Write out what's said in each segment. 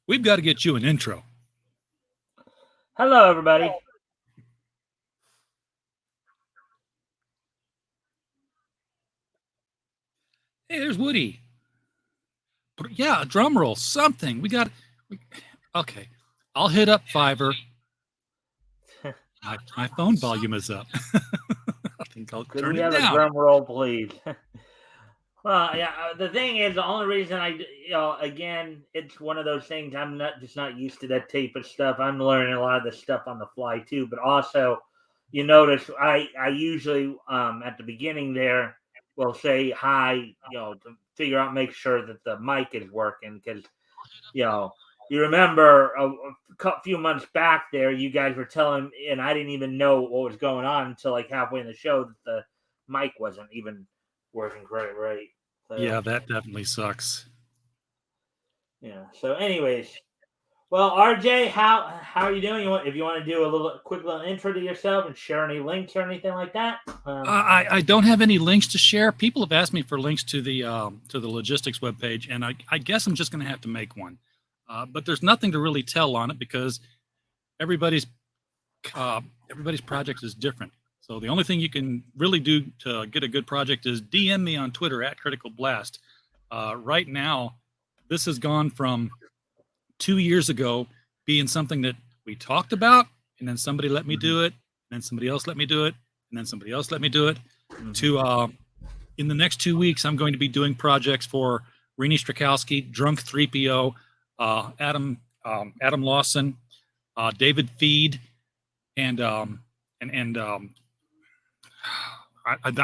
We've got to get you an intro. Hello, everybody. Hey, there's Woody. Yeah, a drum roll, something. Okay, I'll hit up Fiverr. My phone volume is up. I think I'll Could turn we it have a down. drum roll, please? Well, yeah. The thing is, the only reason again, it's one of those things. I'm not used to that type of stuff. I'm learning a lot of this stuff on the fly too. But also, you notice I usually at the beginning there will say hi, to figure out, make sure that the mic is working, because you remember a few months back there, you guys were telling, and I didn't even know what was going on until like halfway in the show, that the mic wasn't even working great, right? So, Yeah, that definitely sucks. yeah. So, anyways, well, RJ, how are you doing? If you want to do a quick little intro to yourself and share any links or anything like that. I don't have any links to share. People have asked me for links to the logistics webpage, and I guess I'm just going to have to make one. But there's nothing to really tell on it because everybody's everybody's project is different. So the only thing you can really do to get a good project is DM me on Twitter at Critical Blast. Right now, this has gone from 2 years ago being something that we talked about, and then somebody let me do it, and then somebody else let me do it, and then somebody else let me do it. To in the next 2 weeks, I'm going to be doing projects for Rini Strakowski, Drunk 3PO, Adam Lawson, David Feed, and I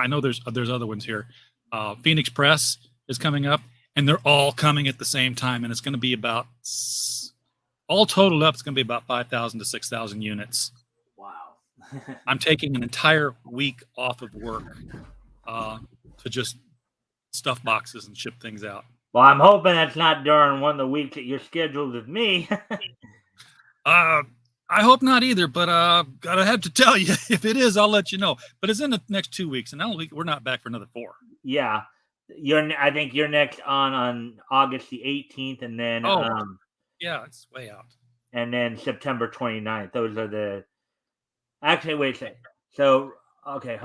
know there's other ones here. Phoenix Press is coming up, and they're all coming at the same time, and it's going to be about, all totaled up, it's going to be about 5,000 to 6,000 units. Wow. I'm taking an entire week off of work to just stuff boxes and ship things out. Well, I'm hoping that's not during one of the weeks that you're scheduled with me. I hope not either, but gotta have to tell you, if it is, I'll let you know. But it's in the next 2 weeks, and we're not back for another 4. Yeah, I think you're next on August the 18th, and then yeah, it's way out. And then September 29th. Those are the. Actually, wait a second. So okay,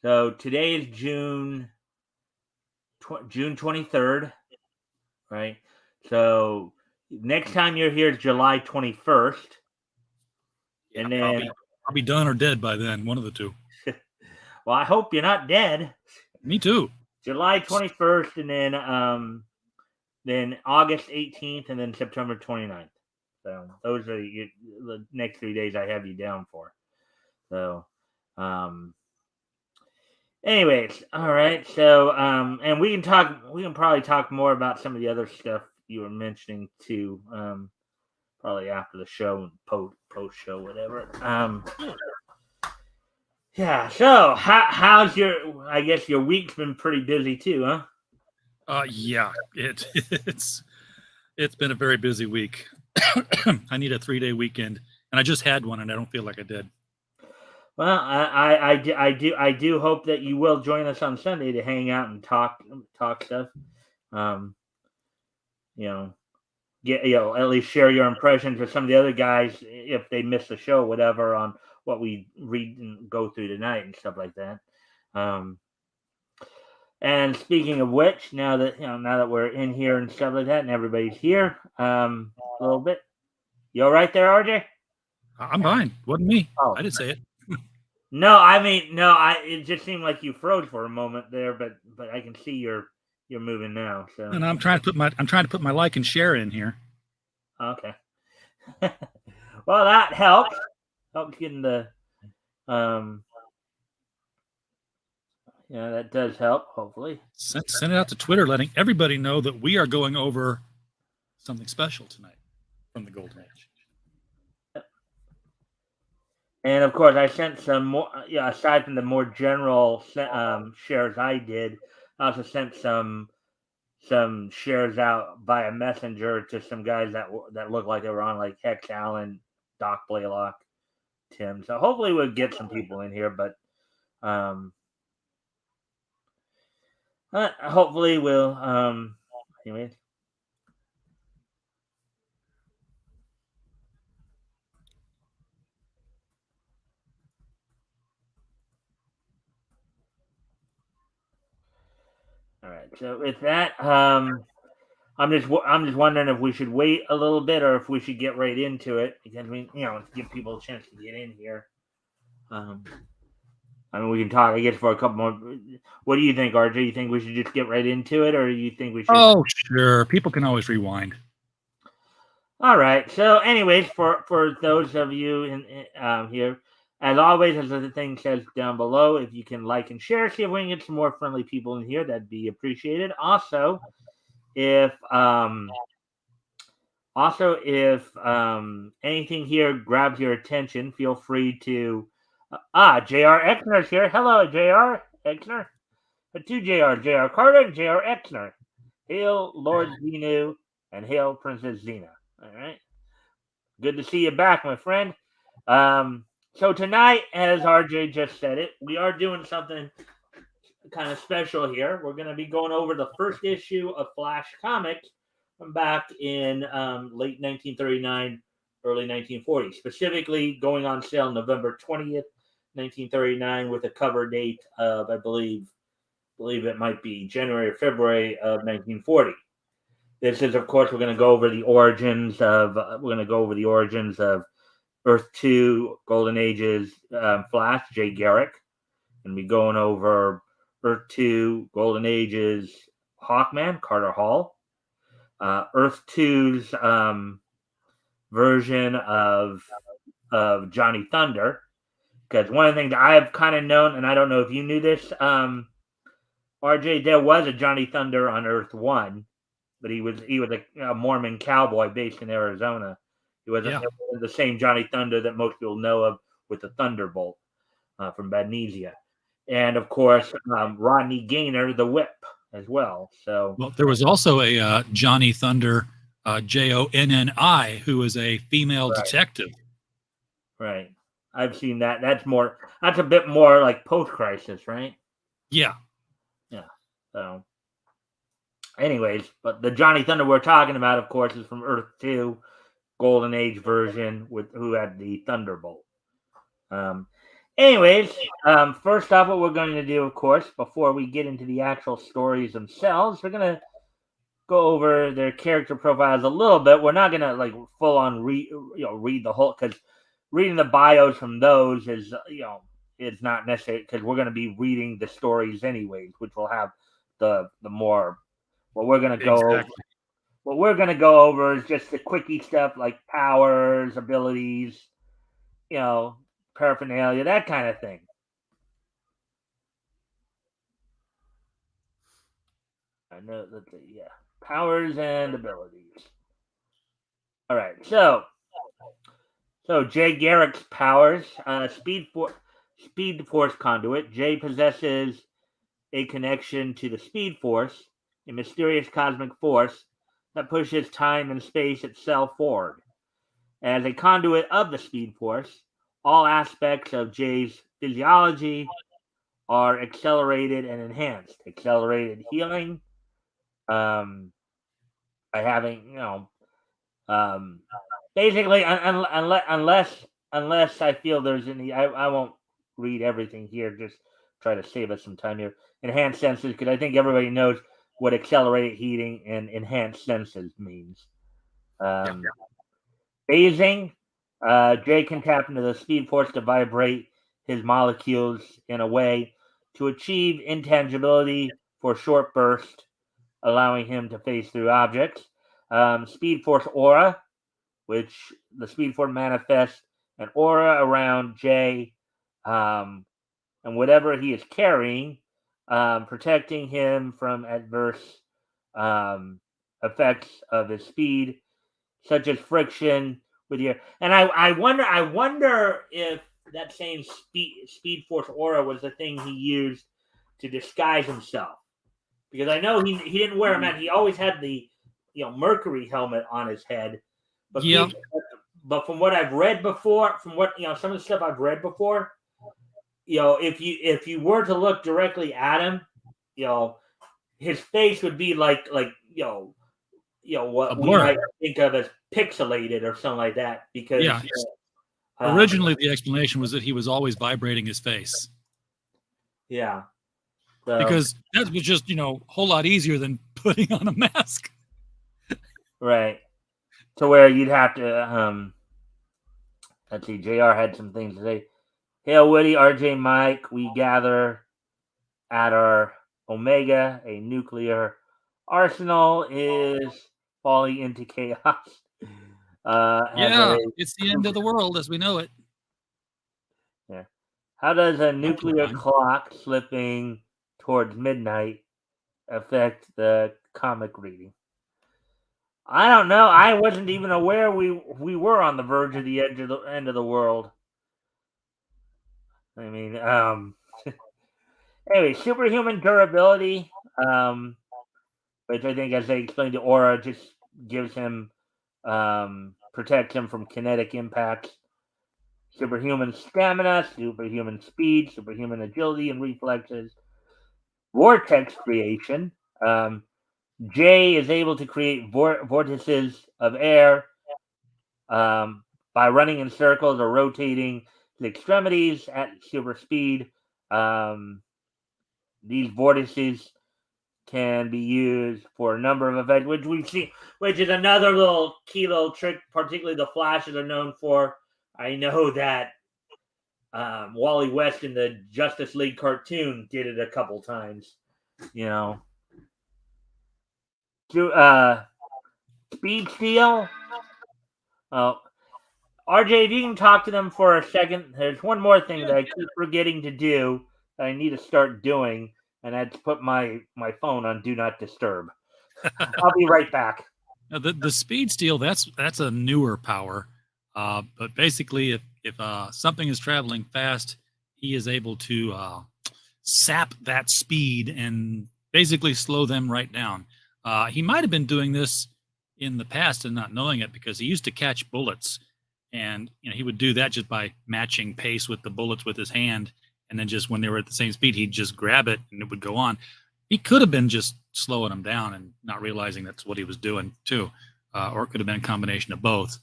so today is June 23rd, right? So next time you're here is July 21st. Yeah, and then I'll be done or dead by then, one of the two. Well, I hope you're not dead. Me too. July 21st, and then August 18th, and then September 29th. So those are the next 3 days I have you down for. So, anyways, all right. So, and we can probably talk more about some of the other stuff you were mentioning too. Probably after the show, post show, whatever. Yeah. So, how's I guess your week's been pretty busy too, huh? Yeah. It's been a very busy week. I need a 3-day weekend, and I just had one, and I don't feel like I did. Well, I do hope that you will join us on Sunday to hang out and talk stuff. Get at least share your impressions with some of the other guys if they missed the show, whatever, on what we read and go through tonight and stuff like that. And speaking of which, now that we're in here and stuff like that, and everybody's here, a little bit. You all right there, RJ? I'm fine. Wasn't me. Oh. I didn't say it. No, I mean, no. It just seemed like you froze for a moment there, but I can see you're moving now. So. And I'm trying to put my like and share in here. Okay. Well, that helps. Helps getting the. Yeah, that does help. Hopefully. Send it out to Twitter, letting everybody know that we are going over something special tonight from the Golden Age. And of course, I sent some more. Yeah, aside from the more general shares I did, I also sent some shares out via messenger to some guys that look like they were on, like Hex Allen, Doc Blaylock, Tim. So hopefully we'll get some people in here, but hopefully we'll anyways. All right. So with that, I'm just wondering if we should wait a little bit or if we should get right into it because give people a chance to get in here. I mean, we can talk, I guess, for a couple more. What do you think, RJ? You think we should just get right into it, or you think we should? Oh, sure. People can always rewind. All right. So, anyways, for those of you here, as always, as the thing says down below, if you can like and share, see if we can get some more friendly people in here, that'd be appreciated. Also, if anything here grabs your attention, feel free to. J.R. Exner's here. Hello, J.R. Exner. Two J.R. Carter and J.R. Exner. Hail Lord Xenu and hail Princess Xena. All right. Good to see you back, my friend. So tonight, as RJ just said it, we are doing something kind of special here. We're going to be going over the first issue of Flash Comics from back in late 1939, early 1940, specifically going on sale November 20th, 1939, with a cover date of, I believe it might be January or February of 1940. This is, of course, we're going to go over the origins of Earth 2, Golden Ages, Flash, Jay Garrick, and be going over Earth 2, Golden Ages, Hawkman, Carter Hall, Earth 2's version of Johnny Thunder, because one of the things I have kind of known, and I don't know if you knew this, RJ, there was a Johnny Thunder on Earth 1, but he was a Mormon cowboy based in Arizona. He wasn't the same Johnny Thunder that most people know of with the Thunderbolt from Badnesia. And, of course, Rodney Gaynor, the Whip, as well. So, well, there was also a Johnny Thunder, Jonni, who was a female detective. Right. I've seen that. That's a bit more like post-crisis, right? Yeah. Yeah. So, anyways, but the Johnny Thunder we're talking about, of course, is from Earth 2, Golden Age version, who had the Thunderbolt. Anyways, first off, what we're going to do, of course, before we get into the actual stories themselves, we're going to go over their character profiles a little bit. We're not going to full on read the whole, because reading the bios from those is is not necessary, because we're going to be reading the stories anyways, which will have the more. What we're going to go over. What we're going to go over is just the quickie stuff like powers, abilities, paraphernalia, that kind of thing. I know that powers and abilities. All right, so Jay Garrick's powers, speed force conduit. Jay possesses a connection to the Speed Force, a mysterious cosmic force that pushes time and space itself forward. As a conduit of the Speed Force, all aspects of Jay's physiology are accelerated and enhanced. Accelerated healing, by having, basically, unless I feel there's any, I won't read everything here. Just try to save us some time here. Enhanced senses, because I think everybody knows what accelerated heating and enhanced senses means. Phasing, Jay can tap into the Speed Force to vibrate his molecules in a way to achieve intangibility for short bursts, allowing him to phase through objects. Speed Force aura, which the Speed Force manifests an aura around Jay and whatever he is carrying, protecting him from adverse effects of his speed, such as friction with your. And I wonder if that same Speed Force aura was the thing he used to disguise himself, because I know he didn't wear them. He always had the Mercury helmet on his head, but but from what I've read before, from what some of the stuff I've read before, if you were to look directly at him, his face would be like what we might think of as pixelated or something like that, because originally the explanation was that he was always vibrating his face. Yeah. So because that was just a whole lot easier than putting on a mask. right. To where you'd have to let's see, JR had some things to say. Hail Woody, RJ, Mike, we gather at our Omega. A nuclear arsenal is falling into chaos. Yeah, it's the end of the world as we know it. Yeah. How does a nuclear Time. clock slipping towards midnight affect the comic reading? I don't know. I wasn't even aware we were on the verge of the edge of the end of the world. I mean, anyway, superhuman durability, which I think, as they explained, the aura just gives him, protects him from kinetic impacts. Superhuman stamina, superhuman speed, superhuman agility and reflexes. Vortex creation. Jay is able to create vortices of air by running in circles or rotating the extremities at super speed. These vortices can be used for a number of effects, which we've seen, which is another little key little trick, particularly the Flashes are known for. I know that Wally West in the Justice League cartoon did it a couple times. Speed steal. RJ, if you can talk to them for a second, there's one more thing that I keep forgetting to do that I need to start doing, and that's put my phone on Do Not Disturb. I'll be right back. Now, the speed steal, that's a newer power, but basically, if something is traveling fast, he is able to sap that speed and basically slow them right down. He might have been doing this in the past and not knowing it, because he used to catch bullets, and he would do that just by matching pace with the bullets with his hand, and then just when they were at the same speed, he'd just grab it and it would go on. He could have been just slowing them down and not realizing that's what he was doing too, or it could have been a combination of both.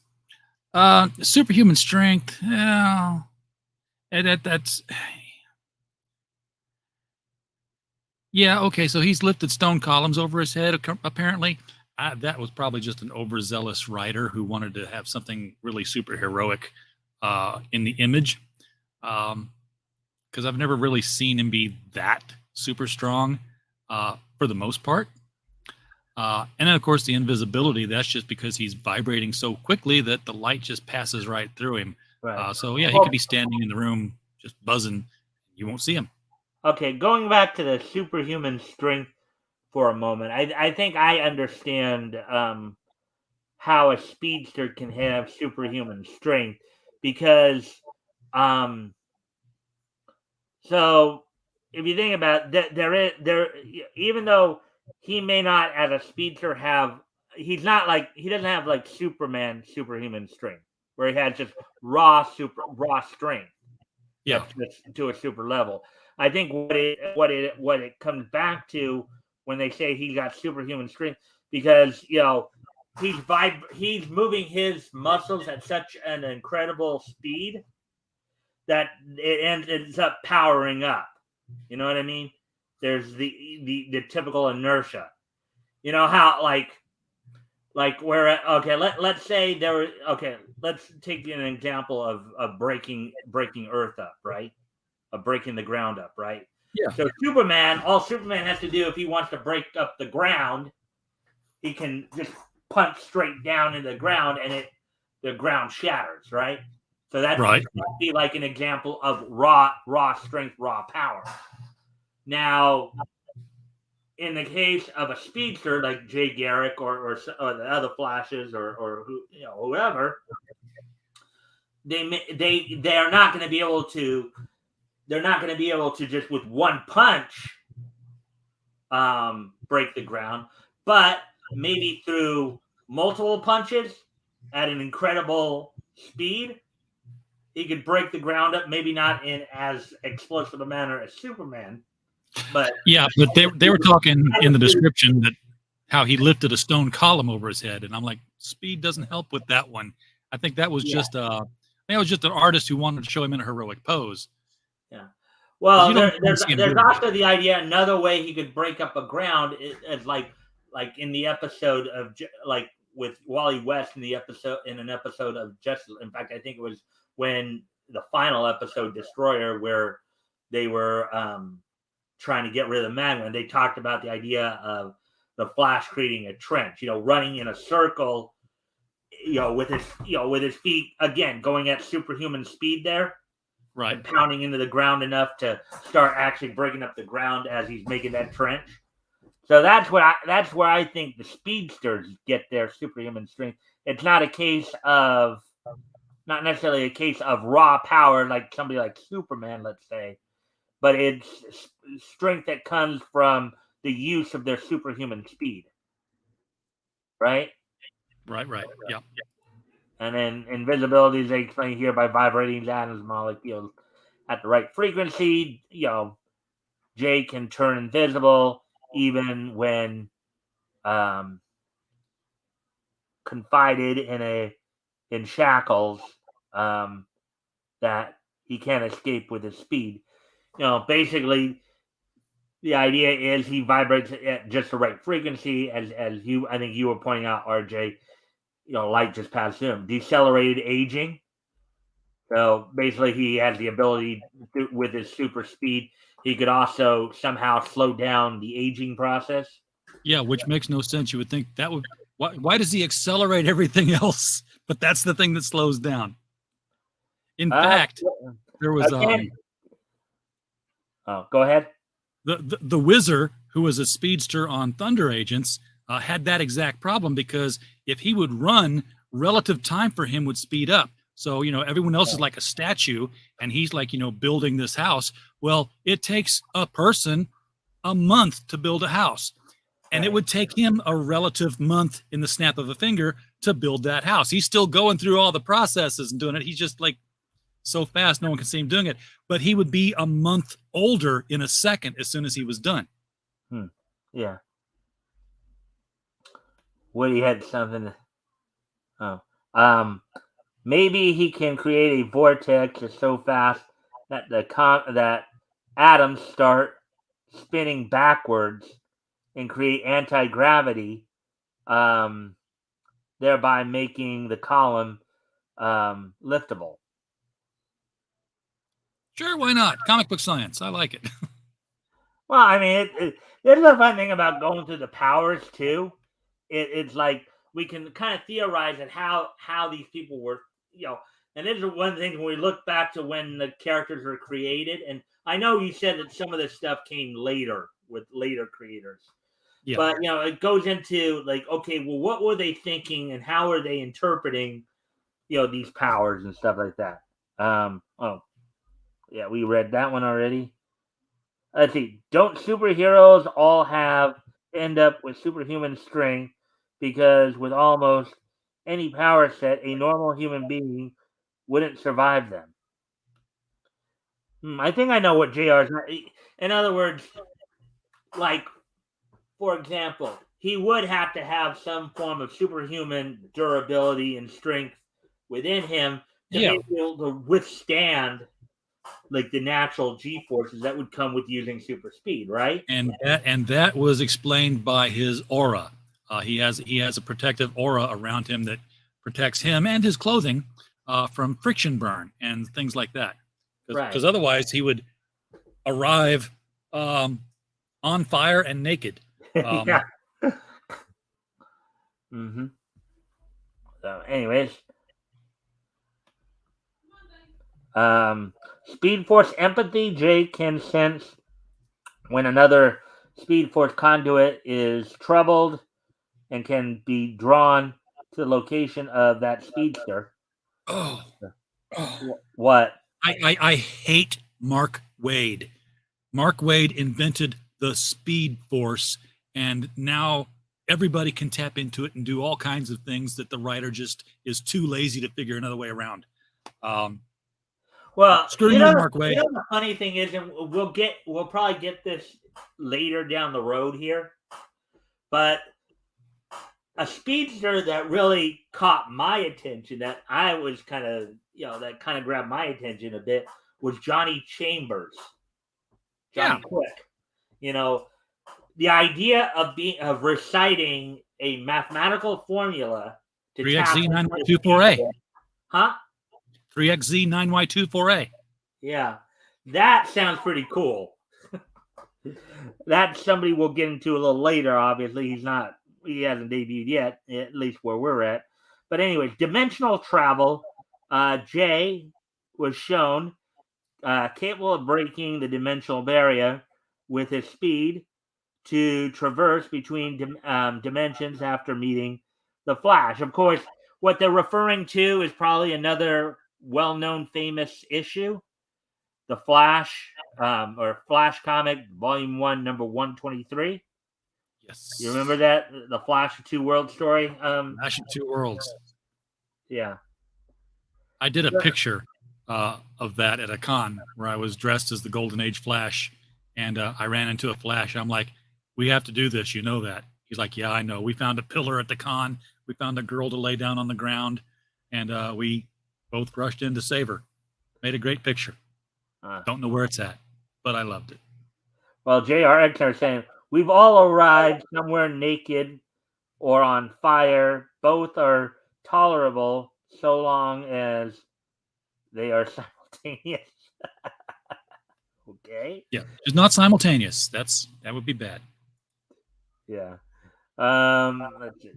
Superhuman strength, that's yeah, okay. So he's lifted stone columns over his head. Apparently, that was probably just an overzealous writer who wanted to have something really super heroic in the image. Because I've never really seen him be that super strong for the most part. And then, of course, the invisibility, that's just because he's vibrating so quickly that the light just passes right through him. Right. So, yeah, he could be standing in the room just buzzing. You won't see him. Okay, going back to the superhuman strength for a moment, I think I understand how a speedster can have superhuman strength, because so if you think about that, there even though he may not, as a speedster, he doesn't have like Superman superhuman strength, where he has just raw strength. Yeah. To a super level. I think what it comes back to when they say he got superhuman strength, because he's moving his muscles at such an incredible speed that it ends up powering up. You know what I mean? There's the typical inertia. You know how where let's say let's take an example of breaking Earth up, right? Of breaking the ground up, right? Yeah. So all Superman has to do, if he wants to break up the ground, he can just punch straight down into the ground and the ground shatters, right? So that right. would be like an example of raw strength, raw power. Now, in the case of a speedster like Jay Garrick or the other Flashes or whoever, they are not going to be able to. They're not going to be able to just with one punch break the ground, but maybe through multiple punches at an incredible speed, he could break the ground up. Maybe not in as explosive a manner as Superman, but yeah. But they were talking in the description that how he lifted a stone column over his head, and I'm like, speed doesn't help with that one. I think that was just an artist who wanted to show him in a heroic pose. Yeah. Well, You don't there's see him there's doing it. also the idea another way he could break up a ground is like in the episode of like with Wally West in an episode of Just. In fact, I think it was when the final episode Destroyer where they were trying to get rid of the magma. And they talked about the idea of the Flash creating a trench, running in a circle, with his feet again going at superhuman speed there Right. and pounding into the ground enough to start actually breaking up the ground as he's making that trench. So that's where I think the speedsters get their superhuman strength. It's not necessarily a case of raw power like somebody like Superman, let's say, but it's strength that comes from the use of their superhuman speed, right? Right. Yeah. And then invisibility is explained here by vibrating atoms molecules at the right frequency. Jay can turn invisible even when confided in shackles that he can't escape with his speed. Basically, the idea is he vibrates at just the right frequency, as I think you were pointing out, RJ. Light just passed him. Decelerated aging. So basically, he has the ability with his super speed. He could also somehow slow down the aging process. Yeah, which makes no sense. You would think that would. Why does he accelerate everything else? But that's the thing that slows down. In fact, there was go ahead. The Whizzer, who was a speedster on Thunder Agents, had that exact problem because if he would run, relative time for him would speed up. So, everyone else is like a statue and he's like, building this house. Well, it takes a person a month to build a house. And it would take him a relative month in the snap of a finger to build that house. He's still going through all the processes and doing it. He's just like so fast, no one can see him doing it. But he would be a month older in a second as soon as he was done. Yeah. Woody had something. Maybe he can create a vortex that's so fast that that atoms start spinning backwards and create anti-gravity, thereby making the column liftable. Sure, why not? Comic book science. I like it. Well, I mean, there's a fun thing about going through the powers too. It's like we can kind of theorize at how these people were, and this is one of the things when we look back to when the characters were created. And I know you said that some of this stuff came later with later creators. Yeah. But it goes into like, okay, well, what were they thinking and how are they interpreting, these powers and stuff like that. Yeah, we read that one already. Let's see. Don't superheroes all end up with superhuman strength? Because with almost any power set, a normal human being wouldn't survive them. I think I know what JR's. In other words, like, for example, he would have to have some form of superhuman durability and strength within him to be able to withstand like the natural G-forces that would come with using super speed, right? And that was explained by his aura. He has a protective aura around him that protects him and his clothing from friction burn and things like that. Because otherwise he would arrive on fire and naked. Yeah. So, anyways, Speed Force empathy. Jay can sense when another Speed Force conduit is troubled and can be drawn to the location of that speedster. What? I hate Mark Waid. Mark Waid invented the Speed Force, and now everybody can tap into it and do all kinds of things that the writer just is too lazy to figure another way around. Well, Mark Waid. The funny thing is, and we'll probably get this later down the road here, but a speedster that really caught my attention, that I was kind of, that kind of grabbed my attention a bit, was Johnny Chambers. Johnny Quick. You know, the idea of reciting a mathematical formula to 3xz 9y24a. Huh? 3xz 9y24a. Yeah, that sounds pretty cool. That somebody we'll get into a little later. Obviously, he hasn't debuted yet, at least where we're at. But anyways, dimensional travel. Jay was shown capable of breaking the dimensional barrier with his speed to traverse between dimensions after meeting the Flash. Of course, what they're referring to is probably another well-known famous issue, the Flash or Flash comic, Volume 1, number 123. Yes. You remember that? The Flash of Two Worlds story? Flash of Two Worlds. Yeah. I did a picture of that at a con where I was dressed as the Golden Age Flash, and I ran into a Flash. I'm like, we have to do this. You know that. He's like, yeah, I know. We found a pillar at the con. We found a girl to lay down on the ground, and we both rushed in to save her. Made a great picture. Don't know where it's at, but I loved it. Well, JRX are saying, we've all arrived somewhere naked or on fire. Both are tolerable so long as they are simultaneous. Okay. Yeah, it's not simultaneous. That would be bad. Yeah. Let's see.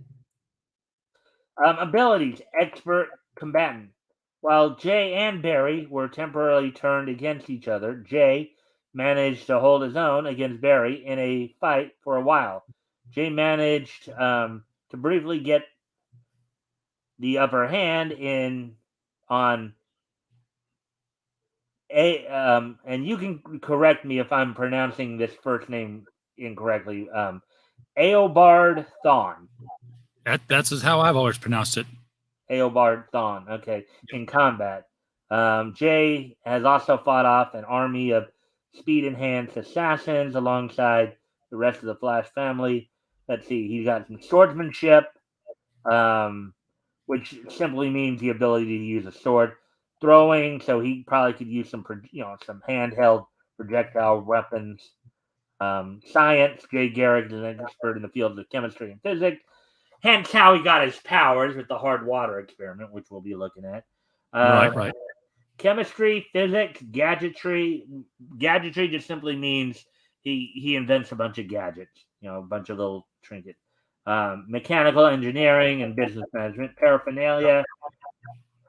Abilities: expert combatant. While Jay and Barry were temporarily turned against each other, Jay managed to hold his own against Barry in a fight for a while. Jay managed to briefly get the upper hand on and you can correct me if I'm pronouncing this first name incorrectly. Eobard Thawne. That's how I've always pronounced it. Eobard Thawne. Okay, in combat. Jay has also fought off an army of speed-enhanced assassins alongside the rest of the Flash family. Let's see, he's got some swordsmanship, which simply means the ability to use a sword. Throwing, so he probably could use some handheld projectile weapons. Science, Jay Garrick is an expert in the fields of chemistry and physics. Hence how he got his powers with the hard water experiment, which we'll be looking at. Right. Chemistry, physics, gadgetry. Gadgetry just simply means he invents a bunch of gadgets, a bunch of little trinkets. Mechanical engineering and business management, paraphernalia,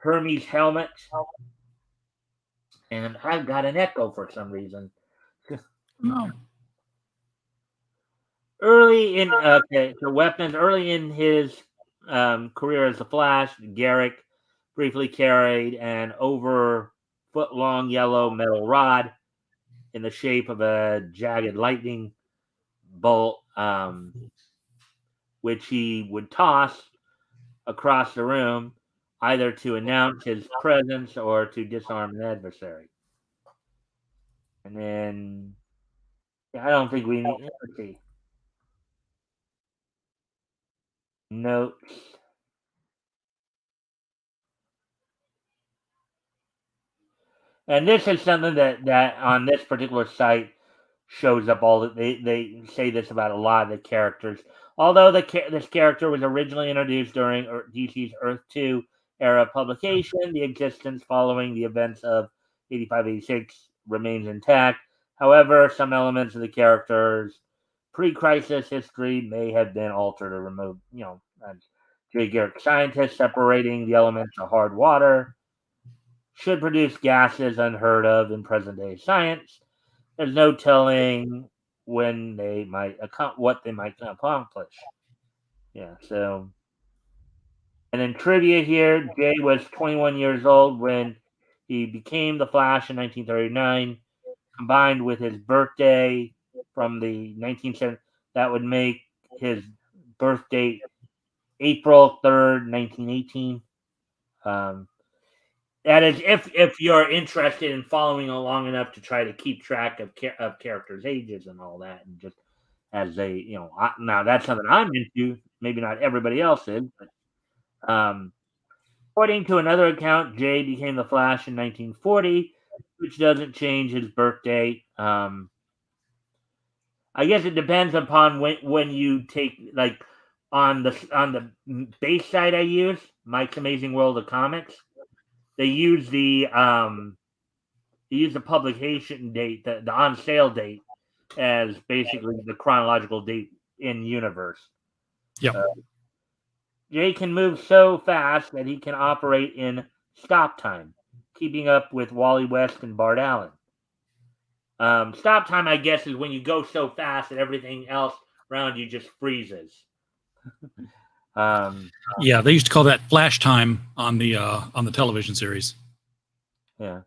Hermes helmet, and I've got an echo for some reason. No. Weapons. Early in his career as the Flash, Garrick briefly carried an over foot long yellow metal rod in the shape of a jagged lightning bolt, which he would toss across the room either to announce his presence or to disarm an adversary. And then I don't think we need. Let's see. Notes. And this is something that on this particular site shows up all that they say this about a lot of the characters. Although this character was originally introduced during DC's Earth 2 era publication, the existence following the events of 85-86 remains intact. However, some elements of the character's pre-crisis history may have been altered or removed. Jay Garrick, scientists separating the elements of hard water should produce gases unheard of in present-day science. There's no telling when they might what they might accomplish. Yeah, so. And in trivia here, Jay was 21 years old when he became the Flash in 1939. Combined with his birthday from the 1970s, that would make his birth date April 3rd, 1918. That is, if you're interested in following along enough to try to keep track of characters' ages and all that, and just as they, now that's something I'm into. Maybe not everybody else is, but according to another account, Jay became the Flash in 1940, which doesn't change his birth date. I guess it depends upon when you take like on the base site I use, Mike's Amazing World of Comics. They use the publication date, the on sale date, as basically the chronological date in universe. Yep. Jay can move so fast that he can operate in stop time, keeping up with Wally West and Bart Allen. Stop time, I guess, is when you go so fast that everything else around you just freezes. Yeah, they used to call that flash time on the television series. Yeah.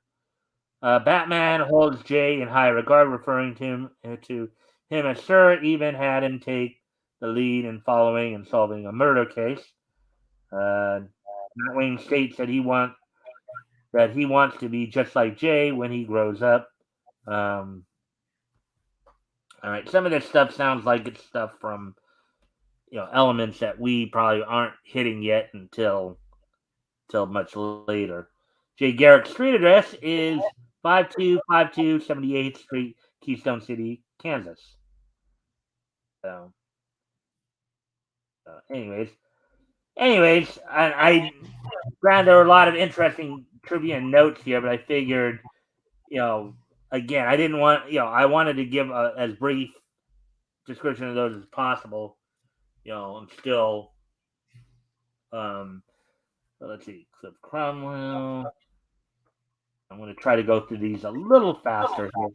Batman holds Jay in high regard, referring to him as Sir, even had him take the lead in following and solving a murder case. Nightwing states that he wants to be just like Jay when he grows up. All right, some of this stuff sounds like it's stuff from elements that we probably aren't hitting yet until much later. Jay Garrick's street address is 5252 78th Street, Keystone City, Kansas. So, anyways, I granted there were a lot of interesting trivia and notes here, but I figured, again, I didn't want, I wanted to give as brief description of those as possible, and still, let's see, Cliff Cromwell. I'm going to try to go through these a little faster here.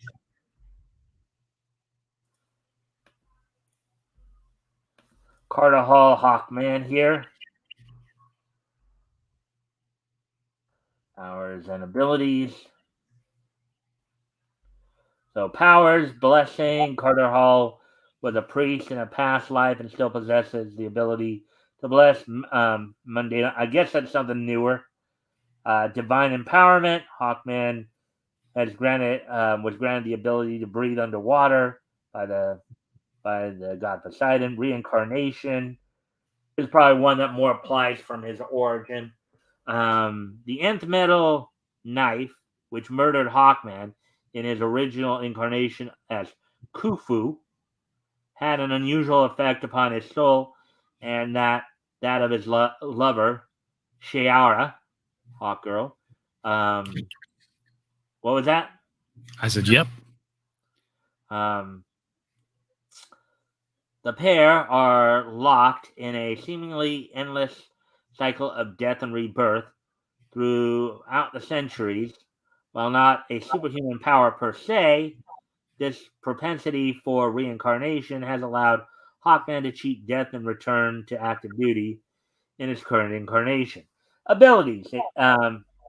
Carter Hall Hawkman here. Powers and abilities. So powers, blessing. Carter Hall was a priest in a past life and still possesses the ability to bless mundane. I guess that's something newer. Divine empowerment. Hawkman was granted the ability to breathe underwater by the god Poseidon. Reincarnation is probably one that more applies from his origin. The nth metal knife, which murdered Hawkman in his original incarnation as Khufu, had an unusual effect upon his soul and that of his lover, Shiara, Hawkgirl. What was that? I said, yep. The pair are locked in a seemingly endless cycle of death and rebirth throughout the centuries. While not a superhuman power per se, this propensity for reincarnation has allowed Hawkman to cheat death and return to active duty in his current incarnation. Abilities.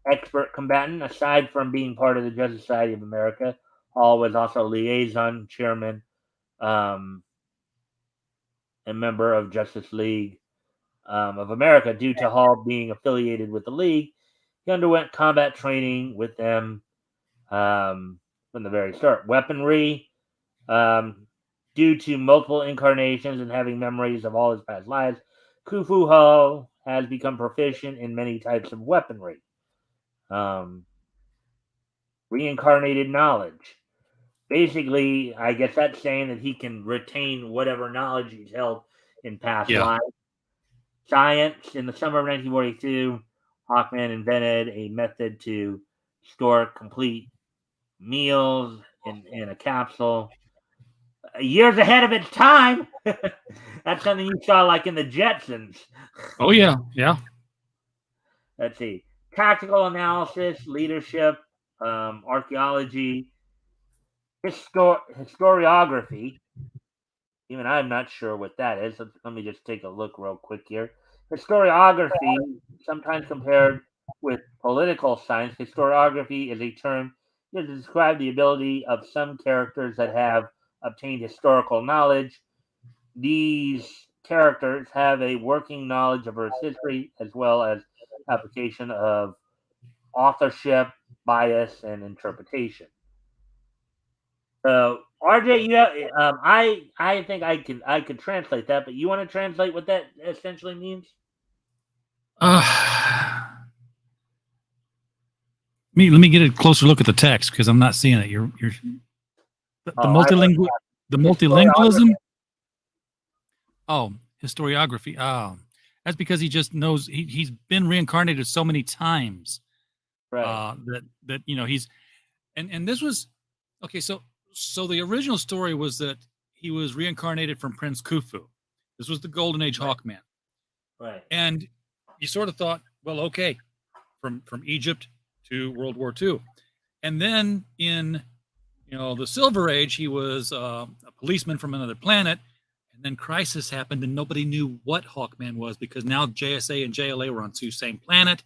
Expert combatant. Aside from being part of the Justice Society of America, Hall was also liaison chairman and member of Justice League of America. Due to Hall being affiliated with the League, he underwent combat training with them from the very start. Weaponry. Due to multiple incarnations and having memories of all his past lives, Khufu Hall has become proficient in many types of weaponry. Reincarnated knowledge. Basically, I guess that's saying that he can retain whatever knowledge he's held in past lives. Science. In the summer of 1942, Hawkman invented a method to store complete meals in a capsule. Years ahead of its time. That's something you saw like in the Jetsons. Oh, yeah. Yeah. Let's see. Tactical analysis, leadership, archaeology, historiography. Even I'm not sure what that is. Let me just take a look real quick here. Historiography, sometimes compared with political science, historiography is a term to describe the ability of some characters that have obtained historical knowledge. These characters have a working knowledge of Earth's history as well as application of authorship, bias, and interpretation. So, RJ, I think I could translate that, but you want to translate what that essentially means? Let me get a closer look at the text because I'm not seeing it. You're the multilingual. The multilingualism. Oh, historiography. Oh, that's because he just knows he's been reincarnated so many times. Right. That he's and this was okay. So the original story was that he was reincarnated from Prince Khufu. This was the Golden Age Right. Hawkman. Right. And you sort of thought, well, okay, from Egypt to World War II, and then in the Silver Age, he was a policeman from another planet, and then Crisis happened, and nobody knew what Hawkman was because now JSA and JLA were on two same planet,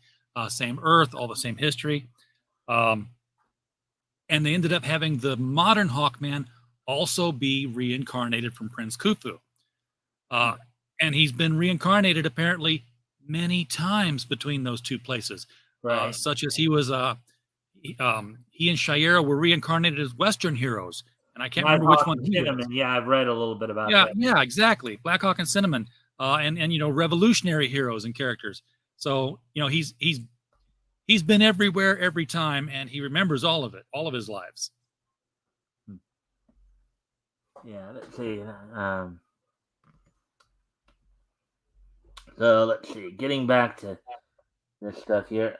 same Earth, all the same history, and they ended up having the modern Hawkman also be reincarnated from Prince Khufu. And he's been reincarnated apparently many times between those two places, Right. such as he and Shayera were reincarnated as Western heroes, and I can't remember which one he was. Yeah, I've read a little bit about Yeah, that. yeah, exactly. Blackhawk and Cinnamon, and revolutionary heroes and characters. So he's been everywhere every time, and he remembers all of it, all of his lives. Yeah, let's see. So let's see. Getting back to this stuff here.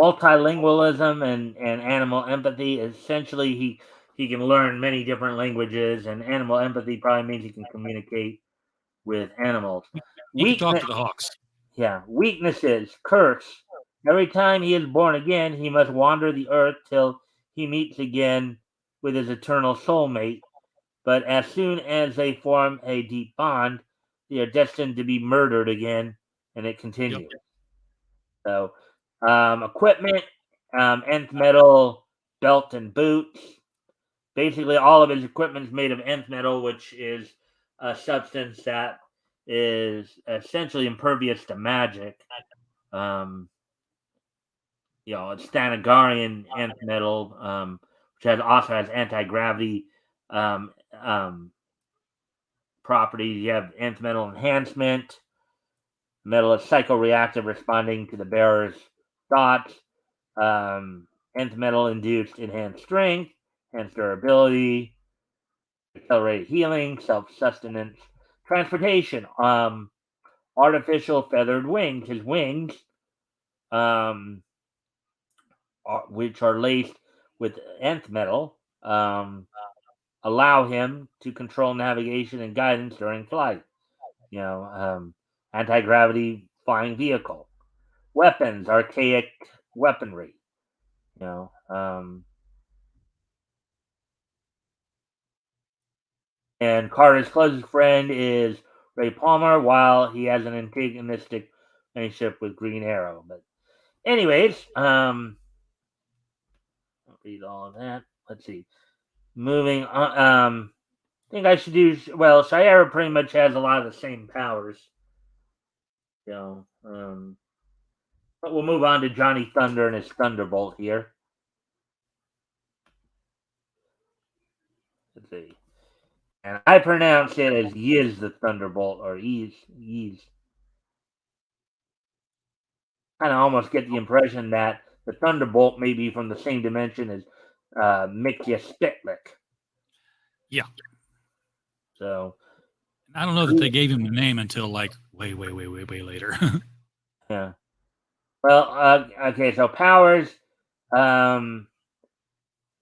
Multilingualism and animal empathy. Essentially, he can learn many different languages, and animal empathy probably means he can communicate with animals. He could talk to the Hawks. Yeah. Weaknesses. Curse. Every time he is born again, he must wander the earth till he meets again with his eternal soulmate. But as soon as they form a deep bond, they are destined to be murdered again, and it continues. Yep. So, equipment, nth metal, belt and boots. Basically, all of his equipment is made of nth metal, which is a substance that is essentially impervious to magic. It's Thanagarian nth metal, which also has anti-gravity properties. You have nth metal enhancement. Metal is psychoreactive, responding to the bearer's thoughts. Nth metal induced enhanced strength, enhanced durability, accelerated healing, self-sustenance, transportation. Artificial feathered wings. His wings, which are laced with nth metal, allow him to control navigation and guidance during flight. Anti-gravity flying vehicle. Weapons, archaic weaponry. And Carter's closest friend is Ray Palmer, while he has an antagonistic relationship with Green Arrow. But anyways, I'll read all of that. Let's see. Moving on. I think I should do well. Shayera pretty much has a lot of the same powers. But we'll move on to Johnny Thunder and his Thunderbolt here. Let's see. And I pronounce it as Yiz the Thunderbolt, or Yiz. Kind of almost get the impression that the Thunderbolt may be from the same dimension as Mikia Spitlick. Yeah. So I don't know that they gave him the name until like way later. Yeah. Well, okay. So powers.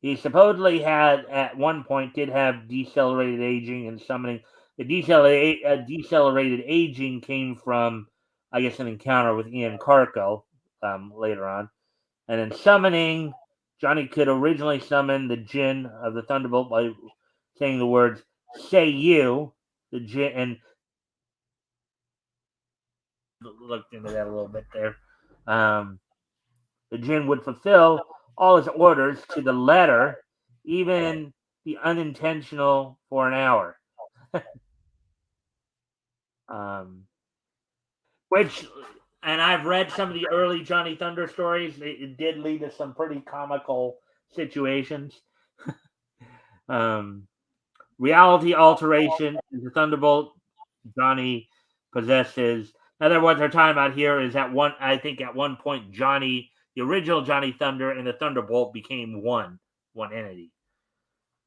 He supposedly at one point did have decelerated aging and summoning. The decelerated aging came from, I guess, an encounter with Ian Karko later on. And in summoning, Johnny could originally summon the Djinn of the Thunderbolt by saying the words, "Say you," the Djinn, and looked into that a little bit there. The Djinn would fulfill all his orders to the letter, even the unintentional, for an hour. Which, and I've read some of the early Johnny Thunder stories. It did lead to some pretty comical situations. Reality alteration is the Thunderbolt Johnny possesses. In other words, what they're talking about here is at one point Johnny, the original Johnny Thunder, and the Thunderbolt became one entity.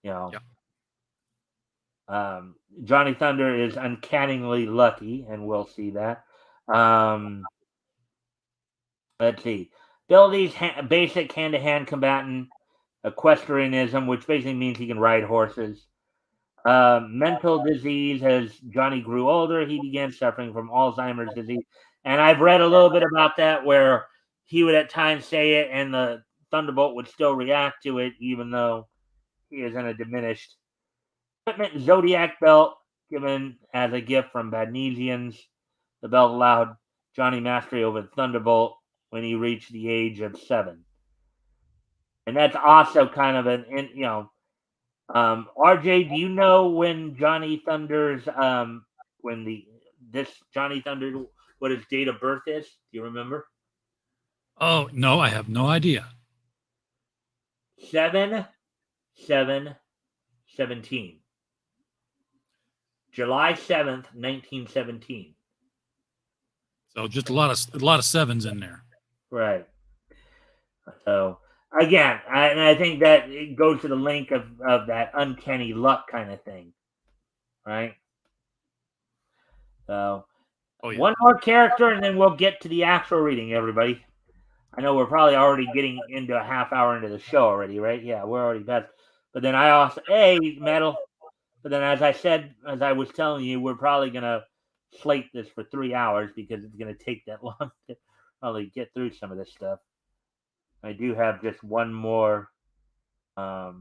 You know, Yeah. Johnny Thunder is uncannily lucky, and we'll see that. Let's see. Abilities, basic hand-to-hand combatant, equestrianism, which basically means he can ride horses. Mental disease. As Johnny grew older, he began suffering from Alzheimer's disease. And I've read a little bit about that, where he would at times say it and the Thunderbolt would still react to it, even though he is in a diminished equipment. Zodiac belt, given as a gift from Badnesians. The belt allowed Johnny mastery over the Thunderbolt when he reached the age of 7. And that's also kind of RJ, do you know when Johnny Thunder's this Johnny Thunder, what his date of birth is? Do you remember? Oh no, I have no idea. 7/7/17. July 7th, 1917. So just a lot of sevens in there. Right. So again, I think that it goes to the link of that uncanny luck kind of thing, right? So one more character, and then we'll get to the actual reading, everybody. I know we're probably already getting into a half hour into the show already, right? Yeah, we're already past. But then I also, metal. But then, as I was telling you, we're probably gonna slate this for 3 hours because it's gonna take that long to probably get through some of this stuff. I do have just one more hero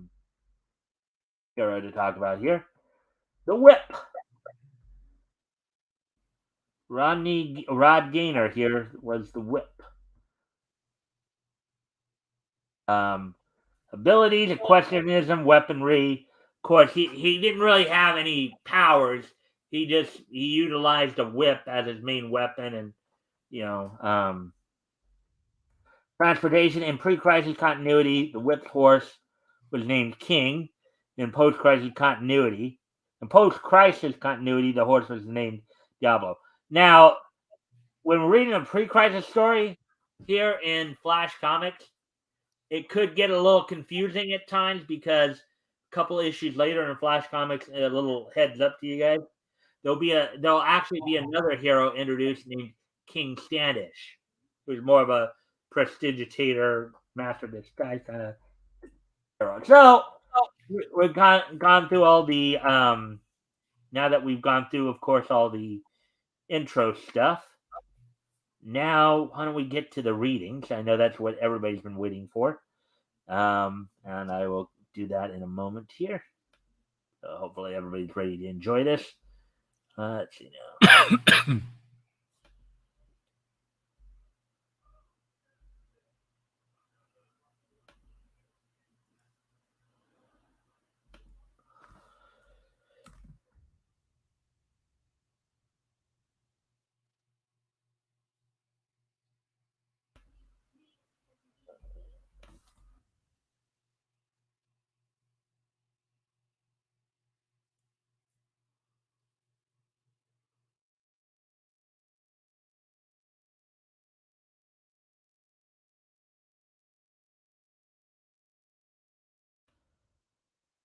to talk about here. The Whip. Rod Gaynor here was the Whip. Abilities, equestrianism, weaponry. Of course, he didn't really have any powers. He utilized a whip as his main weapon, and transportation. In pre-crisis continuity, the whipped horse was named King. In post-crisis continuity, the horse was named Diablo. Now, when we're reading a pre-crisis story here in Flash Comics, it could get a little confusing at times because a couple issues later in Flash Comics, a little heads up to you guys, there'll actually be another hero introduced named King Standish, who's more of a prestidigitator, master disguise kind of hero. So we've gone through all the now that we've gone through, of course, all the intro stuff. Now, why don't we get to the readings? I know that's what everybody's been waiting for. And I will do that in a moment here. So hopefully everybody's ready to enjoy this. Let's see now.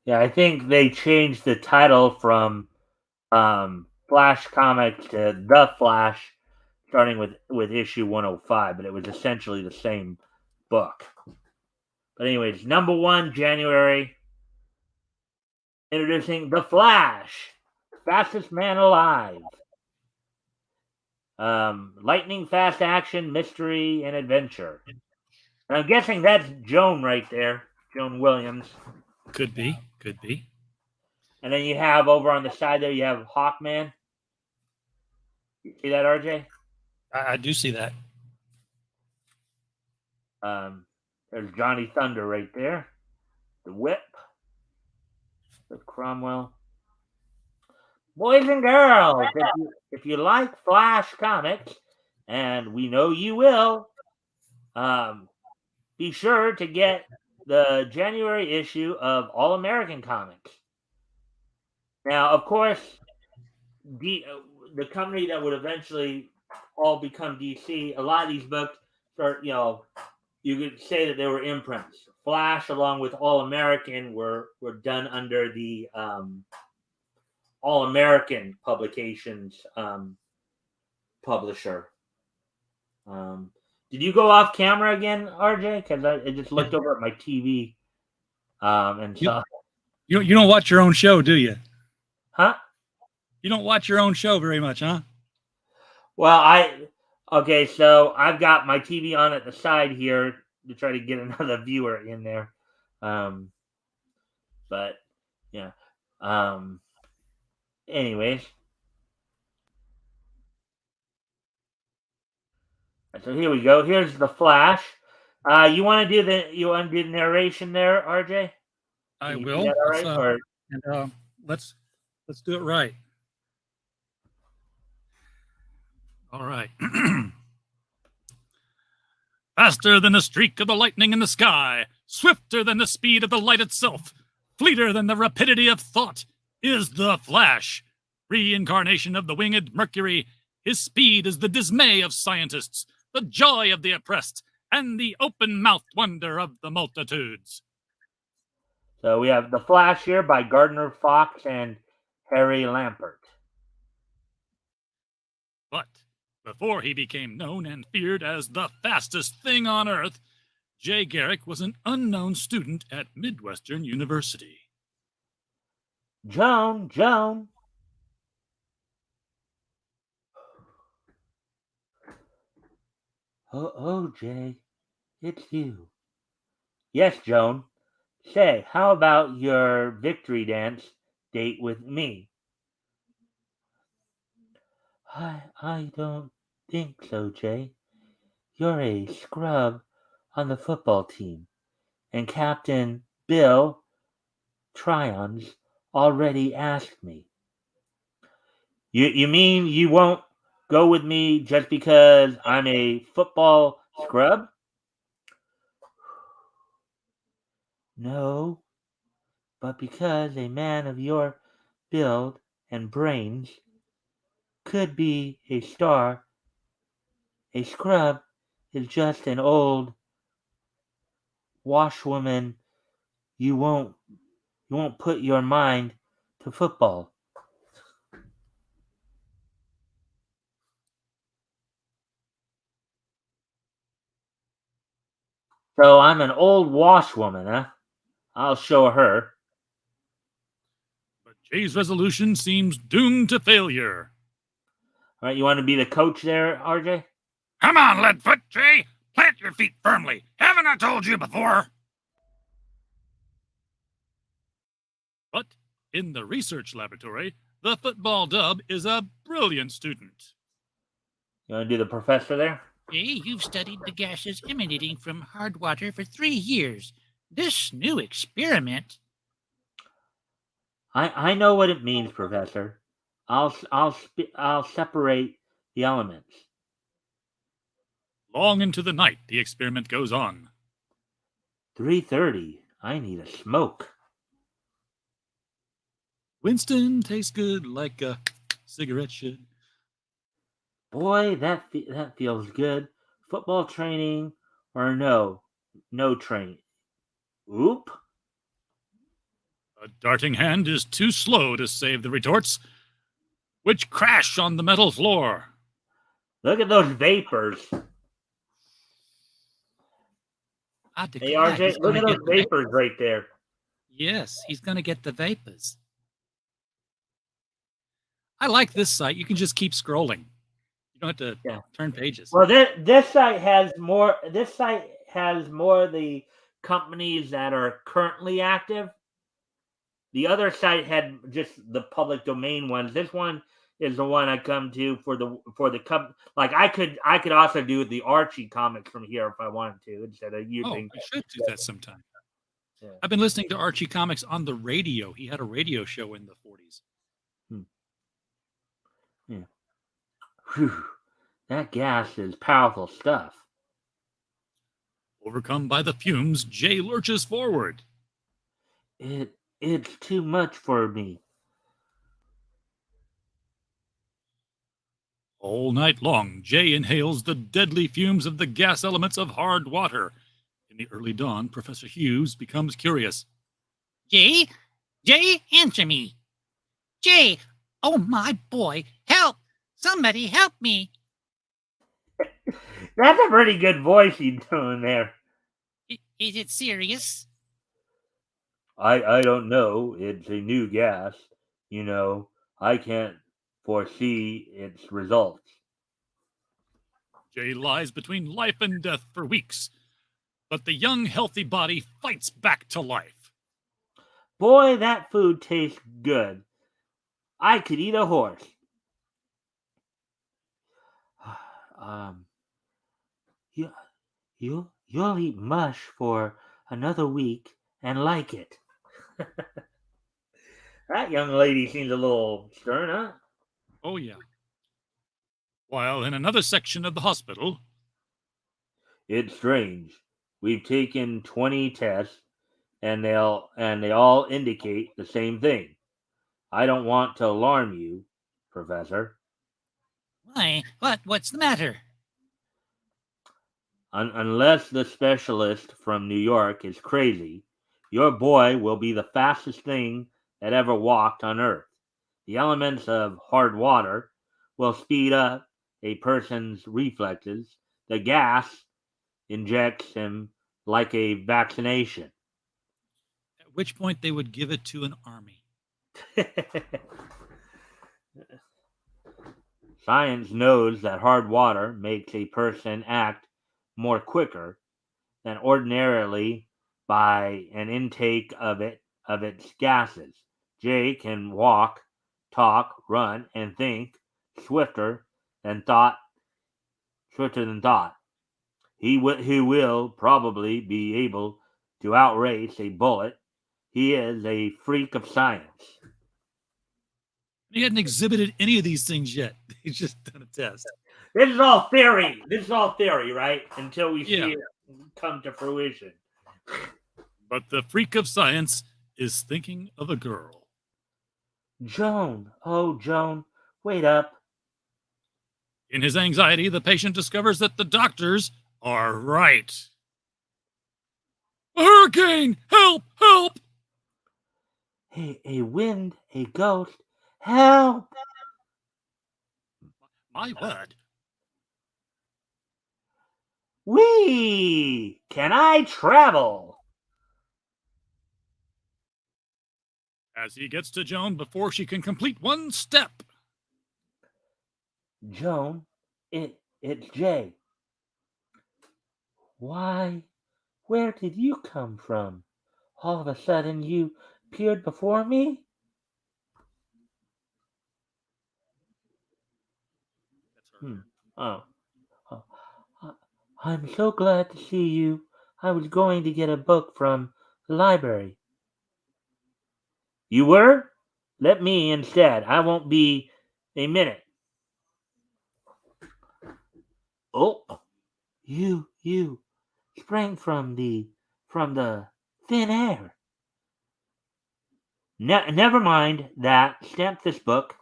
Yeah, I think they changed the title from Flash Comics to The Flash, starting with issue 105, but it was essentially the same book. But anyways, number 1, January, introducing The Flash, fastest man alive. Lightning fast action, mystery, and adventure. And I'm guessing that's Joan right there, Joan Williams. Could be. And then you have over on the side there, you have Hawkman. You see that, RJ? I do see that. There's Johnny Thunder right there. The Whip with Cromwell. Boys and girls, if you like Flash Comics, and we know you will, be sure to get the January issue of All American Comics. Now, of course, the company that would eventually all become DC, a lot of these books start, you could say that they were imprints. Flash along with All American were done under the All American Publications publisher. Did you go off camera again, RJ? Because I just looked over at my TV and You, saw. you don't watch your own show, do you? Huh? You don't watch your own show very much, huh? Well, okay, so I've got my TV on at the side here to try to get another viewer in there. But yeah. Anyways. So here we go. Here's the Flash. You want to do the narration there, RJ? I Can you do will. that all right? Let's do it right. All right. Faster than the streak of the lightning in the sky, swifter than the speed of the light itself, fleeter than the rapidity of thought, is the Flash. Reincarnation of the winged Mercury, his speed is the dismay of scientists, the joy of the oppressed, and the open-mouthed wonder of the multitudes. So we have The Flash here by Gardner Fox and Harry Lampert. But before he became known and feared as the fastest thing on Earth, Jay Garrick was an unknown student at Midwestern University. Joan. Oh, Jay, it's you. Yes, Joan. Say, how about your victory dance date with me? I don't think so, Jay. You're a scrub on the football team, and Captain Bill Tryon's already asked me. You mean you won't go with me just because I'm a football scrub? No, but because a man of your build and brains could be a star. A scrub is just an old washwoman. You won't put your mind to football. So I'm an old washwoman, huh? I'll show her. But Jay's resolution seems doomed to failure. All right, you want to be the coach there, RJ? Come on, Leadfoot, Jay! Plant your feet firmly! Haven't I told you before? But in the research laboratory, the football dub is a brilliant student. You want to do the professor there? Jay, you've studied the gases emanating from hard water for 3 years. This new experiment. I know what it means, Professor. I'll separate the elements. Long into the night, the experiment goes on. 3:30. I need a smoke. Winston tastes good like a cigarette should. Boy, that feels good. Football training or no training. Oop. A darting hand is too slow to save the retorts, which crash on the metal floor. Look at those vapors. Hey, RJ, look at those vapors right there. Yes, he's going to get the vapors. I like this site. You can just keep scrolling. You don't have to turn pages. Well, this site has more. This site has more of the companies that are currently active. The other site had just the public domain ones. This one is the one I come to for the company. Like I could also do the Archie comics from here if I wanted to instead of using. Oh, I should do that sometime. Yeah. I've been listening to Archie comics on the radio. He had a radio show in the 40s. Yeah. Whew. That gas is powerful stuff. Overcome by the fumes, Jay lurches forward. It's too much for me. All night long, Jay inhales the deadly fumes of the gas elements of hard water. In the early dawn, Professor Hughes becomes curious. Jay? Jay, answer me. Jay, oh my boy, help! Somebody help me. That's a pretty good voice he's doing there. Is it serious? I don't know. It's a new gas. I can't foresee its results. Jay lies between life and death for weeks, but the young, healthy body fights back to life. Boy, that food tastes good. I could eat a horse. um, you, you'll eat mush for another week and like it. That young lady seems a little stern, huh? Oh, yeah. While in another section of the hospital, It's strange. We've taken 20 tests and they all indicate the same thing. I don't want to alarm you, Professor. Why, what's the matter? Unless the specialist from New York is crazy, your boy will be the fastest thing that ever walked on Earth. The elements of hard water will speed up a person's reflexes. The gas injects him like a vaccination. at which point they would give it to an army. Science knows that hard water makes a person act more quicker than ordinarily by an intake of its gases. Jay can walk, talk, run, and think swifter than thought. Swifter than thought. He will probably be able to outrace a bullet. He is a freak of science. He hadn't exhibited any of these things yet. He's just done a test. This is all theory. Right? Until we Yeah. see it come to fruition. But the freak of science is thinking of a girl. Joan, oh Joan, wait up. In his anxiety, the patient discovers that the doctors are right. A hurricane! Help! Help! A wind, a ghost, help! My word. Whee! Can I travel? As he gets to Joan before she can complete one step. Joan, it's Jay. Why, where did you come from? All of a sudden you appeared before me? Oh. I'm so glad to see you. I was going to get a book from the library. You were? Let me instead. I won't be a minute. Oh, you sprang from the thin air. Never mind that. Stamp this book.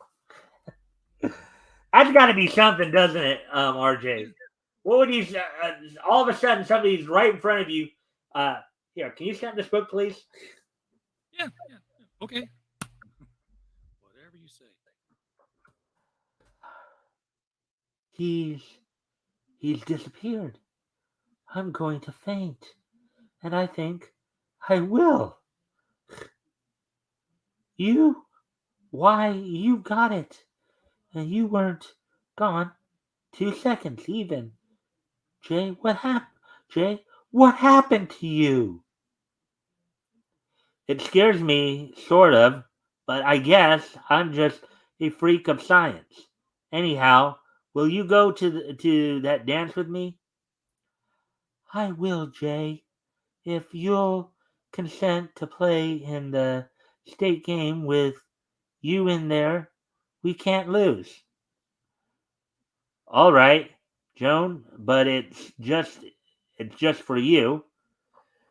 That's got to be something, doesn't it, RJ? What would you? All of a sudden, somebody's right in front of you. Here, can you stamp this book, please? Yeah. Okay. Whatever you say. He's disappeared. I'm going to faint, and I think I will. Why, you got it. And you weren't gone 2 seconds even. Jay, what happened? Jay, what happened to you? It scares me, sort of, but I guess I'm just a freak of science. Anyhow, will you go to that dance with me? I will, Jay, if you'll consent to play in the state game with you in there. We can't lose. All right, Joan, but it's just for you.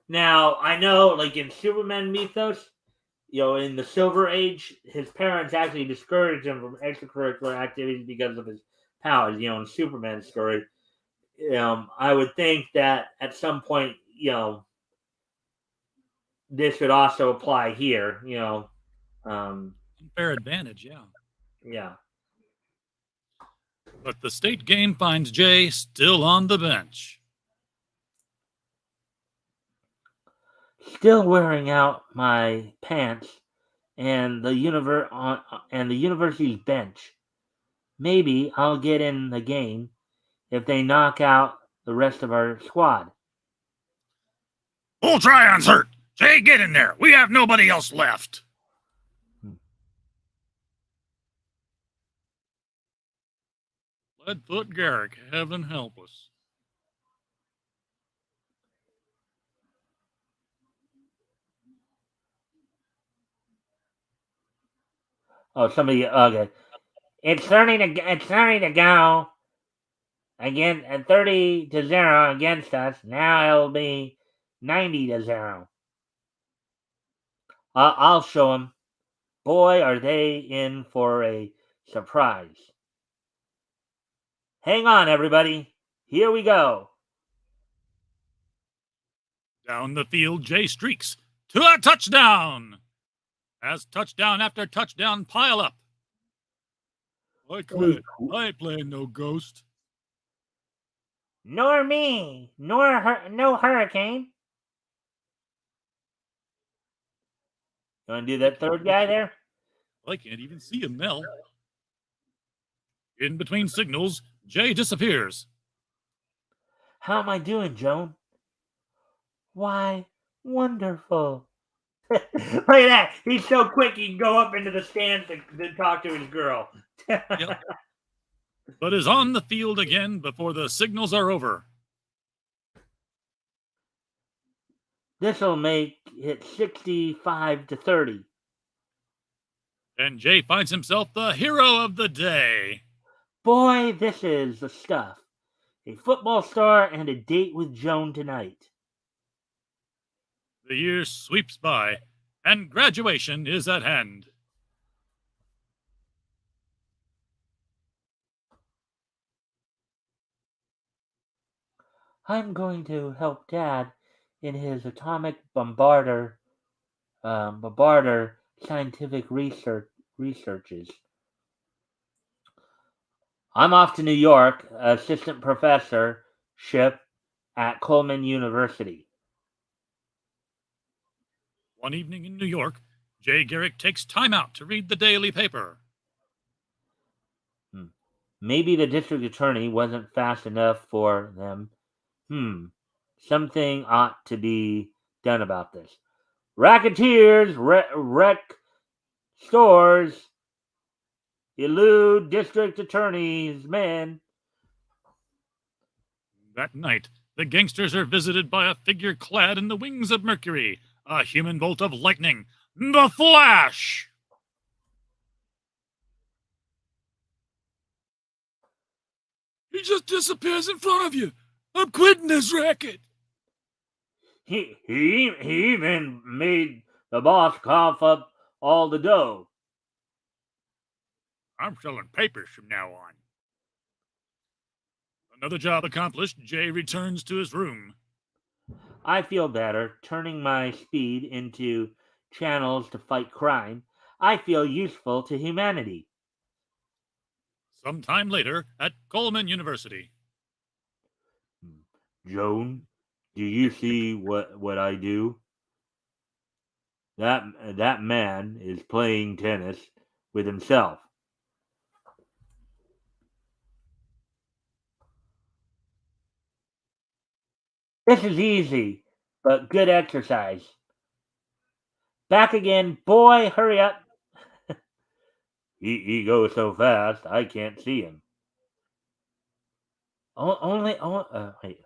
Now, I know, like in Superman mythos, in the Silver Age, his parents actually discouraged him from extracurricular activities because of his powers. In Superman's story, I would think that at some point, this would also apply here. Fair advantage, yeah. Yeah. But the state game finds Jay still on the bench. Still wearing out my pants and the university's bench. Maybe I'll get in the game if they knock out the rest of our squad. Full try-ons hurt. Jay, get in there. We have nobody else left. Leadfoot Garrick, heaven help us. Oh, somebody. Okay, it's starting to go again at 30-0 against us. Now it'll be 90-0. I'll show them. Boy, are they in for a surprise. Hang on, everybody. Here we go. Down the field, Jay streaks to a touchdown. As touchdown after touchdown pile up. I quit. I ain't playing no ghost. Nor me. No hurricane. You want to do that third guy there? I can't even see him, Mel. In between signals, Jay disappears. How am I doing, Joan? Why, wonderful. Look at that. He's so quick he can go up into the stands to talk to his girl. Yep. But is on the field again before the signals are over. This'll make it 65-30. And Jay finds himself the hero of the day. Boy, this is the stuff. A football star and a date with Joan tonight. The year sweeps by, and graduation is at hand. I'm going to help Dad in his atomic bombarder scientific researches. I'm off to New York, assistant professorship at Coleman University. One evening in New York, Jay Garrick takes time out to read the daily paper. Maybe the district attorney wasn't fast enough for them. Something ought to be done about this. Racketeers wreck stores, elude district attorney's men. That night, the gangsters are visited by a figure clad in the wings of Mercury, a human bolt of lightning, the Flash! He just disappears in front of you. I'm quitting this racket. He even made the boss cough up all the dough. I'm selling papers from now on. Another job accomplished, Jay returns to his room. I feel better turning my speed into channels to fight crime. I feel useful to humanity. Sometime later at Coleman University. Joan, do you see what I do? That man is playing tennis with himself. This is easy, but good exercise. Back again, boy, hurry up. He goes so fast, I can't see him. Wait.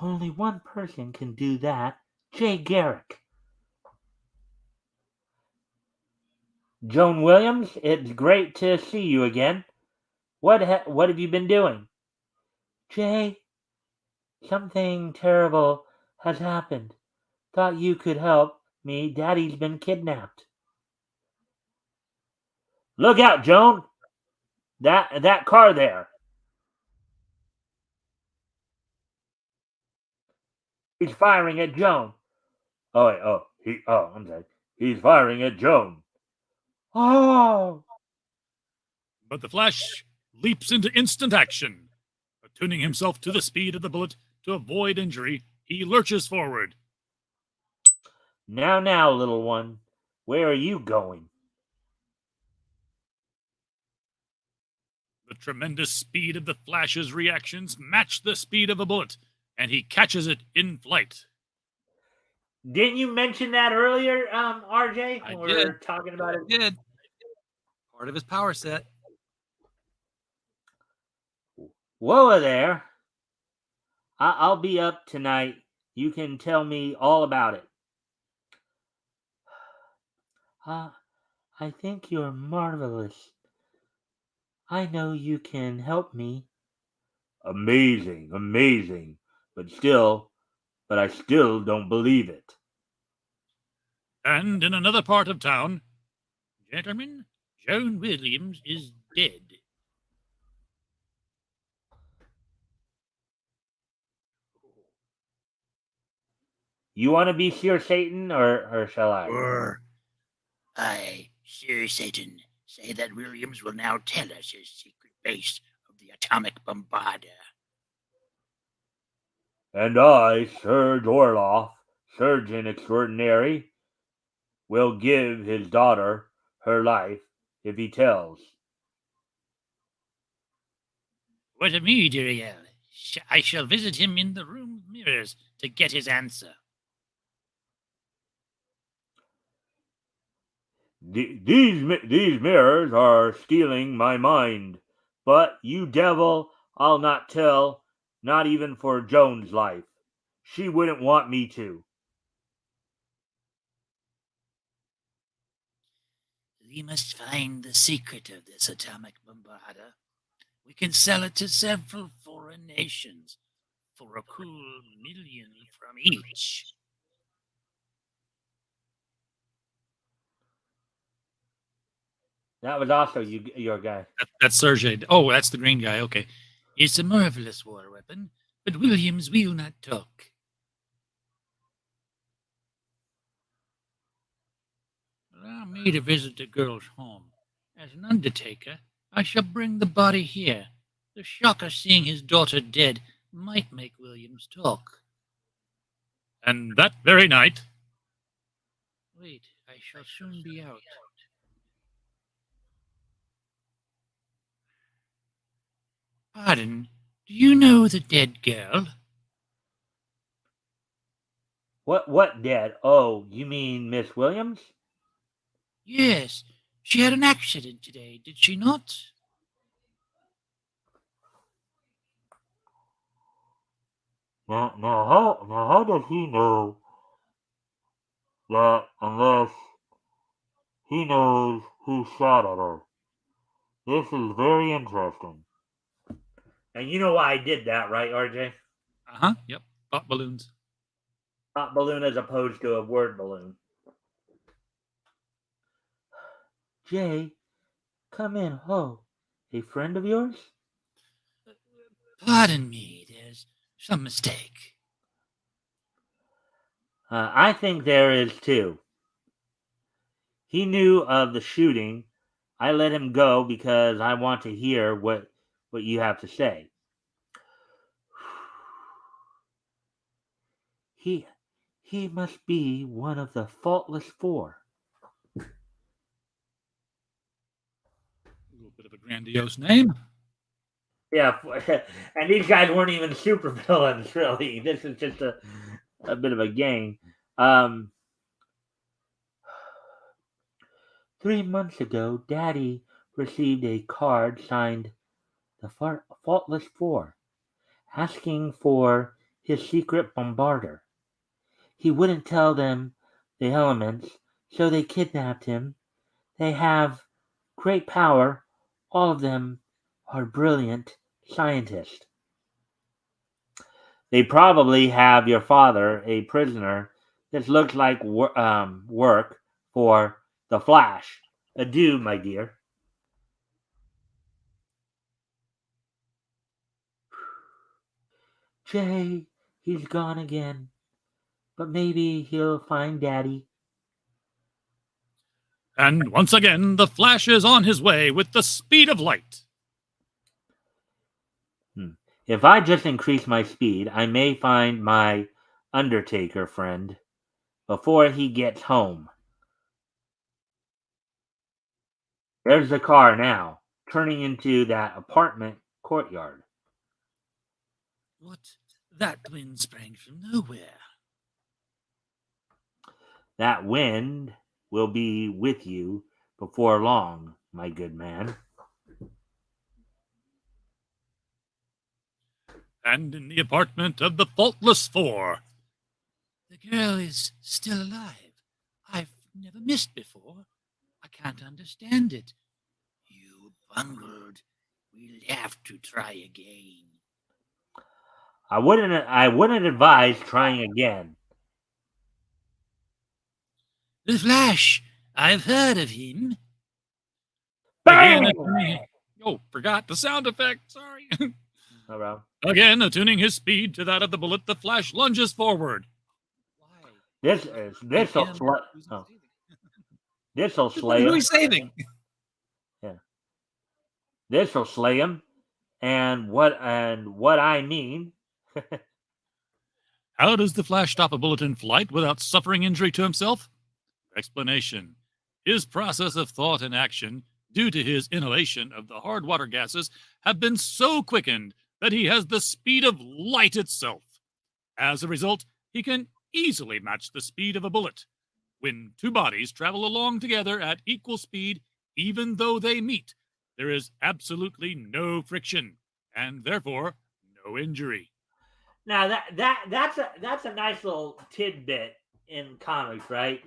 Only one person can do that. Jay Garrick. Joan Williams, it's great to see you again. What have you been doing? Jay, something terrible has happened. Thought you could help me. Daddy's been kidnapped. Look out, Joan. That car there. He's firing at Joan. Oh, wait, I'm sorry. He's firing at Joan. Oh! But the Flash leaps into instant action. Attuning himself to the speed of the bullet to avoid injury, he lurches forward. Now, little one, where are you going? The tremendous speed of the Flash's reactions match the speed of a bullet, and he catches it in flight. Didn't you mention that earlier, RJ? I When we did. were talking about it. Did. Part of his power set. Whoa there. I'll be up tonight. You can tell me all about it. I think you're marvelous. I know you can help me. Amazing. But I still don't believe it. And in another part of town, gentlemen, Joan Williams is dead. You want to be Sir Satan, or shall I? I, Sir Satan, say that Williams will now tell us his secret base of the atomic bombarder. And I, Sir Dorloff, surgeon extraordinary, will give his daughter her life if he tells. What of me, Duriel? I shall visit him in the room of mirrors to get his answer. These mirrors are stealing my mind. But you devil, I'll not tell, not even for Joan's life. She wouldn't want me to. We must find the secret of this atomic bombarder. We can sell it to several foreign nations for a cool million from each. That was also your guy. That's Sergei. Oh, that's the green guy. Okay. It's a marvelous war weapon, but Williams will not talk. Allow me to visit the girl's home. As an undertaker, I shall bring the body here. The shock of seeing his daughter dead might make Williams talk. And that very night, Wait, I shall soon be out. Pardon, do you know the dead girl? What dead? Oh, you mean Miss Williams? Yes, she had an accident today, did she not? Now how does he know that unless he knows who shot at her? This is very interesting. And you know why I did that, right, RJ? Yep. Thought balloons. Thought balloon as opposed to a word balloon. Jay, come in. Oh, a friend of yours? Pardon me, there's some mistake. I think there is too. He knew of the shooting. I let him go because I want to hear what you have to say. He must be one of the faultless four. A little bit of a grandiose name. Yeah, and these guys weren't even super villains, really. This is just a bit of a gang. 3 months ago, Daddy received a card signed the Faultless Four, asking for his secret bombarder. He wouldn't tell them the elements, so they kidnapped him. They have great power. All of them are brilliant scientists. They probably have your father a prisoner. This looks like work for the Flash. Adieu, my dear. Jay, he's gone again. But maybe he'll find Daddy. And once again, the Flash is on his way with the speed of light. If I just increase my speed, I may find my Undertaker friend before he gets home. There's the car now, turning into that apartment courtyard. What? That wind sprang from nowhere. That wind will be with you before long, my good man. And in the apartment of the Faultless Four. The girl is still alive. I've never missed before. I can't understand it. You bungled. We'll have to try again. I wouldn't advise trying again. The Flash. I've heard of him. Again, Bang! oh, forgot the sound effect. Sorry. All right. Again, attuning his speed to that of the bullet, the Flash lunges forward. Why? This'll slay Who him. he's saving? This'll slay him. And what I mean. How does the Flash stop a bullet in flight without suffering injury to himself? Explanation. His process of thought and action, due to his inhalation of the hard water gases, have been so quickened that he has the speed of light itself. As a result, he can easily match the speed of a bullet. When two bodies travel along together at equal speed, even though they meet, there is absolutely no friction, and therefore no injury. Now that's a nice little tidbit in comics, right?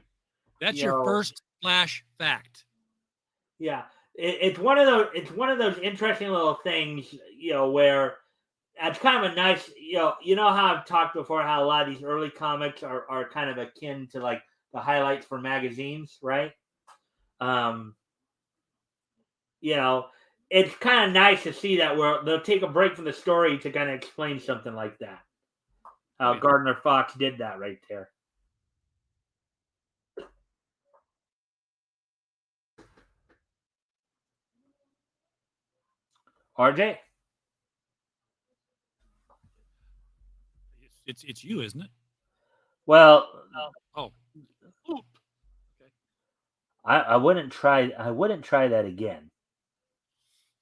That's You your know, first Flash fact. Yeah, it's one of those interesting little things, where it's kind of a nice, you know how I've talked before how a lot of these early comics are kind of akin to like the highlights for magazines, right? It's kind of nice to see that where they'll take a break from the story to kind of explain something like that. How Gardner Fox did that right there. RJ? It's you, isn't it? Well, Oh. Oop. Okay. I wouldn't try that again.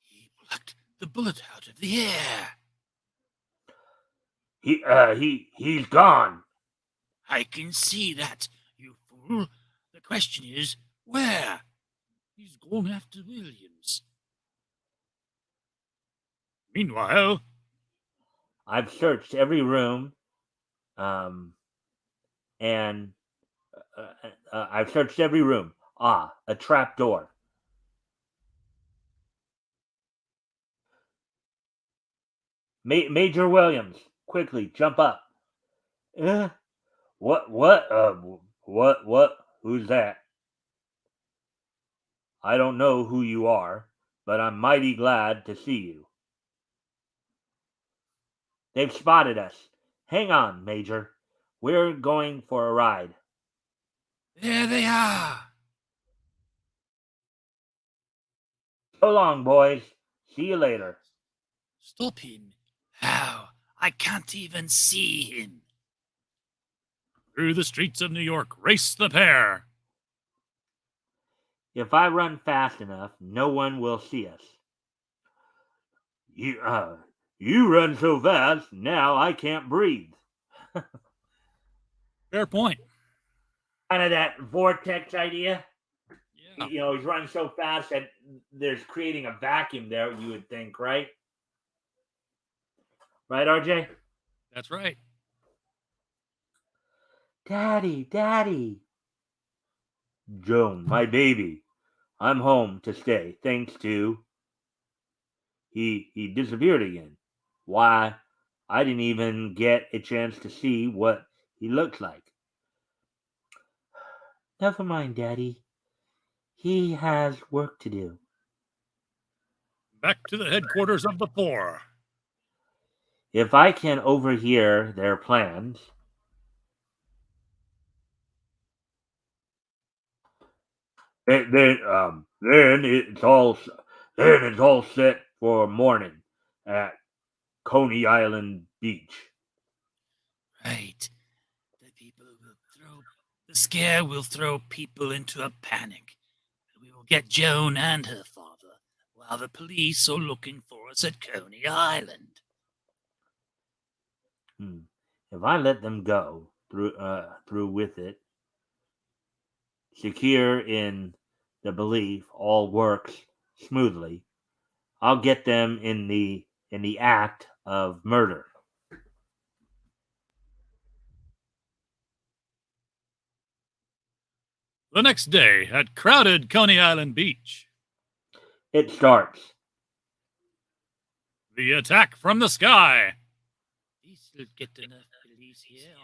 He plucked the bullet out of the air. He's gone. I can see that, you fool. The question is, where? He's gone after Williams. Meanwhile, I've searched every room, and I've searched every room. Ah, a trap door. Major Williams, quickly jump up. What? What? Who's that? I don't know who you are, but I'm mighty glad to see you. They've spotted us. Hang on, Major. We're going for a ride. There they are. So long, boys. See you later. Stop him. How? I can't even see him. through the streets of New York race the pair. If I run fast enough, no one will see us. You run so fast, now I can't breathe. Fair point. Kind of that vortex idea. Yeah. He's running so fast that there's creating a vacuum there, you would think, right? Right, RJ? That's right. Daddy. Joan, my baby. I'm home to stay, thanks to... He disappeared again. Why, I didn't even get a chance to see what he looked like. Never mind, Daddy. He has work to do. Back to the headquarters of the Four. If I can overhear their plans... then it's all set for morning at Coney Island Beach. Right. The scare will throw people into a panic. We will get Joan and her father, while the police are looking for us at Coney Island. If I let them go through with it, secure in the belief all works smoothly, I'll get them in the act of murder. The next day at crowded Coney Island Beach. It starts. The attack from the sky. These will get enough police here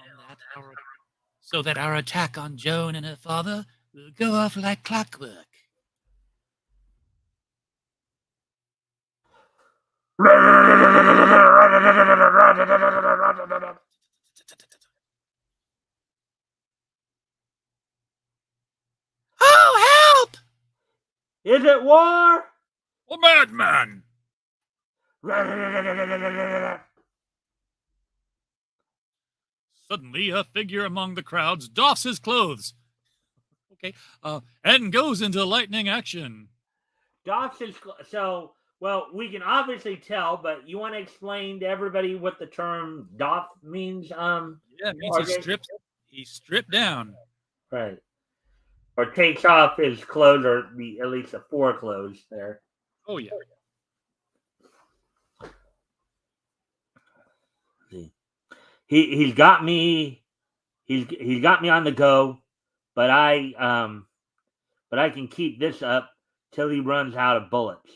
so that our attack on Joan and her father will go off like clockwork. Oh, help! Is it war? A madman! Suddenly, a figure among the crowds doffs his clothes. Okay, and goes into lightning action. Doffs his well, we can obviously tell, but you want to explain to everybody what the term doff means? Yeah, it means he stripped down. Right. Or takes off his clothes, or at least the foreclothes there. Oh yeah. He's got me. He's got me on the go, but I can keep this up till he runs out of bullets.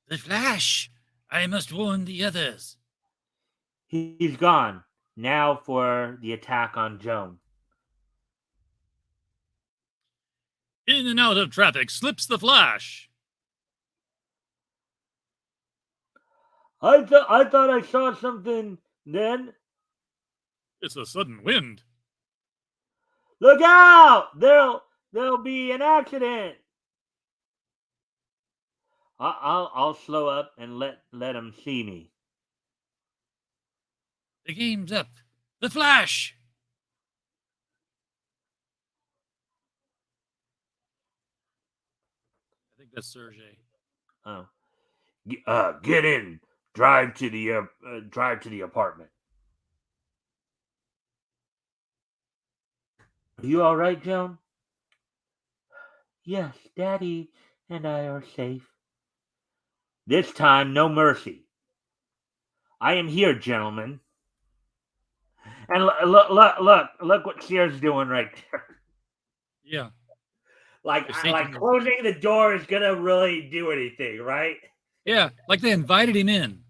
The Flash! I must warn the others. He's gone. Now for the attack on Joan. In and out of traffic slips the Flash. I thought I saw something then. It's a sudden wind. Look out! There'll be an accident. I'll slow up and let him see me. The game's up. The Flash! I think that's Sergey. Oh, get in. Drive to the apartment. Are you all right, Joan? Yes, Daddy and I are safe. This time, no mercy. I am here, gentlemen. And look what Sears doing right there. Yeah. Like closing the door is gonna really do anything, right? Yeah, like they invited him in.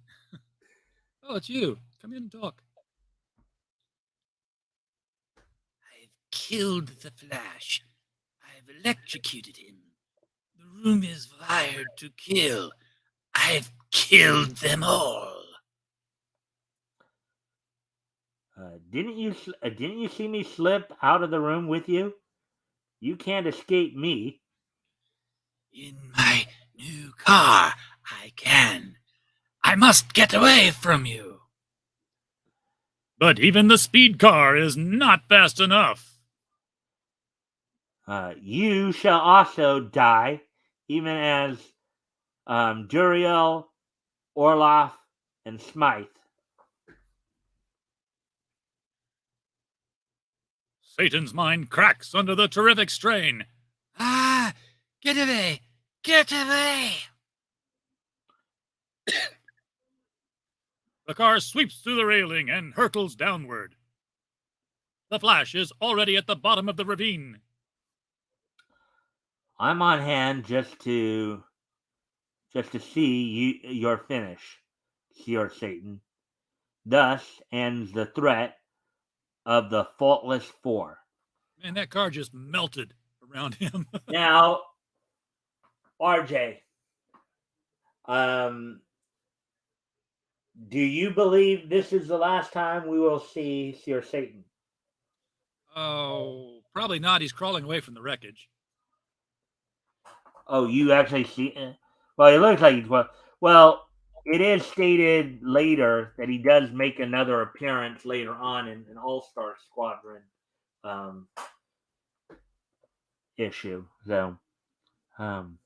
Oh, it's you. Come in and talk. I've killed the Flash. I've electrocuted him. The room is wired to kill. I've killed them all. Didn't you see me slip out of the room with you? You can't escape me. In my new car, I can. I must get away from you. But even the speed car is not fast enough. You shall also die, even as Duriel, Orloff, and Smythe. Satan's mind cracks under the terrific strain. Ah! Get away! Get away! The car sweeps through the railing and hurtles downward. The Flash is already at the bottom of the ravine. I'm on hand just to see your finish, Seer Satan. Thus ends the threat of the Faultless Four. Man, that car just melted around him. Now, RJ, do you believe this is the last time we will see Seer Satan? Oh, probably not. He's crawling away from the wreckage. Oh, you actually see? Well, it looks like he's well. Well, it is stated later that he does make another appearance later on in an All Star Squadron um, issue. So, um,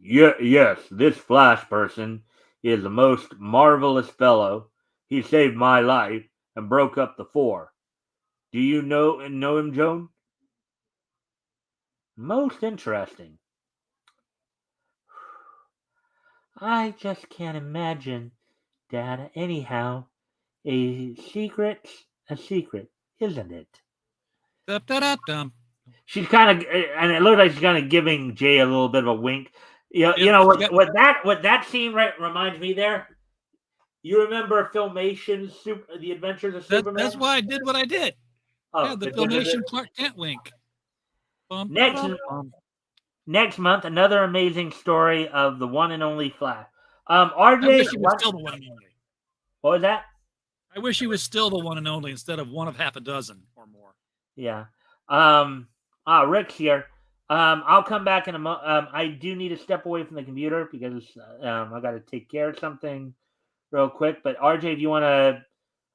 yeah, yes, this Flash person is the most marvelous fellow. He saved my life and broke up the four. Do you know him, Joan? Most interesting. I just can't imagine, Dad. Anyhow, a secret's a secret, isn't it? Da-da-da-dum. She's kind of, and it looks like she's kind of giving Jay a little bit of a wink. You Yep, know yep. what that scene reminds me there. You remember Filmation's The Adventures of Superman? That's why I did what I did. Oh, Yeah, the because of Filmation Clark Kent wink. Bum, next ba-dum, bum. next month, another amazing story of the one and only Flash. I RJ, wish he was still the one and only. what was that? I wish he was still the one and only instead of one of half a dozen or more. Yeah. Rick's here. I'll come back in a moment. I do need to step away from the computer because I got to take care of something real quick. But RJ, if you want to,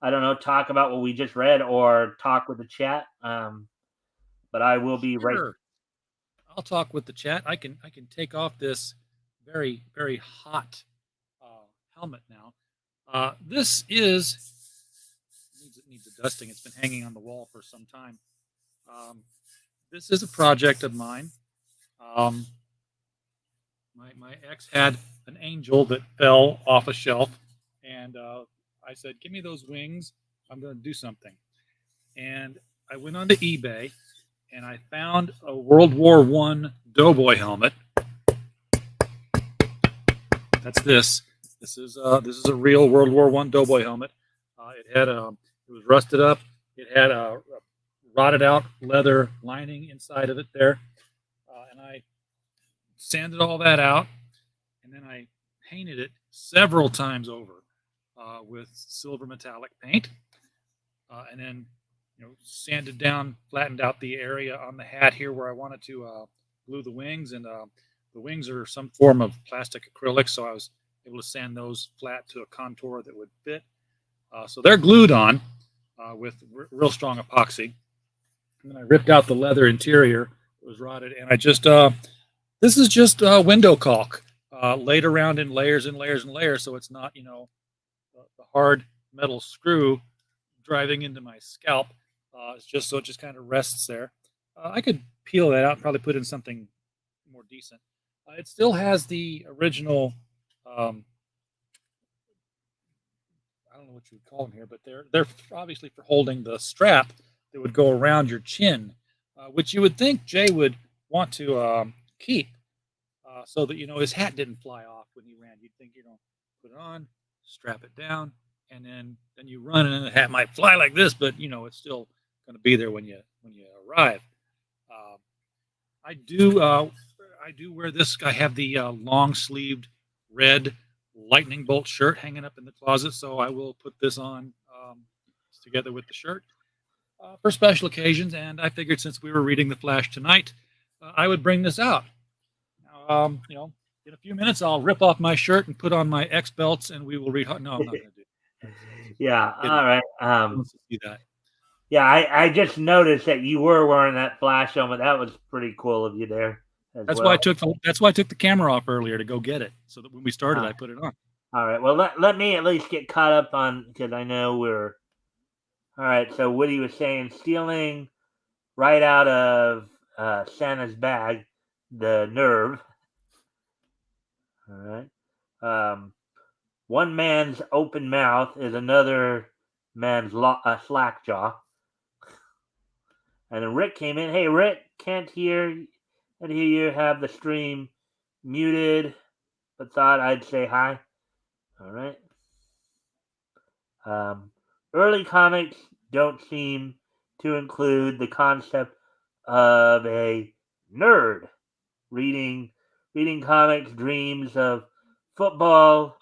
I don't know, talk about what we just read or talk with the chat. But I will be right. Sure. I'll talk with the chat. I can take off this very hot helmet now. This needs a dusting. It's been hanging on the wall for some time. This is a project of mine. My ex had an angel that fell off a shelf, and I said, "Give me those wings. I'm going to do something." And I went onto eBay, and I found a World War I Doughboy helmet. That's this. This is a real World War I Doughboy helmet. It was rusted up. It had a rotted out leather lining inside of it there, and I sanded all that out, and then I painted it several times over with silver metallic paint, and then sanded down, flattened out the area on the hat here where I wanted to glue the wings, and the wings are some form of plastic acrylic, so I was able to sand those flat to a contour that would fit. So they're glued on with real strong epoxy. And then I ripped out the leather interior. It was rotted, and I just this is just window caulk laid around in layers and layers and layers, so it's not the hard metal screw driving into my scalp. It's just so it just kind of rests there. I could peel that out and probably put in something more decent. It still has the original. I don't know what you would call them here, but they're obviously for holding the strap that would go around your chin, which you would think Jay would want to keep, so that his hat didn't fly off when he ran. You'd think put it on, strap it down, and then you run, and then the hat might fly like this, but it's still going to be there when you arrive. I do wear this. I have the long sleeved red lightning bolt shirt hanging up in the closet, so I will put this on together with the shirt for special occasions. And I figured since we were reading The Flash tonight, I would bring this out. Now, in a few minutes, I'll rip off my shirt and put on my X belts, and we will read. No, I'm not going to do it. Yeah. All right. Let's see that. Yeah, I just noticed that you were wearing that Flash helmet. That was pretty cool of you there. That's why I took the camera off earlier to go get it, so that when we started, I put it on. All right. Well, let me at least get caught up on, because I know we're. All right. So Woody was saying stealing right out of Santa's bag, the nerve. All right. One man's open mouth is another man's slack jaw. And then Rick came in. Hey, Rick, can't hear you have the stream muted, but thought I'd say hi. All right. Early comics don't seem to include the concept of a nerd reading comics. Dreams of football,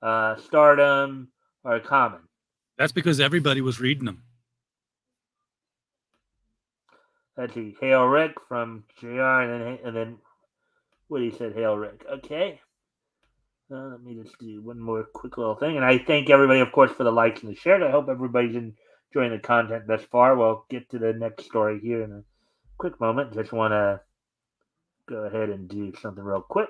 stardom are common. That's because everybody was reading them. Let's see. Hail Rick from JR, and then Woody said, "Hail, Rick." Okay. Let me just do one more quick little thing, and I thank everybody, of course, for the likes and the shares. I hope everybody's enjoying the content thus far. We'll get to the next story here in a quick moment. Just want to go ahead and do something real quick.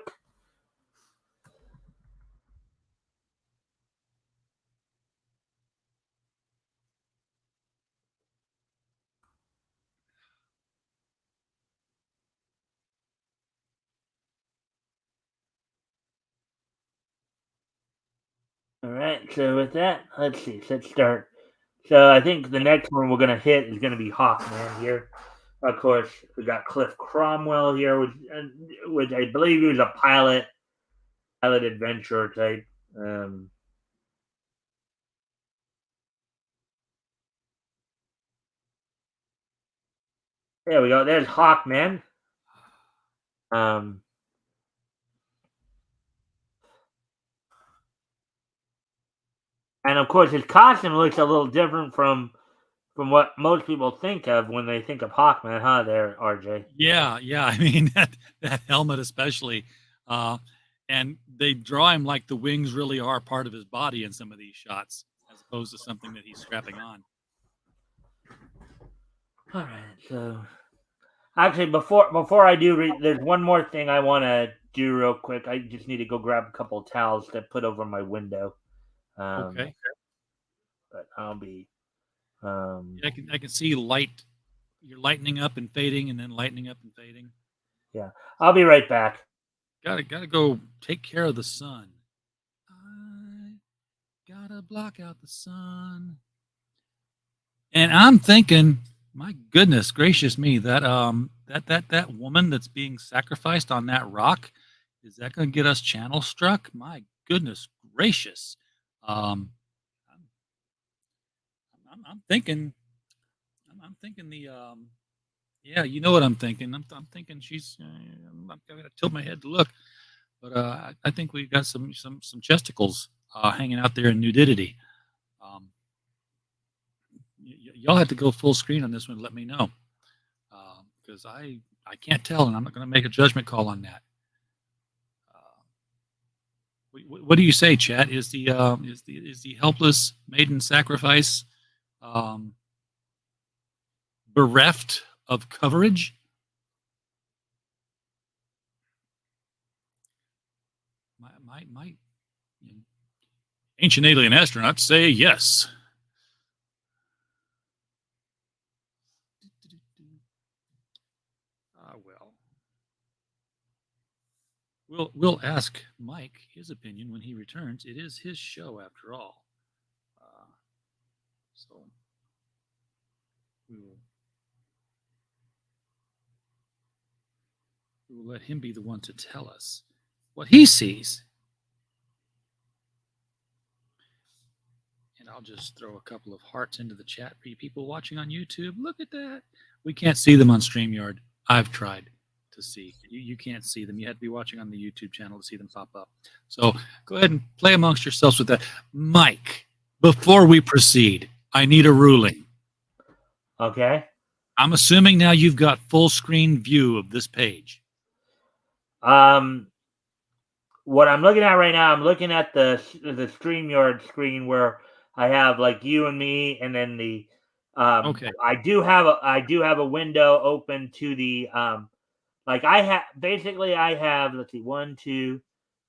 All right, so with that, let's see. So let's start. So I think the next one we're gonna hit is gonna be Hawkman here. Of course, we got Cliff Cromwell here, which I believe he was a pilot adventurer type. There we go. There's Hawkman. Um, and of course, his costume looks a little different from what most people think of when they think of Hawkman, huh? There, RJ. Yeah, yeah. I mean that helmet especially, uh, and they draw him like the wings really are part of his body in some of these shots, as opposed to something that he's strapping on. All right, so actually, before I do read, there's one more thing I want to do real quick. I just need to go grab a couple of towels to put over my window. Okay. But I'll be. Yeah, I can see light. You're lightening up and fading, and then lightening up and fading. Yeah, I'll be right back. Gotta go take care of the sun. I gotta block out the sun. And I'm thinking, my goodness gracious me, that woman that's being sacrificed on that rock, is that going to get us channel struck? My goodness gracious. Um, I'm thinking, I'm thinking yeah, you know what I'm thinking. I'm thinking she's. I'm gonna tilt my head to look, but I think we've got some chesticles hanging out there in nudity. Um, y'all have to go full screen on this one. Let me know, because I can't tell, and I'm not going to make a judgment call on that. What do you say, Chat? Is the helpless maiden sacrifice bereft of coverage? My ancient alien astronauts say yes. Well, we'll ask Mike his opinion when he returns. It is his show after all, so we will let him be the one to tell us what he sees. And I'll just throw a couple of hearts into the chat for you people watching on YouTube. Look at that. We can't see them on StreamYard. I've tried to see. You can't see them. You have to be watching on the YouTube channel to see them pop up. So go ahead and play amongst yourselves with that. Mike, before we proceed, I need a ruling. Okay. I'm assuming now you've got full screen view of this page. What I'm looking at right now, I'm looking at the StreamYard screen where I have like you and me, and then the okay. I do have a window open to the like I have let's see 1 2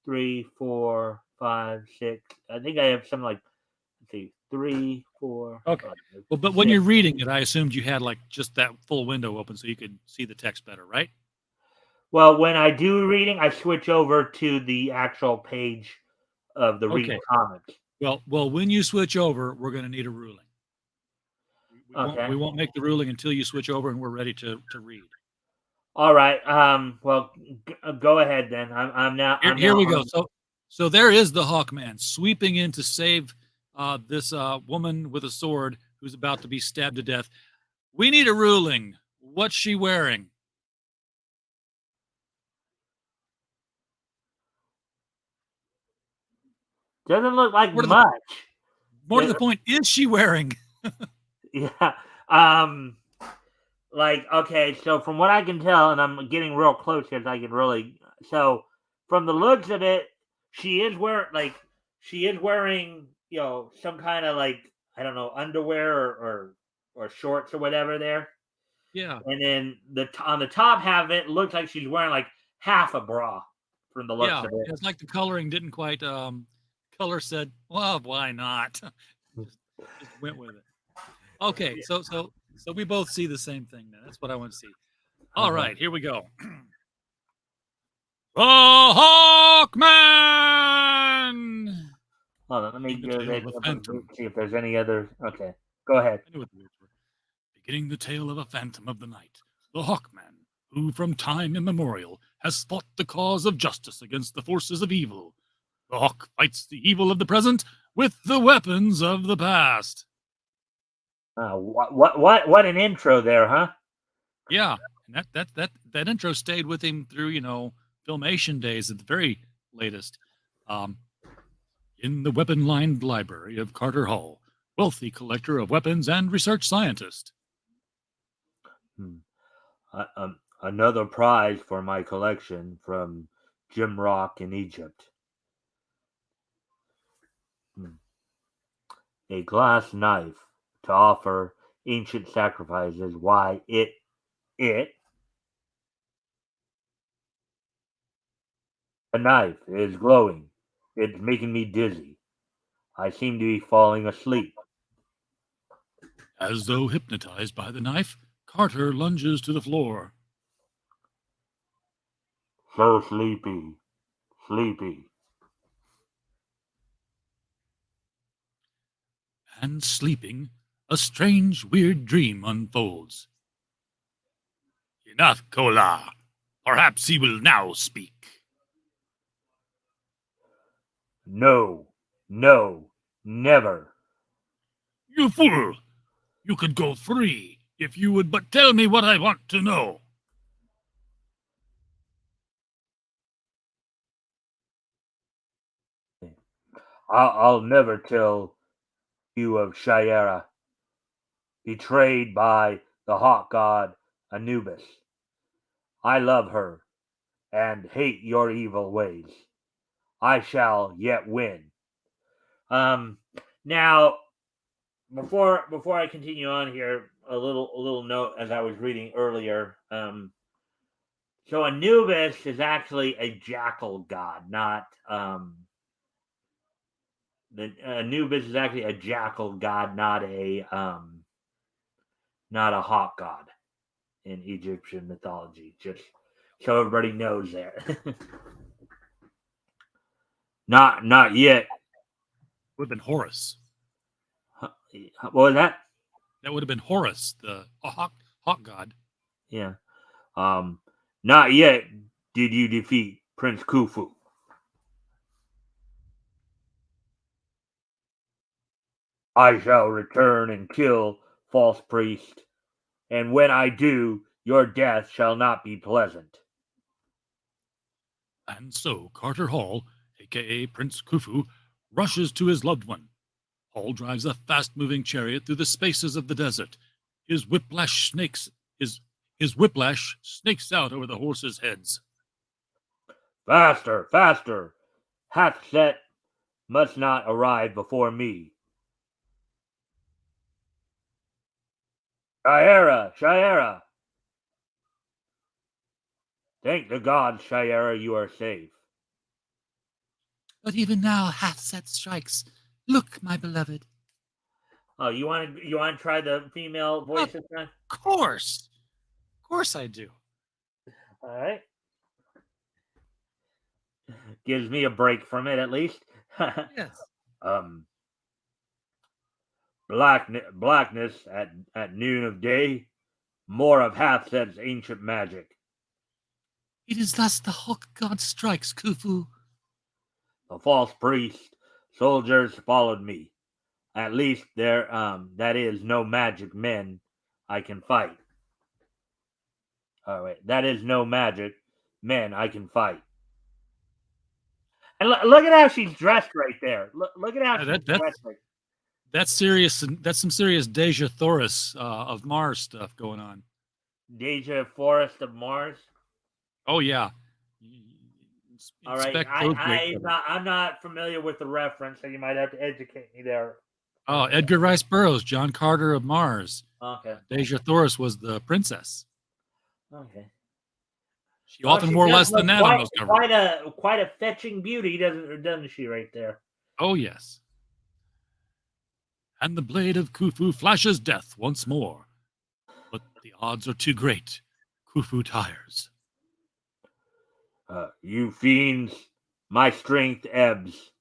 3 4 5 6. I think I have something like let's see 3 4. Okay. 5, Well, but when you're reading it, I assumed you had like just that full window open so you could see the text better, right? Well, when I do reading, I switch over to the actual page of the read comics. Well, when you switch over, we're going to need a ruling. We won't make the ruling until you switch over and we're ready to read. All right. Well, go ahead then. I'm now. Here we go. So there is the Hawkman sweeping in to save this woman with a sword who's about to be stabbed to death. We need a ruling. What's she wearing? Doesn't look like much. More to the point, is she wearing? Yeah. like, okay, so from what I can tell, and I'm getting real close here, I can really. So from the looks of it, she is wearing, some kind of like, I don't know, underwear or shorts or whatever there. Yeah. And then on the top half of it looks like she's wearing like half a bra from the looks Yeah. of it. It's like the coloring didn't quite color said, well, why not? just went with it. Okay, so we both see the same thing then. That's what I want to see. All Uh-huh. right, here we go. The Hawkman! Hold on, let me The go tale there, of a phantom. see if there's any other. Okay, go ahead. I knew what the words were. Beginning the tale of a phantom of the night, the Hawkman, who from time immemorial has fought the cause of justice against the forces of evil. The Hawk fights the evil of the present with the weapons of the past. What an intro there, huh? Yeah, and that intro stayed with him through Filmation days at the very latest. In the weapon-lined library of Carter Hall, wealthy collector of weapons and research scientist. Another prize for my collection from Jim Rock in Egypt. A glass knife to offer ancient sacrifices. Why it the knife is glowing. It's making me dizzy. I seem to be falling asleep. As though hypnotized by the knife, Carter lunges to the floor. So sleepy. And sleeping, a strange, weird dream unfolds. Enough, Kola. Perhaps he will now speak. No, never. You fool! You could go free if you would but tell me what I want to know. I'll never tell you of Shayera, betrayed by the hawk god Anubis. I love her and hate your evil ways. I shall yet win. Now before I continue on here, a little note as I was reading earlier. So Anubis is actually a jackal god, not the Anubis is actually a jackal god, not a hawk god in Egyptian mythology. Just so everybody knows there. Not yet. Would have been Horus. What was that? That would have been Horus, the hawk god. Yeah. Not yet did you defeat Prince Khufu. I shall return and kill false priest, and when I do, your death shall not be pleasant. And so Carter Hall, aka Prince Khufu, rushes to his loved one. Hall drives a fast-moving chariot through the spaces of the desert. His whiplash snakes out over the horses' heads. Faster, faster! Hatset must not arrive before me. Shayera! Thank the gods, Shayera, you are safe. But even now Hathset strikes. Look, my beloved. Oh, you want to try the female voice this time? Of course I do. All right. Gives me a break from it at least. Yes. Blackness at noon of day, more of Hathset's ancient magic. It is thus the hawk god strikes, Khufu. The false priest soldiers followed me. At least there that is no magic men I can fight. All right, that is no magic men I can fight. And look at how she's dressed right there. Look at how she's dressed. That's serious. That's some serious Deja Thoris of Mars stuff going on. Deja Forest of Mars. Oh yeah. All right, Inspect those great covers. I'm not familiar with the reference, so you might have to educate me there. Oh, Edgar Rice Burroughs, John Carter of Mars. Okay. Deja Thoris was the princess. Okay. She often wore less than that on those covers. Quite a fetching beauty, doesn't she? Right there. Oh yes. And the blade of Khufu flashes death once more, but the odds are too great. Khufu tires. You fiends, my strength ebbs.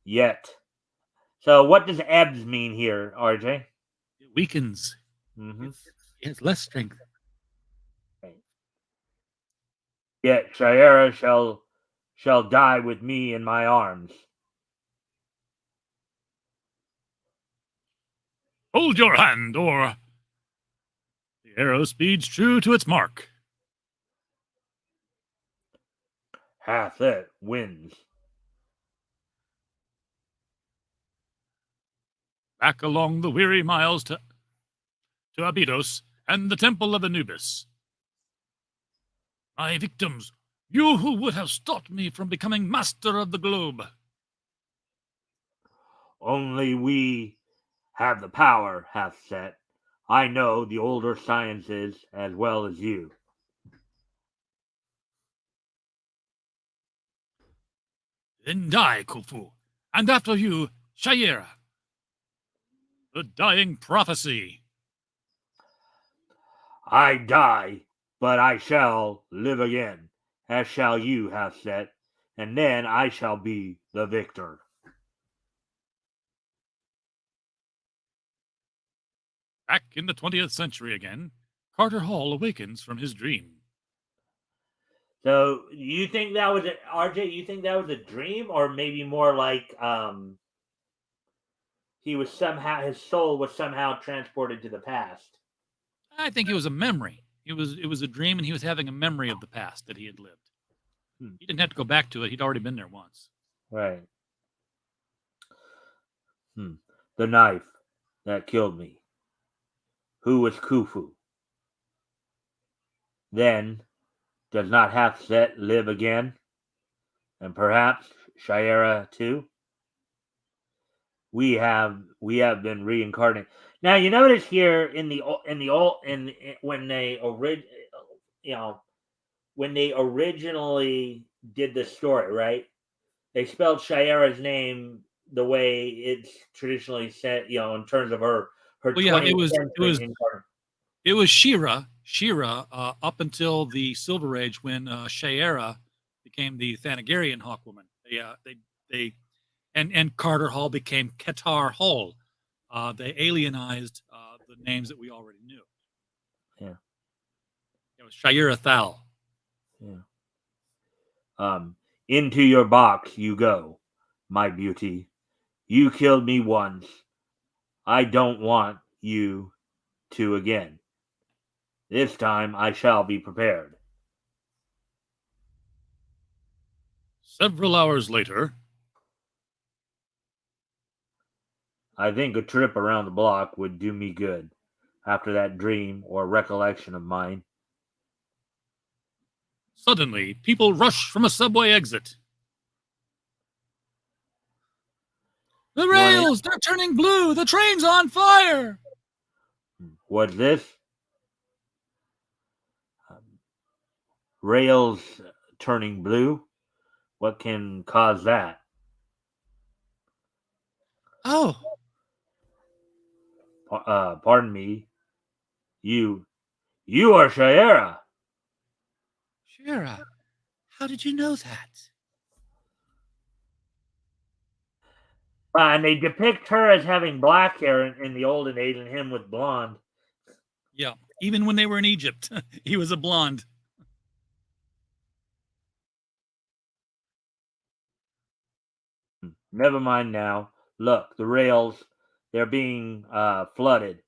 Yet. So, what does ebbs mean here, RJ? It weakens. Mm-hmm. It has less strength. Yet Shayera shall die with me in my arms. Hold your hand, or the arrow speeds true to its mark. Hath it wins. Back along the weary miles to Abydos and the temple of Anubis. My victims, you who would have stopped me from becoming master of the globe. Only we have the power, hath set. I know the older sciences as well as you. Then die, Khufu, and after you, Shayera. The dying prophecy. I die, but I shall live again, as shall you, hath set, and then I shall be the victor. Back in the 20th century again, Carter Hall awakens from his dream. So you think that was RJ? You think that was a dream, or maybe more like he was somehow his soul was somehow transported to the past? I think it was a memory. It was a dream, and he was having a memory of the past that he had lived. He didn't have to go back to it. He'd already been there once. Right. The knife that killed me. Who was Khufu? Then does not Hathset live again? And perhaps Shayera too? We have been reincarnated. Now you notice here when they originally did this story, right? They spelled Shayera's name the way it's traditionally said, in terms of her Well, yeah, 20th century incarnation. It was Shira up until the Silver Age when Shayera became the Thanagarian Hawkwoman. And Carter Hall became Qatar Hall. They alienized the names that we already knew. Yeah. It was Shayera Thal. Yeah. Into your box you go, my beauty. You killed me once. I don't want you to again. This time I shall be prepared. Several hours later, I think a trip around the block would do me good after that dream or recollection of mine. Suddenly, people rush from a subway exit. The rails! They're turning blue! The train's on fire! What's this? Rails turning blue? What can cause that? Oh. Pardon me. You are Shayera. Shira, how did you know that? And they depict her as having black hair in the olden days and him with blonde. Yeah, even when they were in Egypt, he was a blonde. Never mind now. Look, the rails, they're being flooded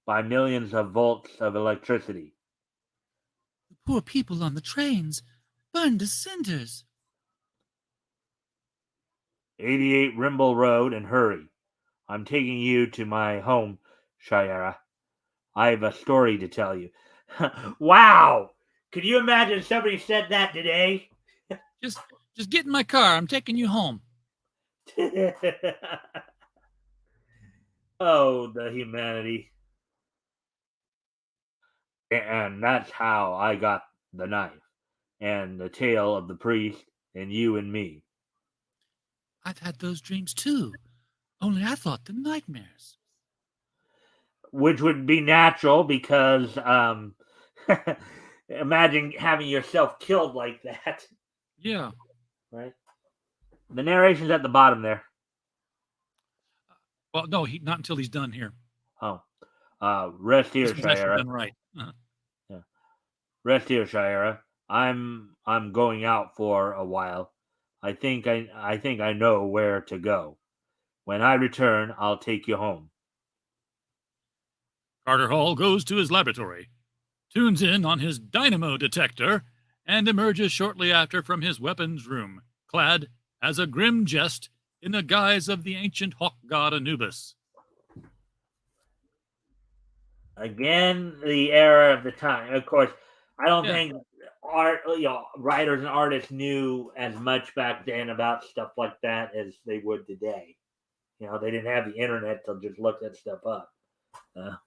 by millions of volts of electricity. The poor people on the trains burned to cinders. 88 Rimble Road, and hurry. I'm taking you to my home, Shayera. I have a story to tell you. Wow. Could you imagine somebody said that today? Just get in my car. I'm taking you home. Oh, the humanity. And that's how I got the knife and the tale of the priest and you and me. I've had those dreams too. Only I thought them nightmares. Which would be natural because imagine having yourself killed like that. Yeah. Right? The narration's at the bottom there. Well, no, not until he's done here. Oh. Rest here, This was actually Shira. done right. Yeah. Rest here, Shira. I'm going out for a while. I think I know where to go. When I return, I'll take you home. Carter Hall goes to his laboratory, tunes in on his dynamo detector, and emerges shortly after from his weapons room, clad as a grim jest in the guise of the ancient hawk god Anubis. Again, the era of the time. Of course, I don't Yeah. think writers and artists knew as much back then about stuff like that as they would today. They didn't have the internet to just look that stuff up. And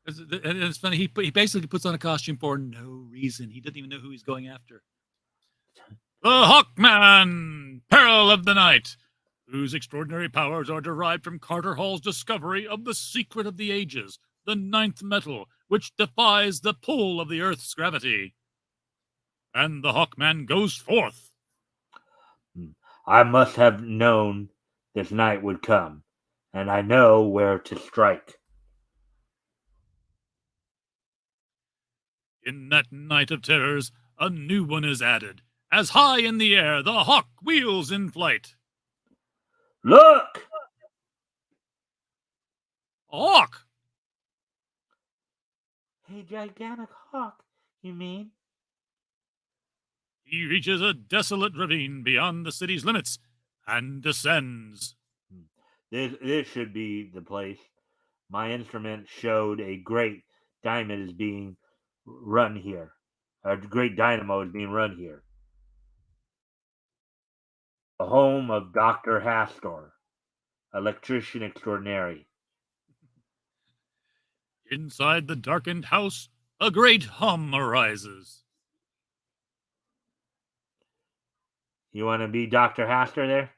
it's funny. He basically puts on a costume for no reason. He doesn't even know who he's going after. The Hawkman, Peril of the Night, whose extraordinary powers are derived from Carter Hall's discovery of the secret of the ages, the ninth metal, which defies the pull of the Earth's gravity. And the Hawkman goes forth. I must have known this night would come, and I know where to strike. In that night of terrors, a new one is added. As high in the air, the hawk wheels in flight. Look! A hawk! A gigantic hawk, you mean? He reaches a desolate ravine beyond the city's limits and descends. This should be the place. My instrument showed a great diamond is being run here. A great dynamo is being run here. The home of Dr. Hastor, electrician extraordinary. Inside the darkened house, a great hum arises. You want to be Dr. Hastor there?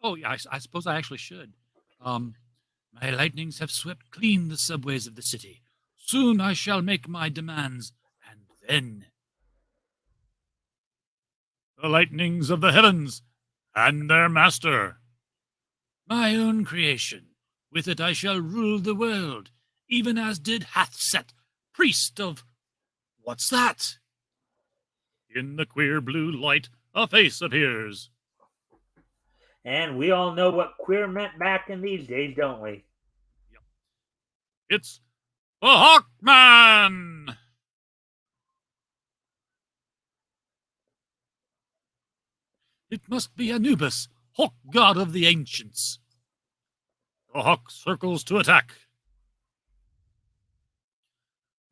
Oh, yeah, I suppose I actually should. My lightnings have swept clean the subways of the city. Soon I shall make my demands, and then the lightnings of the heavens and their master. My own creation. With it I shall rule the world, even as did Hathset, priest of... What's that? In the queer blue light, a face appears. And we all know what queer meant back in these days, don't we? Yep. It's the Hawkman! It must be Anubis, hawk god of the ancients. The hawk circles to attack.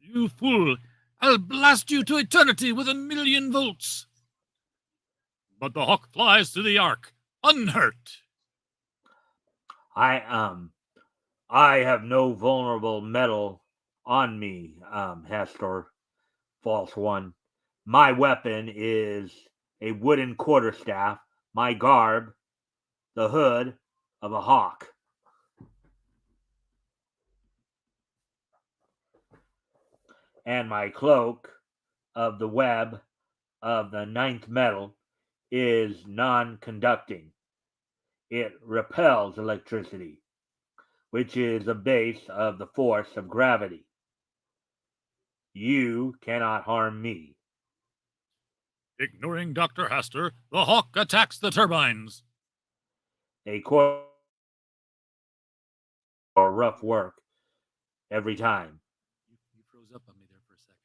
You fool! I'll blast you to eternity with 1,000,000 volts! But the hawk flies to the ark, unhurt. I have no vulnerable metal on me, Hastor, false one. My weapon is a wooden quarterstaff, my garb, the hood of a hawk. And my cloak of the web of the ninth metal is non-conducting. It repels electricity, which is the base of the force of gravity. You cannot harm me. Ignoring Dr. Hastor, the hawk attacks the turbines. A core or rough work every time. You froze up on me there for a second.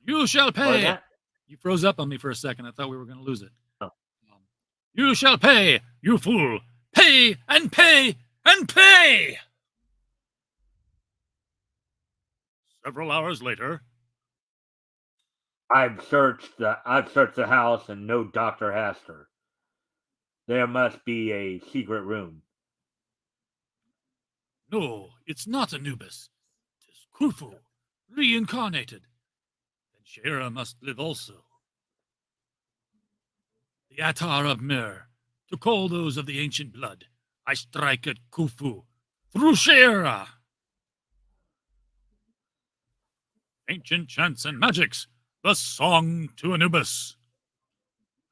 You shall pay. You froze up on me for a second. I thought we were going to lose it. Oh. You shall pay, you fool. Pay and pay and pay. Several hours later, I've searched the house and no Dr. Hastur. There must be a secret room. no, it's not Anubis. 'Tis Khufu, reincarnated. Then Shera must live also. The Attar of Mer, to call those of the ancient blood, I strike at Khufu through Shera. Ancient chants and magics, the song to Anubis.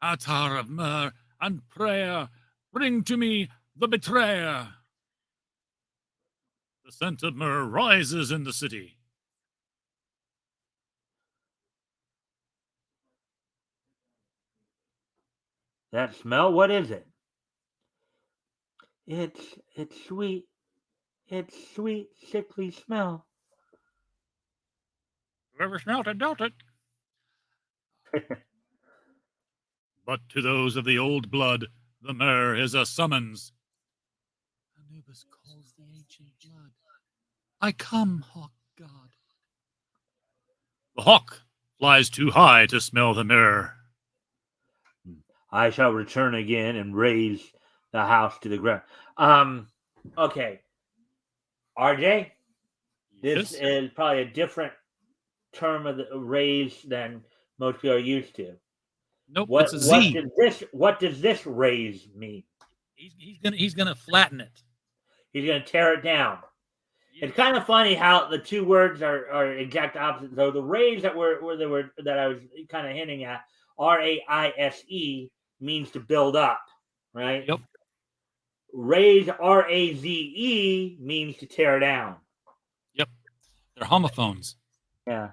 Attar of Mer and prayer, bring to me the betrayer. The scent of myrrh rises in the city. That smell, what is it? It's sweet. It's sweet, sickly smell. Whoever smelt it, dealt it. But to those of the old blood, the myrrh is a summons. Anubis calls the ancient blood. I come, hawk god. The hawk flies too high to smell the myrrh. I shall return again and raise the house to the ground. Okay. RJ, this Yes? is probably a different term of the raise than most people are used to. Nope, What it's a Z. what does this raise mean? He's gonna flatten it. He's gonna tear it down. It's kind of funny how the two words are exact opposites. So the raise that I was kind of hinting at, RAISE, means to build up, right? Yep. Raise, RAZE, means to tear down. Yep. They're homophones. Yeah.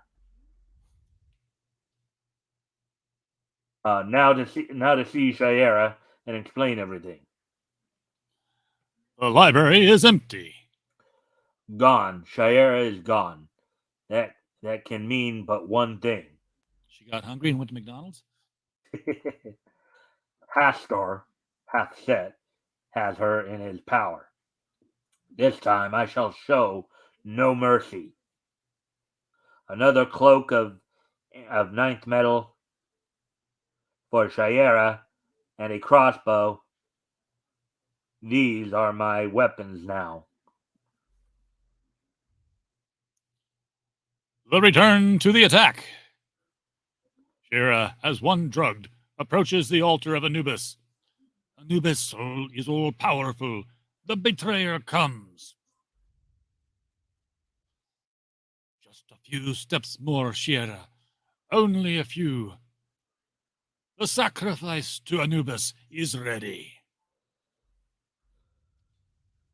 Now to see Shayera and explain everything. The library is empty. Gone. Shayera is gone. That can mean but one thing. She got hungry and went to McDonald's? Hastur, Hathset, has her in his power. This time I shall show no mercy. Another cloak of ninth metal for Shayera and a crossbow. These are my weapons now. The return to the attack. Shera, as one drugged, approaches the altar of Anubis. Anubis is all powerful. The betrayer comes. Just a few steps more, Shera. Only a few. The sacrifice to Anubis is ready.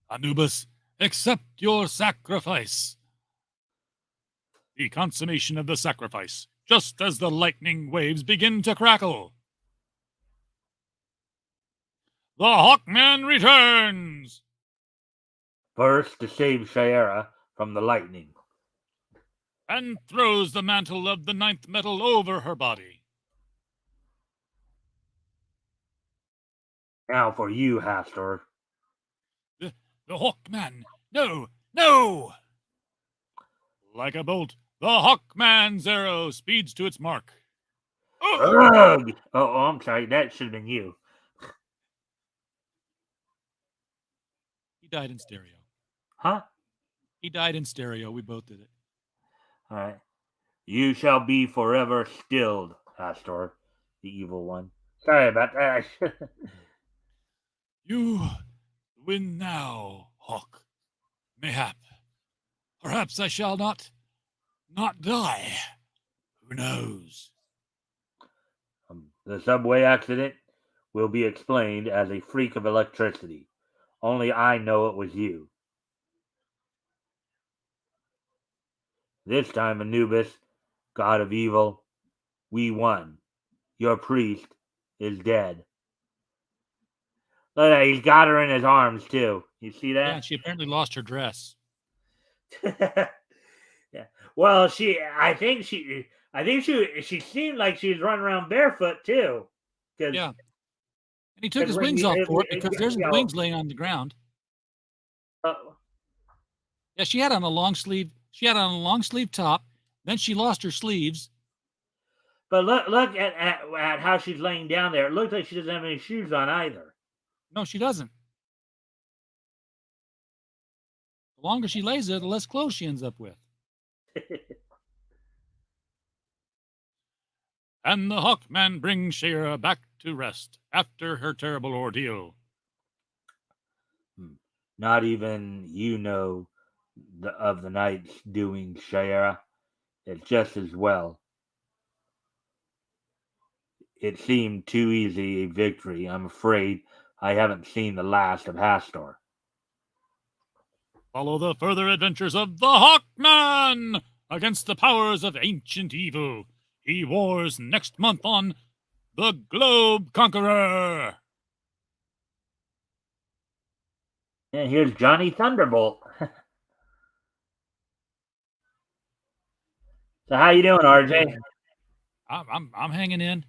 Anubis, accept your sacrifice. The consummation of the sacrifice, just as the lightning waves begin to crackle. The Hawkman returns! First to save Shayera from the lightning. And throws the mantle of the ninth metal over her body. Now for you, Hastur. The Hawkman, no, no! Like a bolt, the Hawkman's arrow speeds to its mark. Ugh! Oh, I'm sorry. That should have been you. He died in stereo. Huh? He died in stereo. We both did it. All right. You shall be forever stilled, Hastur, the evil one. Sorry about that. You win now, Hawk. Mayhap. Perhaps I shall not die. Who knows? The subway accident will be explained as a freak of electricity. Only I know it was you. This time, Anubis, god of evil, we won. Your priest is dead. Look at that, he's got her in his arms too. You see Yeah, that? she apparently lost her dress. Yeah. Well, I think she seemed like she was running around barefoot too. Yeah. And he took his when wings you- off it- for it it- because there's you know, wings laying on the ground. uh, Yeah, she had on a long sleeve She had on a long sleeve top. Then she lost her sleeves. But look at how she's laying down there. It looks like she doesn't have any shoes on either. No, she doesn't. The longer she lays there, the less clothes she ends up with. And the Hawkman brings Shira back to rest after her terrible ordeal. Not even you know of the night's doing, Shira. It's just as well. It seemed too easy a victory. I'm afraid I haven't seen the last of Hastor. Follow the further adventures of the Hawkman against the powers of ancient evil. He wars next month on The Globe Conqueror. And here's Johnny Thunderbolt. So how you doing, RJ? I'm hanging in.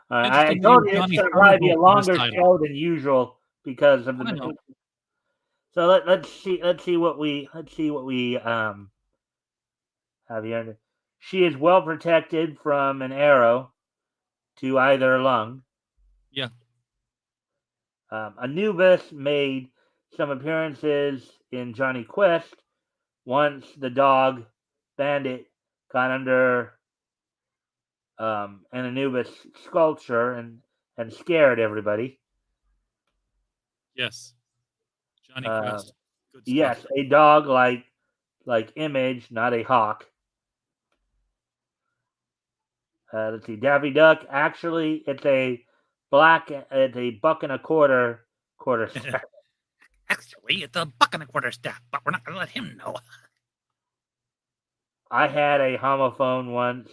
I told you it's going to probably be a longer show than usual because of the. So let's see what we have here. She is well protected from an arrow to either lung. Yeah. Anubis made some appearances in Johnny Quest once the dog bandit got under an Anubis sculpture and scared everybody. Yes. Johnny Quest. Good stuff. Yes, a dog like Image, not a hawk. Let's see, Daffy Duck. Actually, it's a buck and a quarter staff. Actually, it's a buck and a quarter staff, but we're not going to let him know. I had a homophone once.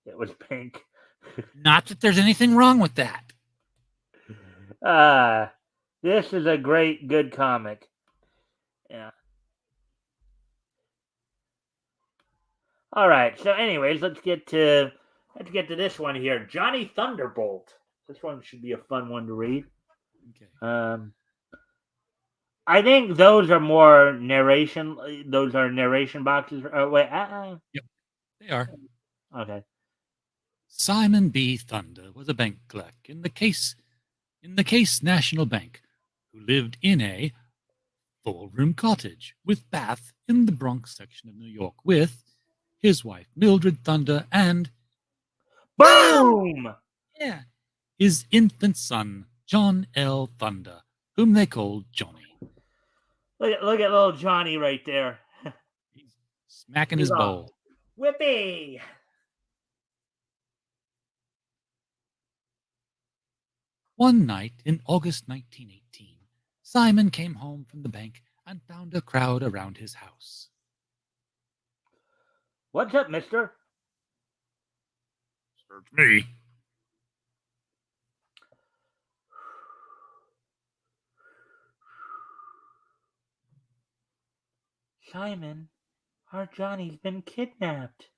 It was pink. Not that there's anything wrong with that. This is a good comic. Yeah. All right. So, anyways, let's get to this one here. Johnny Thunderbolt. This one should be a fun one to read. Okay. I think those are more narration. Those are narration boxes. Wait. Yep. They are. Okay. Simon B. Thunder was a bank clerk in the Case National Bank, who lived in a 4-room cottage with bath in the Bronx section of New York with his wife Mildred Thunder and boom! Yeah, his infant son John L. Thunder, whom they called Johnny. Look at little Johnny right there. He's smacking his bowl. Whippy! One night in August 1918, Simon came home from the bank and found a crowd around his house. What's up, mister? Search me. Simon, our Johnny's been kidnapped.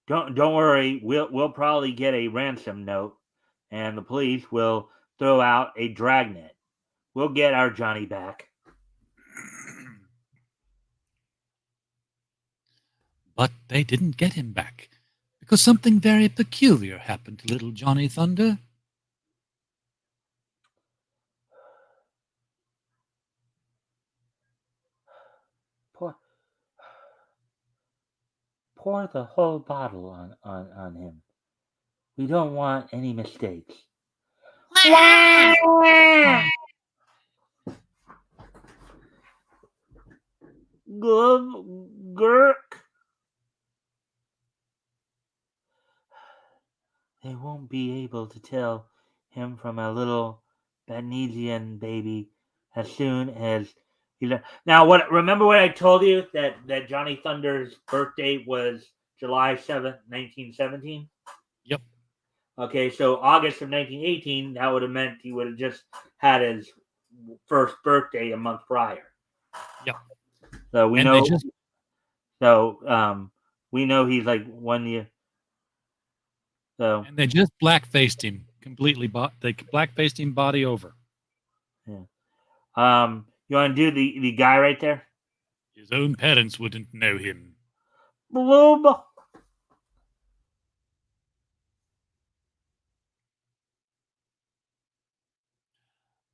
Don't worry. We'll probably get a ransom note, and the police will throw out a dragnet. We'll get our Johnny back. But they didn't get him back, because something very peculiar happened to little Johnny Thunder. Pour the whole bottle on him. We don't want any mistakes. Gurk. They won't be able to tell him from a little Badnesian baby as soon as he learns. Now, remember what I told you that Johnny Thunder's birthday was July 7th, 1917? Yep. Okay, so August of 1918, that would have meant he would have just had his first birthday a month prior. Yep. So we know. We know he's like 1 year. So and they just black-faced him completely. They black-faced him body over. Yeah. You want to do the guy right there? His own parents wouldn't know him. Bloob.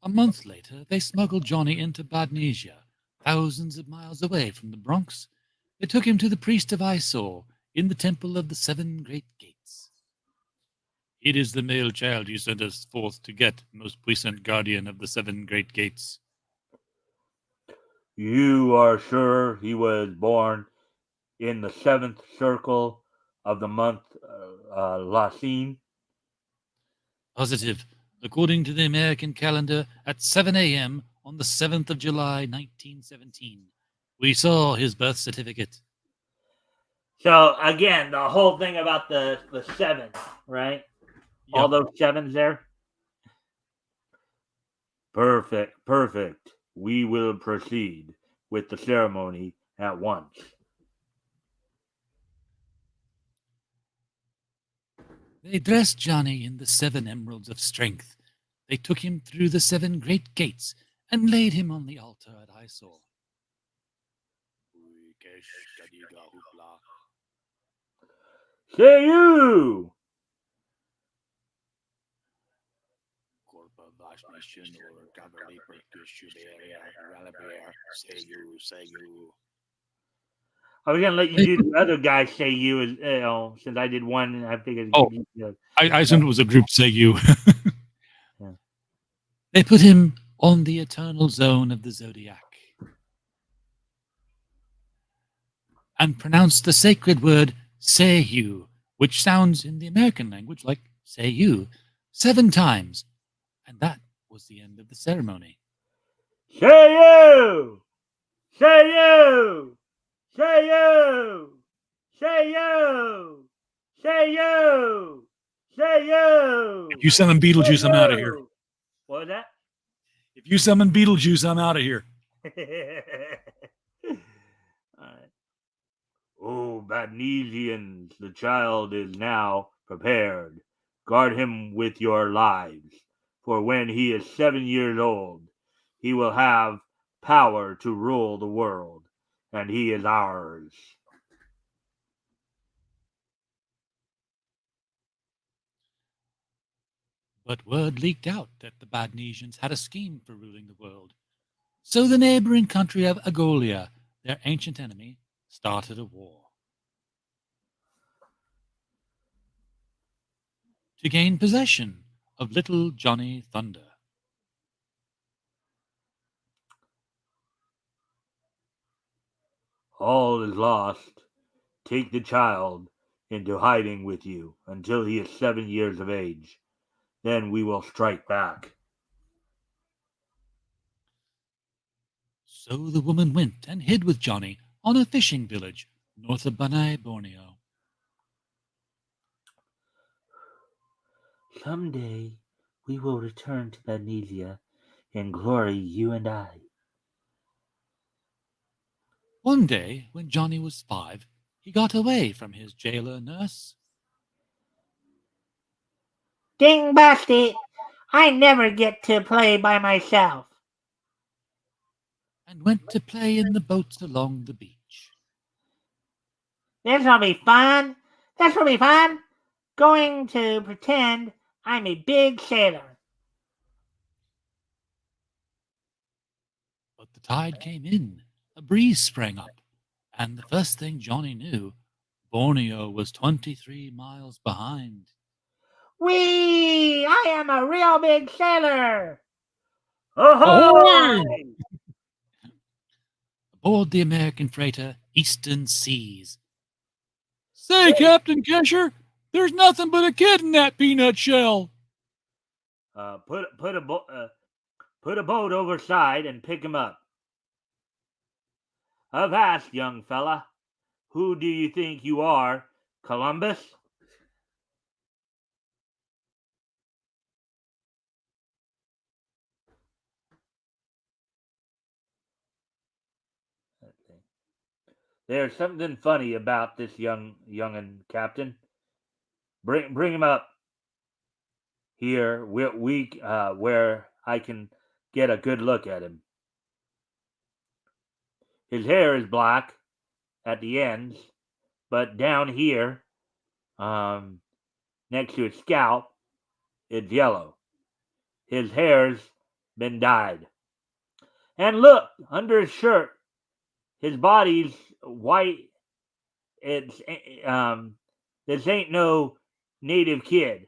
A month later, they smuggled Johnny into Badnesia, thousands of miles away from the Bronx. They took him to the priest of Isor in the temple of the seven great gates. It is the male child you sent us forth to get, most puissant guardian of the seven great gates. You are sure he was born in the seventh circle of the month Lasin? Positive. According to the American calendar, at 7 a.m. on the 7th of July, 1917. We saw his birth certificate. So again, the whole thing about the seven, right? Yep. All those sevens there. Perfect. We will proceed with the ceremony at once. They dressed Johnny in the 7 emeralds of strength. They took him through the 7 great gates and laid him on the altar at Isor. Say you! I was gonna let you do the other guy say you, as since I did one, and I figured. Oh, I assumed it was a group say you. Yeah. They put him on the eternal zone of the zodiac and pronounced the sacred word say you, which sounds in the American language like say you, 7 times. And that was the end of the ceremony. Say you! Say you! Say you! Say you! Say you! Say you! If you summon Beetlejuice, I'm out of here. What was that? If you summon Beetlejuice, I'm out of here. All right. Oh, Badnesians, the child is now prepared. Guard him with your lives, for when he is 7 years old, he will have power to rule the world, and he is ours. But word leaked out that the Badnesians had a scheme for ruling the world. So the neighboring country of Agolia, their ancient enemy, started a war. To gain possession of little Johnny Thunder. All is lost. Take the child into hiding with you until he is 7 years of age. Then we will strike back. So the woman went and hid with Johnny on a fishing village north of Banai, Borneo. Someday we will return to Badnesia in glory, you and I. One day, when Johnny was 5, he got away from his jailer nurse. Ding Basti! I never get to play by myself. And went to play in the boats along the beach. This will be fun. This will be fun. Going to pretend I'm a big sailor. But the tide came in, a breeze sprang up, and the first thing Johnny knew, Borneo was 23 miles behind. Whee! I am a real big sailor. Ahoy! Ahoy! Aboard the American freighter Eastern Seas. Say, Captain Kesher, there's nothing but a kid in that peanut shell. Put a boat overside and pick him up. Avast, young fella. Who do you think you are, Columbus? There's something funny about this young'un, Captain. Bring him up here. Where I can get a good look at him. His hair is black at the ends, but down here, next to his scalp, it's yellow. His hair's been dyed. And look, under his shirt, his body's white. It's this ain't no native kid.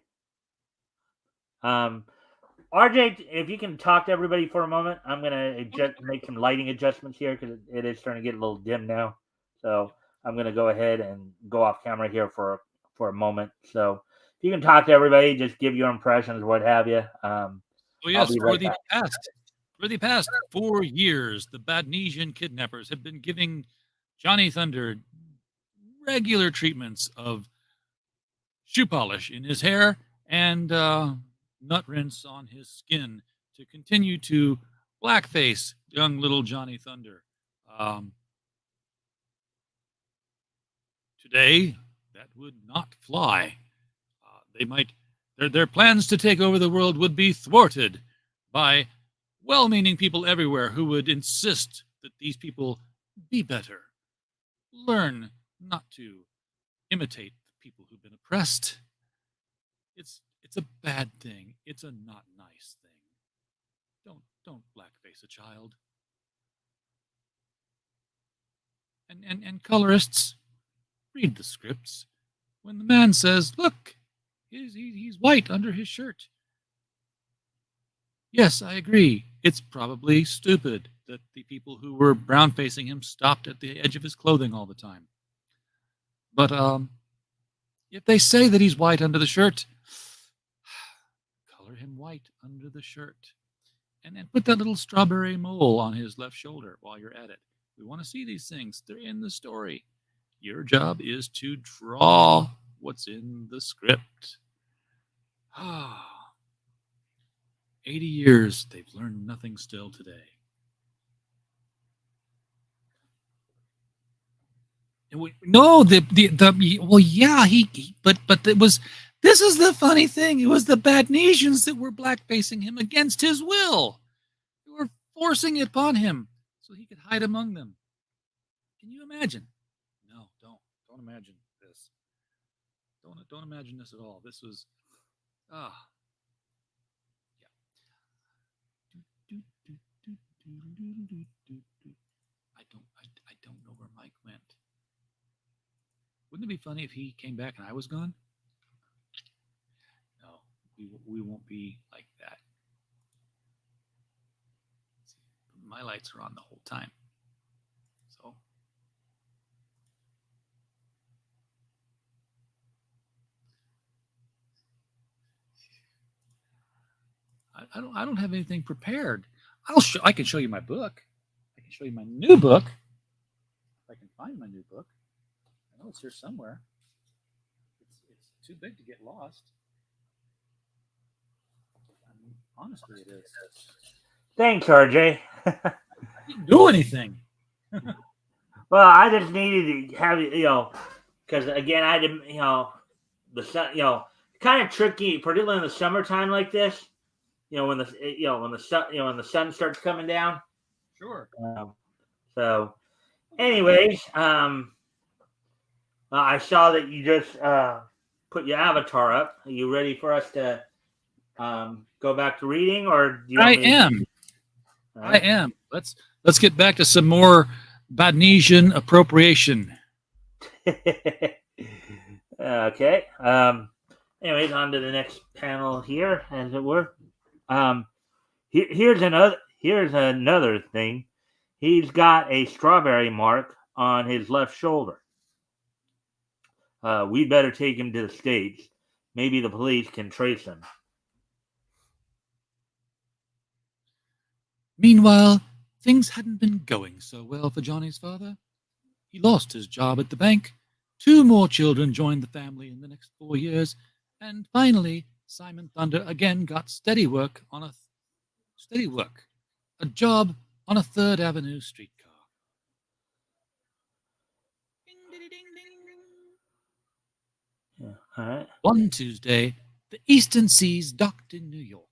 RJ, if you can talk to everybody for a moment, I'm gonna make some lighting adjustments here because it is starting to get a little dim now. So I'm gonna go ahead and go off camera here for a moment. So if you can talk to everybody, just give your impressions, what have you. Oh yes, I'll be for right the back. past 4 years, the Badnesian kidnappers have been giving Johnny Thunder regular treatments of shoe polish in his hair and nut rinse on his skin to continue to blackface young little Johnny Thunder. Today, that would not fly. They might their plans to take over the world would be thwarted by well-meaning people everywhere who would insist that these people be better, learn not to imitate the people who've been oppressed. It's a bad thing. It's a not nice thing. Don't blackface a child. And colorists, read the scripts. When the man says, "Look, he's white under his shirt." Yes, I agree. It's probably stupid that the people who were brown facing him stopped at the edge of his clothing all the time. But if they say that he's white under the shirt, color him white under the shirt. And put that little strawberry mole on his left shoulder while you're at it. We want to see these things. They're in the story. Your job is to draw what's in the script. 80 years, they've learned nothing still today. No, well, yeah, but it was. This is the funny thing. It was the Badnesians that were blackfacing him against his will. They were forcing it upon him so he could hide among them. Can you imagine? No, don't imagine this. Don't imagine this at all. This was, yeah. I don't know where Mike went. Wouldn't it be funny if he came back and I was gone? No, we won't be like that. My lights are on the whole time. So I don't have anything prepared. I can show you my book. I can show you my new book. If I can find my new book. I know it's here somewhere. It's too big to get lost. I mean, honestly, it is. Thanks, RJ. I didn't do anything. Well, I just needed to have because again, I didn't, the sun, kind of tricky, particularly in the summertime like this. When the sun starts coming down. Sure. So, anyways, I saw that you just put your avatar up. Are you ready for us to go back to reading, or do you? I am. Right. I am. Let's get back to some more Badnesian appropriation. Okay. Anyways, on to the next panel here, as it were. Here's another thing. He's got a strawberry mark on his left shoulder. We'd better take him to the States. Maybe the police can trace him. Meanwhile, things hadn't been going so well for Johnny's father. He lost his job at the bank. 2 more children joined the family in the next 4 years. And finally, Simon Thunder again got steady work, a job on a 3rd Avenue streetcar. Ding, ding, ding, ding. Yeah, all right. One Tuesday, the Eastern Seas docked in New York.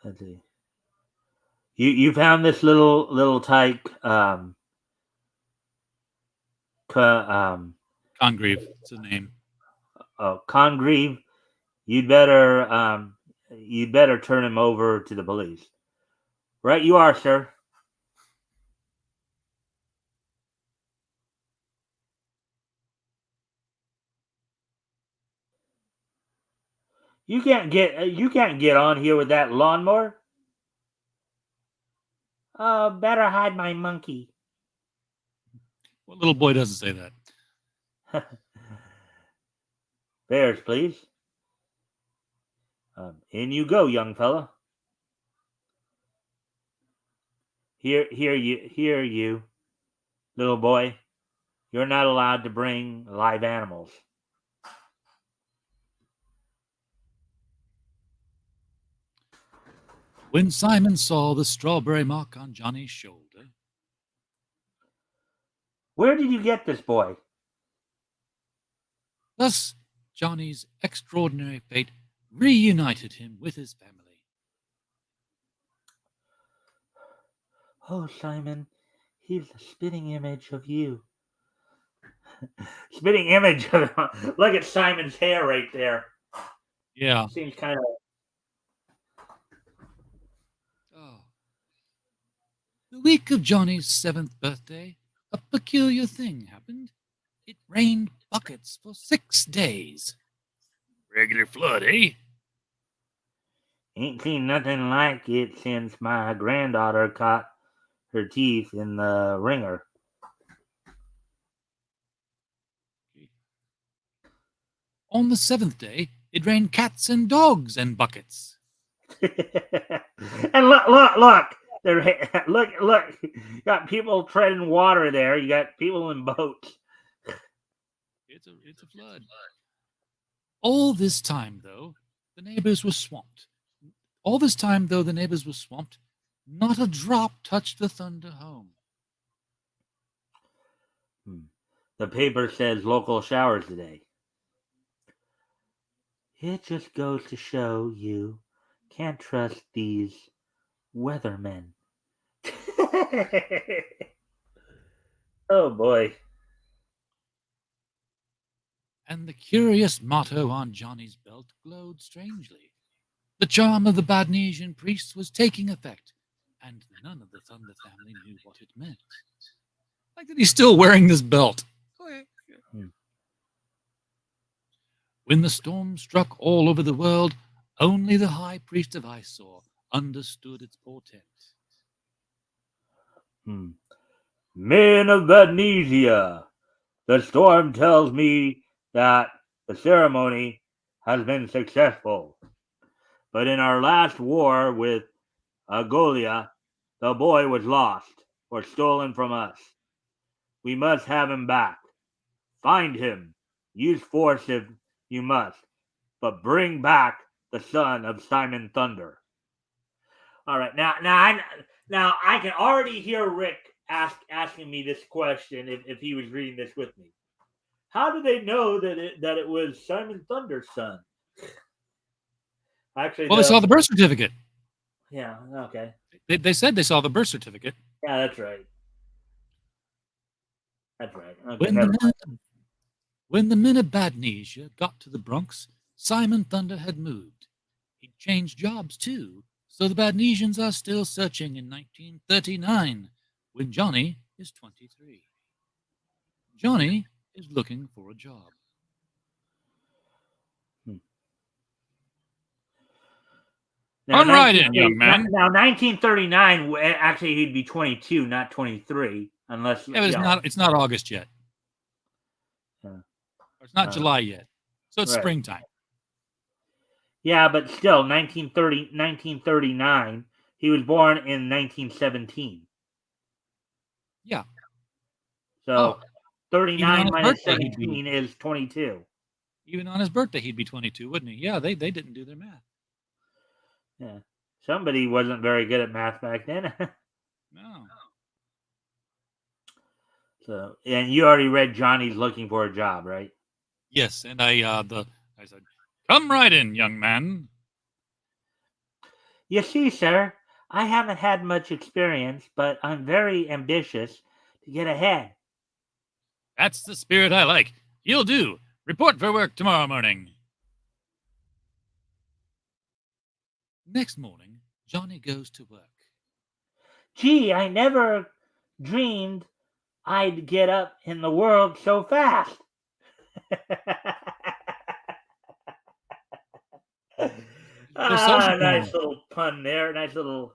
Let's see. You found this little tyke Congreve, it's a name. Congreve. You'd better turn him over to the police. Right, you are, sir. You can't get on here with that lawnmower. Better hide my monkey. What little boy doesn't say that? Fares, please. In you go, young fella. Here, you, little boy. You're not allowed to bring live animals. When Simon saw the strawberry mark on Johnny's shoulder, Where did you get this boy? thus Johnny's extraordinary fate reunited him with his family. Oh, Simon, he's the spitting image of you. Spitting image of him. Look at Simon's hair right there. Yeah. Seems kind of. Oh. The week of Johnny's 7th birthday, a peculiar thing happened. It rained buckets for 6 days. Regular flood, eh? Ain't seen nothing like it since my granddaughter caught her teeth in the ringer. On the 7th day, it rained cats and dogs and buckets. And look. Look. You got people treading water there. You got people in boats. It's a flood. All this time, though, the neighbors were swamped. Not a drop touched the Thunder home. The paper says local showers today. It just goes to show you can't trust these weathermen. Oh boy. And the curious motto on Johnny's belt glowed strangely. The charm of the Badnesian priest was taking effect, and none of the Thunder family knew what it meant. Like that he's still wearing this belt. When the storm struck all over the world, only the high priest of Isor understood its portent. Men of Badnesia, the storm tells me that the ceremony has been successful. But in our last war with Agolia, the boy was lost or stolen from us. We must have him back. Find him. Use force if you must. But bring back the son of Simon Thunder. All right. Now I can already hear Rick asking me this question if he was reading this with me. How do they know that it was Simon Thunder's son? Actually, Well, they saw the birth certificate. Yeah, okay. They said they saw the birth certificate. Yeah, that's right. That's right. Okay, when the men of Badnesia got to the Bronx, Simon Thunder had moved. He'd changed jobs, too, so the Badnesians are still searching in 1939, when Johnny is 23. Johnny is looking for a job. Come right in, young man. Now, 1939, actually, he'd be 22, not 23, unless... Yeah, but it's not August yet. It's not July yet. So it's springtime. Yeah, but still, 1939, he was born in 1917. Yeah. So 39 minus 17 is 22. Even on his birthday, he'd be 22, wouldn't he? Yeah, they didn't do their math. Yeah. Somebody wasn't very good at math back then. No. So, and you already read Johnny's looking for a job, right? Yes, and I said, "Come right in, young man." You see, sir, I haven't had much experience, but I'm very ambitious to get ahead. That's the spirit I like. You'll do. Report for work tomorrow morning. Next morning, Johnny goes to work. Gee, I never dreamed I'd get up in the world so fast. The social Nice pun. little pun there. Nice little.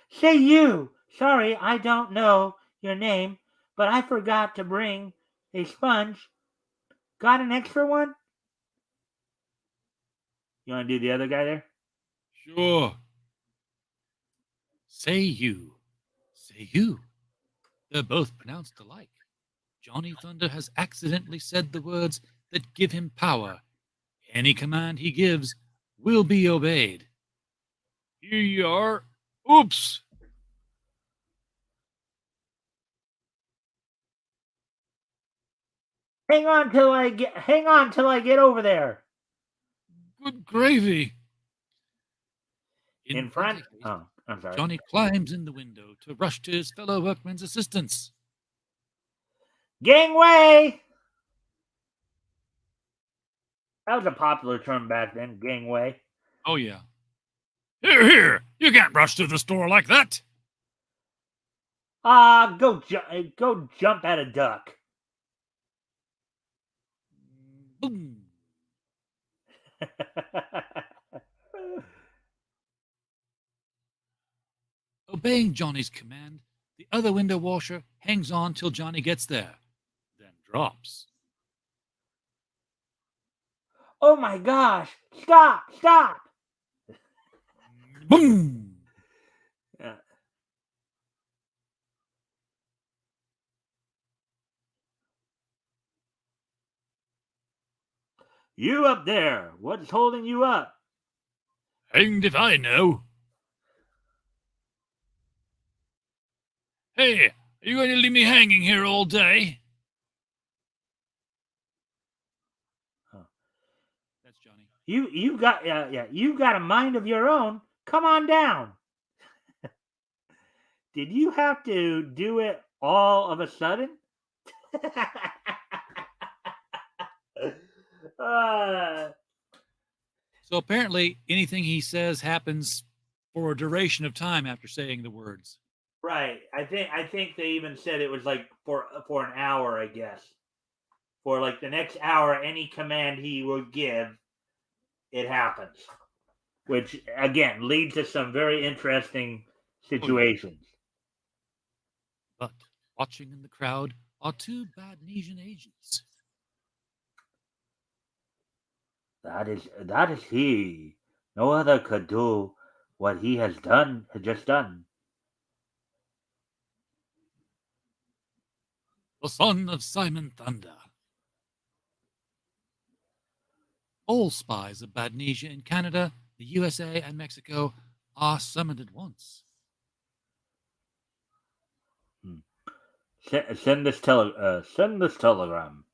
Say you. Sorry, I don't know your name, but I forgot to bring a sponge. Got an extra one? You want to do the other guy there? Sure. Say you. Say you. They're both pronounced alike. Johnny Thunder has accidentally said the words that give him power. Any command he gives will be obeyed. Here you are. Oops. Hang on till I get over there. Good gravy. In front? Oh, I'm sorry. Johnny climbs in the window to rush to his fellow workmen's assistance. Gangway! That was a popular term back then, gangway. Oh, yeah. Here, here! You can't rush to the store like that! Go jump at a duck. Boom! Obeying Johnny's command, the other window washer hangs on till Johnny gets there, then drops. Oh my gosh! Stop! Boom! You up there! What's holding you up? Hanged if I know. Hey, are you going to leave me hanging here all day? That's Johnny. You've got a mind of your own. Come on down. Did you have to do it all of a sudden? So apparently, anything he says happens for a duration of time after saying the words. Right. I think they even said it was like for an hour, I guess. For like the next hour, any command he will give, it happens. Which again leads to some very interesting situations. But watching in the crowd are two Badnesian agents. That is he. No other could do what he has just done. The son of Simon Thunder. All spies of Badnesia in Canada, the USA, and Mexico are summoned at once. Send this telegram.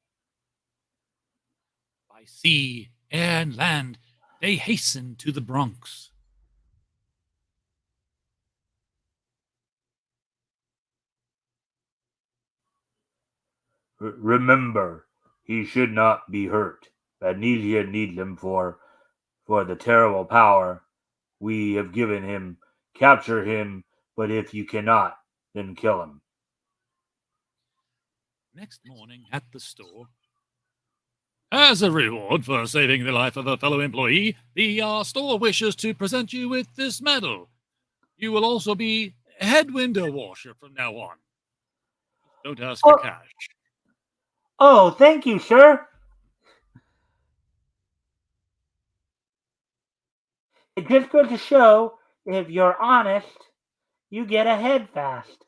By sea, air, and land, they hasten to the Bronx. Remember, he should not be hurt. Badnesia needs him for the terrible power we have given him. Capture him, but if you cannot, then kill him. Next morning at the store, as a reward for saving the life of a fellow employee, the store wishes to present you with this medal. You will also be head window washer from now on. Don't ask for cash. Oh, thank you, sir. It just goes to show if you're honest, you get ahead fast.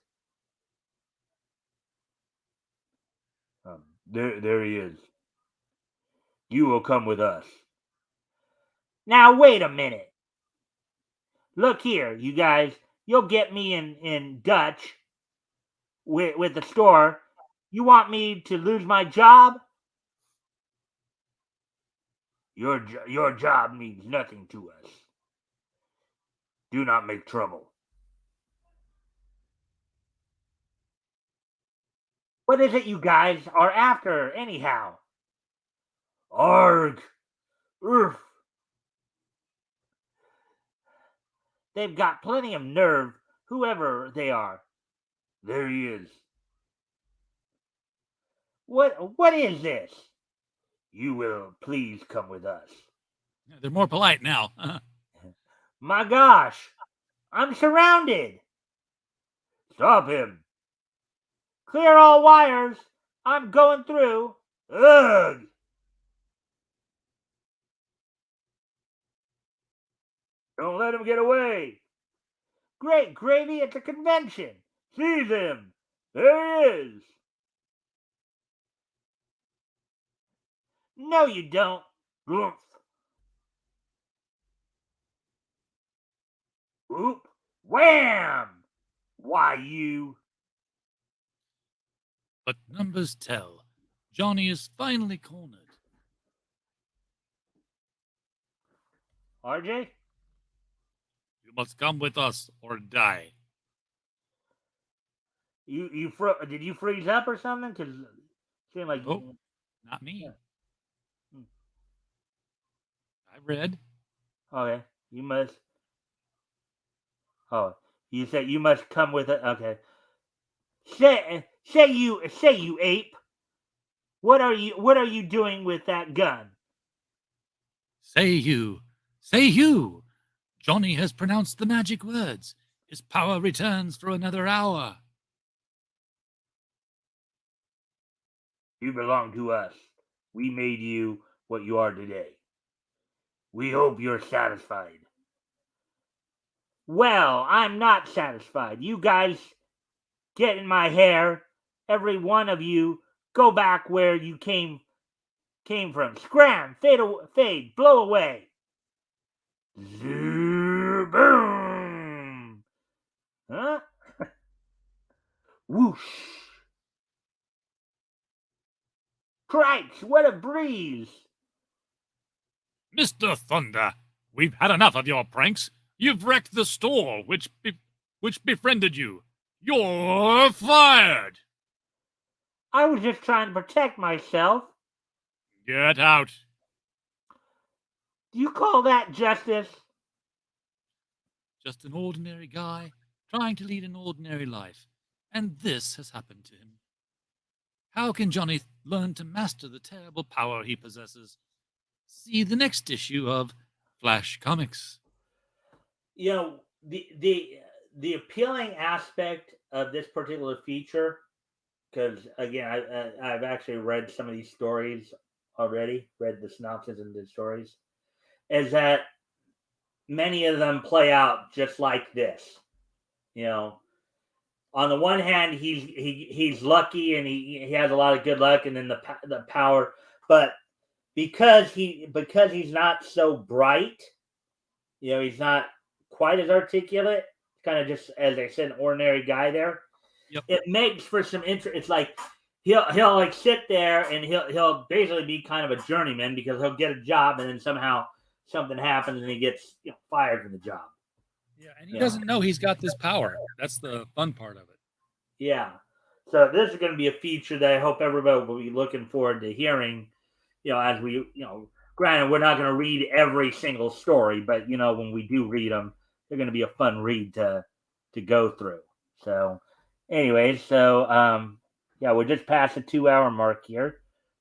There he is. You will come with us. Now, wait a minute. Look here, you guys. You'll get me in Dutch with the store. You want me to lose my job? Your job means nothing to us. Do not make trouble. What is it you guys are after, anyhow? Arg! Urgh! They've got plenty of nerve, whoever they are. There he is. What is this? You will please come with us. They're more polite now. My gosh! I'm surrounded! Stop him! Clear all wires! I'm going through! Ugh! Don't let him get away! Great gravy at the convention! Seize him! There he is! No, you don't! Oof! Whoop! Wham! Why, you... But numbers tell. Johnny is finally cornered. RJ? You must come with us or die. Did you freeze up or something? Because it seemed like... Oh, not me. Yeah. I read. Okay, you must... Oh, you said you must come with it. Okay. Say you ape. What are you doing with that gun? Say you. Say you. Johnny has pronounced the magic words. His power returns for another hour. You belong to us. We made you what you are today. We hope you're satisfied. Well, I'm not satisfied. You guys get in my hair. Every one of you go back where you came from. Scram, fade, blow away. Zoo, boom. Huh? Whoosh. Crikes, what a breeze. Mr. Thunder, we've had enough of your pranks. You've wrecked the store which befriended you. You're fired. I was just trying to protect myself. Get out. Do you call that justice? Just an ordinary guy trying to lead an ordinary life. And this has happened to him. How can Johnny learn to master the terrible power he possesses? See the next issue of Flash Comics. You know, the appealing aspect of this particular feature, because again, I've actually read some of these stories already, read the synopsis and the stories, is that many of them play out just like this. You know, on the one hand, he's lucky and he has a lot of good luck, and then the power, but because he's not so bright, you know, he's not quite as articulate. Kind of just, as I said, an ordinary guy there. Yep. It makes for some interest. It's like he'll like sit there and he'll basically be kind of a journeyman because he'll get a job and then somehow something happens and he gets fired from the job. Yeah, and he doesn't know he's got this power. That's the fun part of it. Yeah. So this is going to be a feature that I hope everybody will be looking forward to hearing. As we, granted, we're not going to read every single story, but when we do read them, they're going to be a fun read to go through. So, anyways, we're just past the 2-hour mark here.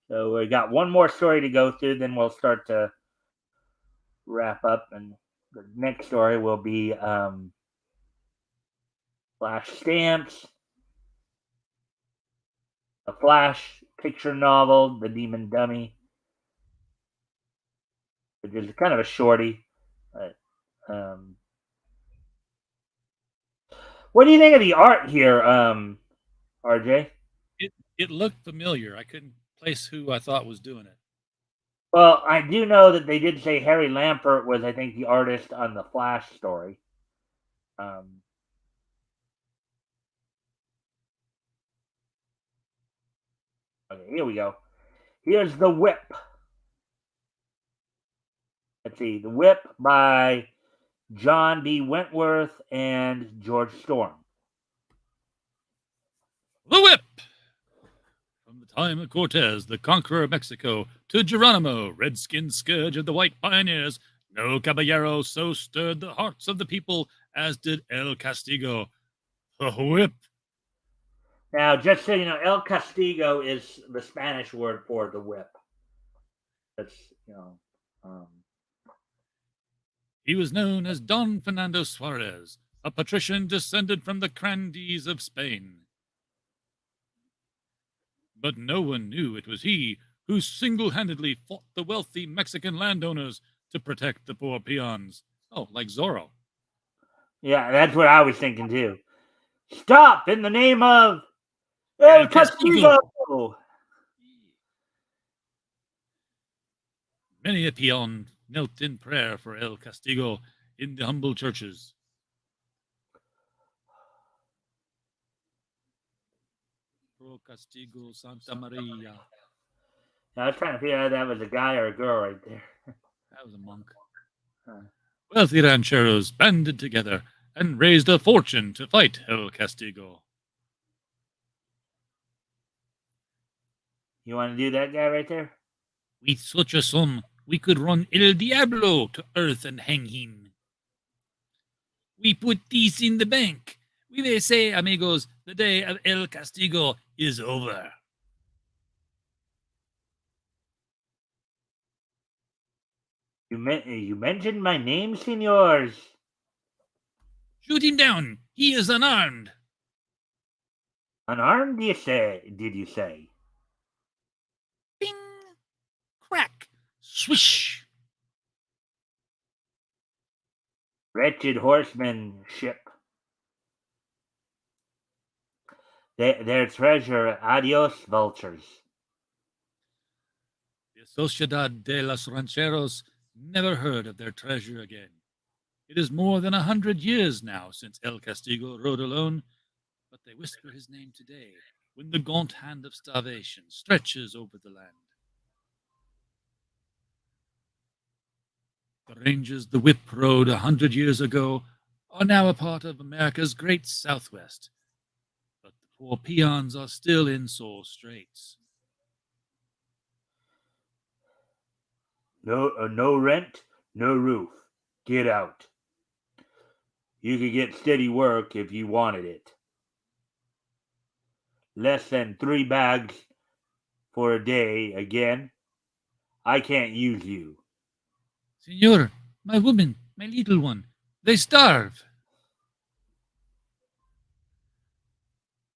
So we got one more story to go through, then we'll start to wrap up, and the next story will be Flash Stamps, a Flash picture novel, The Demon Dummy, which is kind of a shorty. But, what do you think of the art here, RJ? It looked familiar. I couldn't place who I thought was doing it. Well, I do know that they did say Harry Lampert was, I think, the artist on the Flash story. Okay, here we go. Here's the whip. let's see, The Whip by John B. Wentworth and George Storm. The Whip! From the time of Cortez, the conqueror of Mexico, to Geronimo, red-skinned scourge of the white pioneers, no caballero so stirred the hearts of the people as did El Castigo. The Whip. Now, just so you know, El Castigo is the Spanish word for the whip. That's, He was known as Don Fernando Suarez, a patrician descended from the grandees of Spain. But no one knew it was he who single-handedly fought the wealthy Mexican landowners to protect the poor peons. Oh, like Zorro. Yeah, that's what I was thinking too. Stop in the name of El Castigo! Many a peon knelt in prayer for El Castigo in the humble churches. Pro Castigo Santa Maria. I was trying to figure out if that was a guy or a girl right there. That was a monk. Wealthy rancheros banded together and raised a fortune to fight El Castigo. You want to do that guy right there? With such a sum, we could run El Diablo to earth and hang him. We put this in the bank. We may say, amigos, the day of El Castigo is over. You mentioned my name, senors. Shoot him down. He is unarmed. Unarmed, did you say? Bing! Crack! Swish! Wretched horsemanship. Their treasure, adios, vultures. The Sociedad de los Rancheros never heard of their treasure again. It is more than 100 years now since El Castigo rode alone, but they whisper his name today when the gaunt hand of starvation stretches over the land. The ranges the whip rode 100 years ago are now a part of America's great Southwest, but the poor peons are still in sore straits. No rent, no roof. Get out. You could get steady work if you wanted it. Less than 3 bags for a day again. I can't use you. Senor, my woman, my little one, they starve.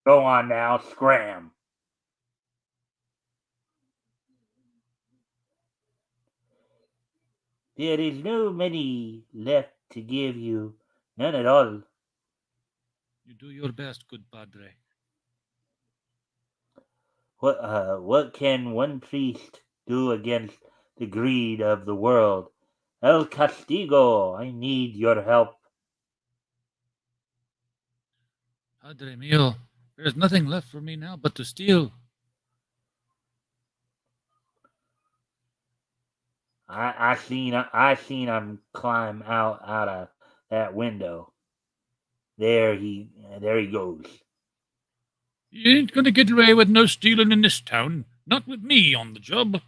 Go on now, scram. There is no money left to give you. None at all. You do your best, good padre. What can one priest do against the greed of the world? El Castigo, I need your help. Padre mio, there is nothing left for me now but to steal. I seen him climb out of that window. There he goes. You ain't gonna get away with no stealing in this town. Not with me on the job.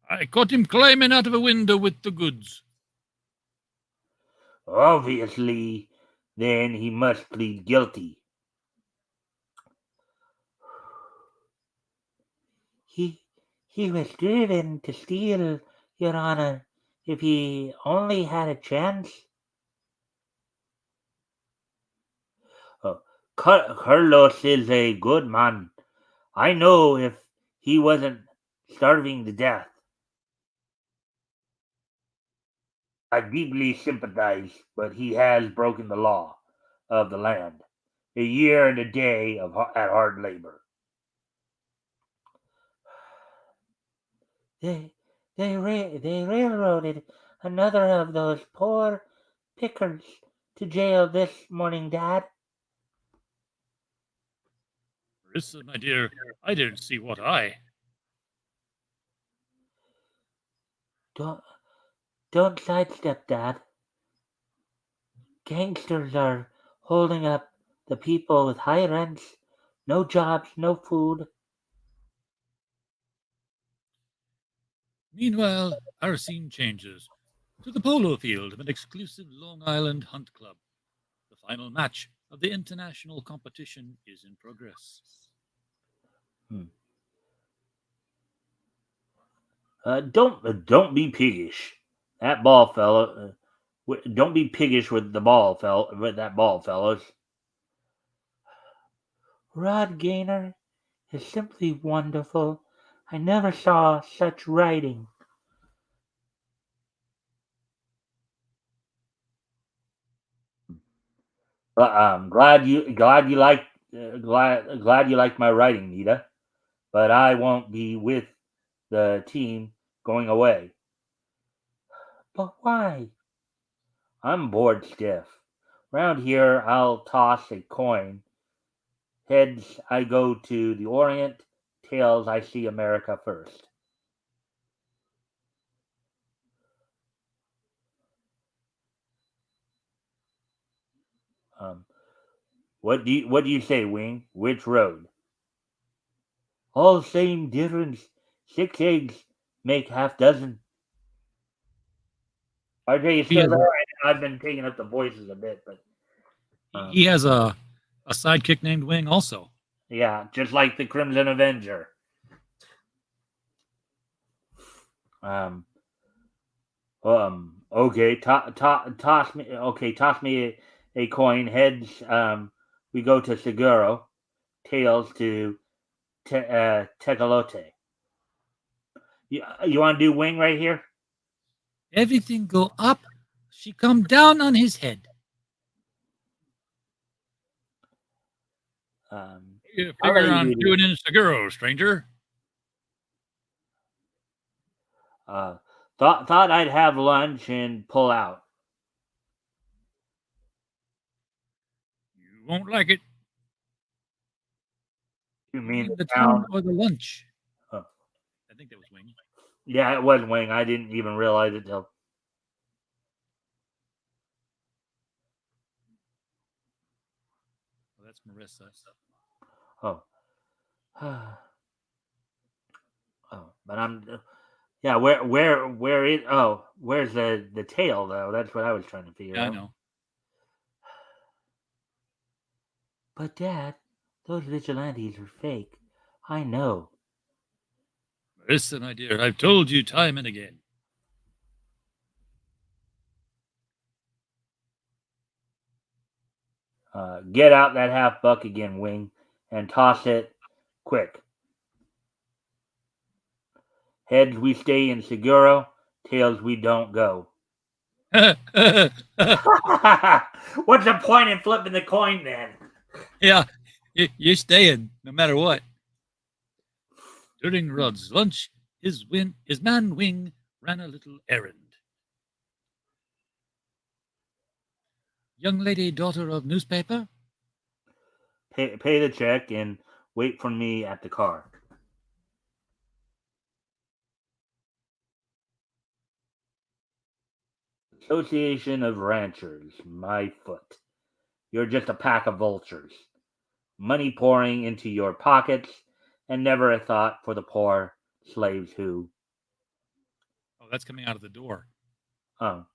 I caught him climbing out of a window with the goods. Obviously, then he must plead guilty. He was driven to steal, Your Honor. If he only had a chance. Carlos is a good man. I know if he wasn't starving to death. I deeply sympathize, but he has broken the law of the land. A year and a day at hard labor. They railroaded another of those poor pickers to jail this morning, Dad. Marissa, my dear, I don't see what I. Don't don't sidestep, Dad. Gangsters are holding up the people with high rents, no jobs, no food. Meanwhile, our scene changes to the polo field of an exclusive Long Island hunt club. The final match of the international competition is in progress. Hmm. Don't be piggish. That ball fella. Don't be piggish with the ball, with that ball, fellows. Rod Gaynor is simply wonderful. I never saw such writing. Glad you like my writing, Nita. But I won't be with the team going away. But why? I'm bored stiff. Round here, I'll toss a coin. Heads, I go to the Orient. Tails, I see America first. Um, what do you say, Wing? Which road? All same difference. 6 eggs make half dozen. RJ, you He still has there? I've been taking up the voices a bit, but he has a sidekick named Wing also. yeah, just like the Crimson Avenger. Um, okay, toss me. Okay, toss me a coin. Heads, we go to Seguro. Tails to Tecolote. You want to do Wing right here? Everything go up, she come down on his head. You I'll let figure you on do doing in Seguro, stranger. Thought I'd have lunch and pull out. You won't like it. You You mean mean the the town? town or the lunch? Oh. I think that was Wing. Yeah, it was Wing. I didn't even realize it till. Well, that's Marissa. Oh. Oh, but I'm. Yeah, where is? Oh, where's the tail though? That's what I was trying to figure Yeah, I out. know. But Dad, those vigilantes are fake. I know. Marissa, my dear, I've told you time and again. Get out that half buck again, Wing, and toss it quick. Heads, we stay in Seguro. Tails, we don't go. Yeah, What's the point in flipping the coin then? you're staying no matter what. During Rod's lunch, his man Wing ran a little errand. Young lady, daughter of newspaper? Pay the check and wait for me at the car. Association of Ranchers, my foot. You're just a pack of vultures. Money pouring into your pockets, and never a thought for the poor slaves who. Oh, that's coming out of the door. Oh,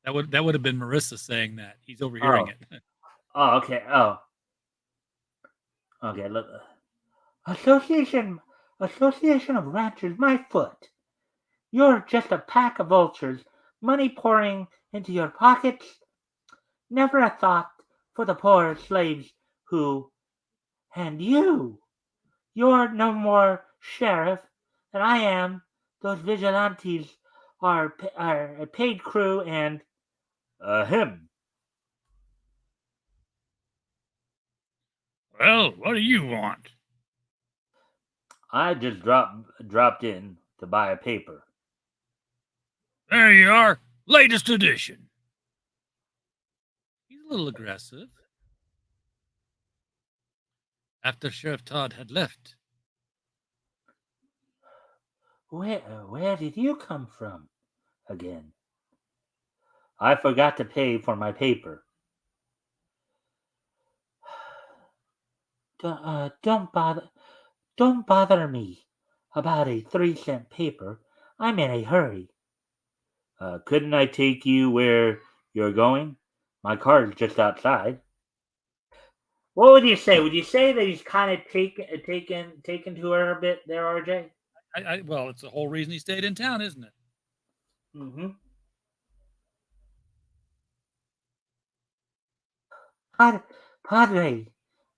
That would have been Marissa saying that. He's overhearing oh, it. oh, okay, oh, okay. Look, Association of Ranchers, my foot. You're just a pack of vultures, money pouring into your pockets, never a thought for the poor slaves who. And you're no more sheriff than I am. Those vigilantes are a paid crew and. Him. Well, what do you want? I just dropped in to buy a paper. There you are. Latest edition. He's a little aggressive. After Sheriff Todd had left, Where did you come from? again. I forgot to pay for my paper. Don't bother me about a 3-cent paper. I'm in a hurry. Couldn't I take you where you're going? My car's just outside. What would you say? Would you say that he's kind of taken to her a bit there, RJ? Well, it's the whole reason he stayed in town, isn't it? Mm-hmm. Padre,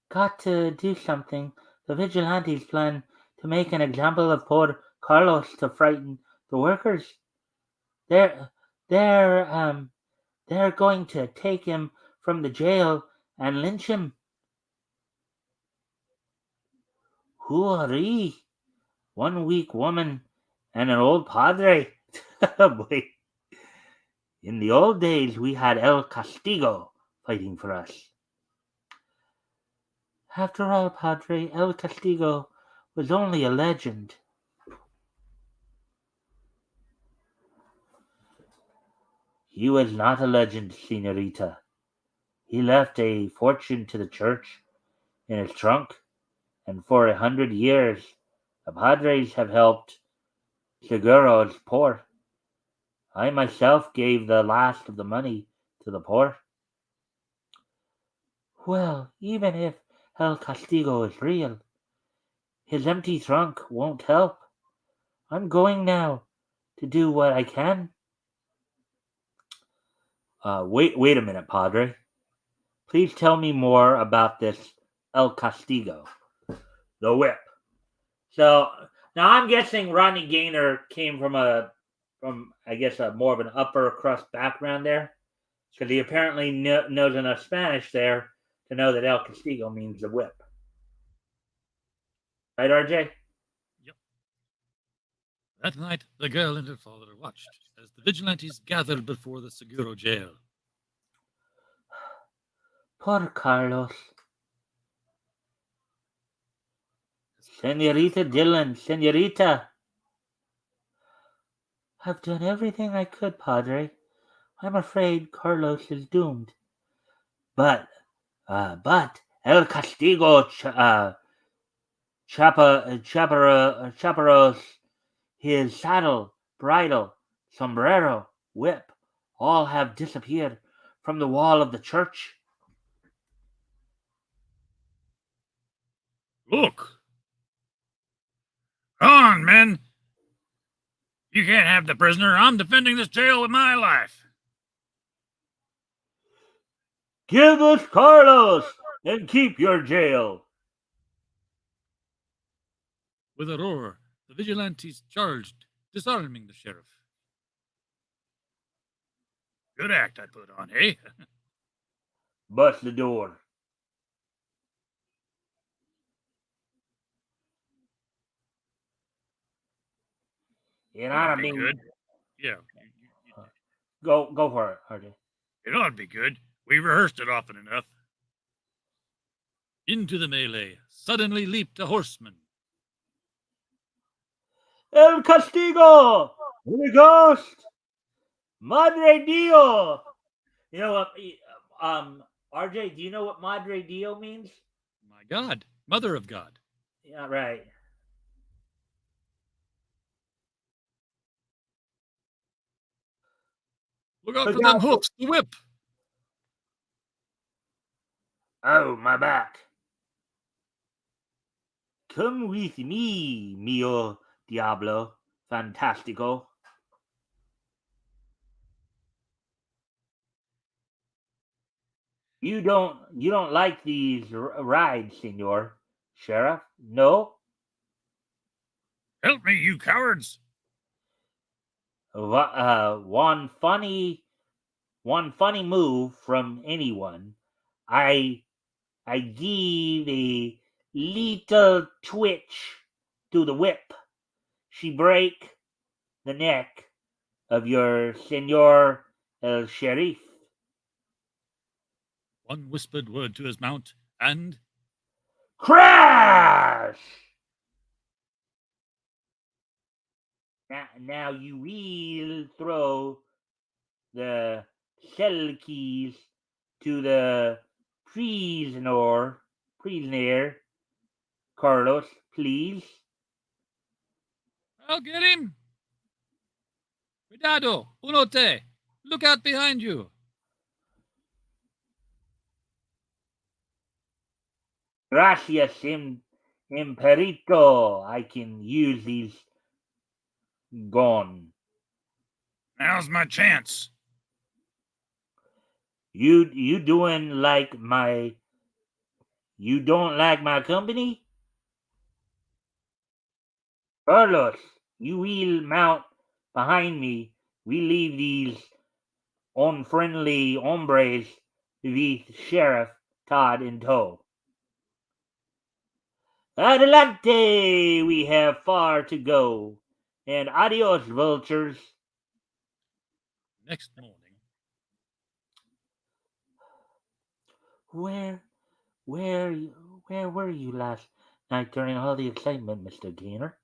got to do something. The vigilantes plan to make an example of poor Carlos to frighten the workers. They're they're they're going to take him from the jail and lynch him. Hooray! One weak woman and an old padre. Boy. In the old days, we had El Castigo fighting for us. After all, Padre, El Castigo was only a legend. He was not a legend, Senorita. He left a fortune to the church in his trunk, and for 100 years, the Padres have helped Seguro's poor. I myself gave the last of the money to the poor. Well, even if El Castigo is real, his empty trunk won't help. I'm going now to do what I can. Wait a minute, Padre. Please tell me more about this El Castigo, the whip. So now I'm guessing Rodney Gaynor came from a more of an upper crust background there, because he apparently knows enough Spanish there to know that El Castigo means the whip. Right, RJ? Yep. That night, the girl and her father watched as the vigilantes gathered before the Seguro jail. Poor Carlos. Senorita Dillon, Senorita. I've done everything I could, Padre. I'm afraid Carlos is doomed. But El Castigo chaparos, his saddle, bridle, sombrero, whip, all have disappeared from the wall of the church. Look! Come on, men! You can't have the prisoner. I'm defending this jail with my life. Give us Carlos and keep your jail. With a roar, the vigilantes charged, disarming the sheriff. Good act I put on, eh? Bust the door. It ought to be good. Yeah. Go for it, RJ. It ought to be good. We rehearsed it often enough. Into the melee suddenly leaped a horseman. El Castigo! The ghost! Madre Dio! You know what, RJ, do you know what Madre Dio means? My God, Mother of God. Yeah, right. Look out for them hoofs, the whip. Oh, my back. Come with me, mio Diablo Fantastico. You don't like these rides, Senor Sheriff? No? Help me, you cowards. One funny move from anyone. I give a little twitch to the whip. She break the neck of your Senor El Sheriff. One whispered word to his mount, and Crash! Now you will throw the cell keys to the prisoner, Carlos, please. I'll get him. Cuidado, unote. Look out behind you. Gracias, Imperito. I can use these gun. Now's my chance. You doing like my you don't like my company? Carlos, you will mount behind me. We leave these unfriendly hombres with Sheriff Todd in tow. Adelante! We have far to go. And adios, vultures. Next morning. Where were you last night during all the excitement, Mr. Gainer?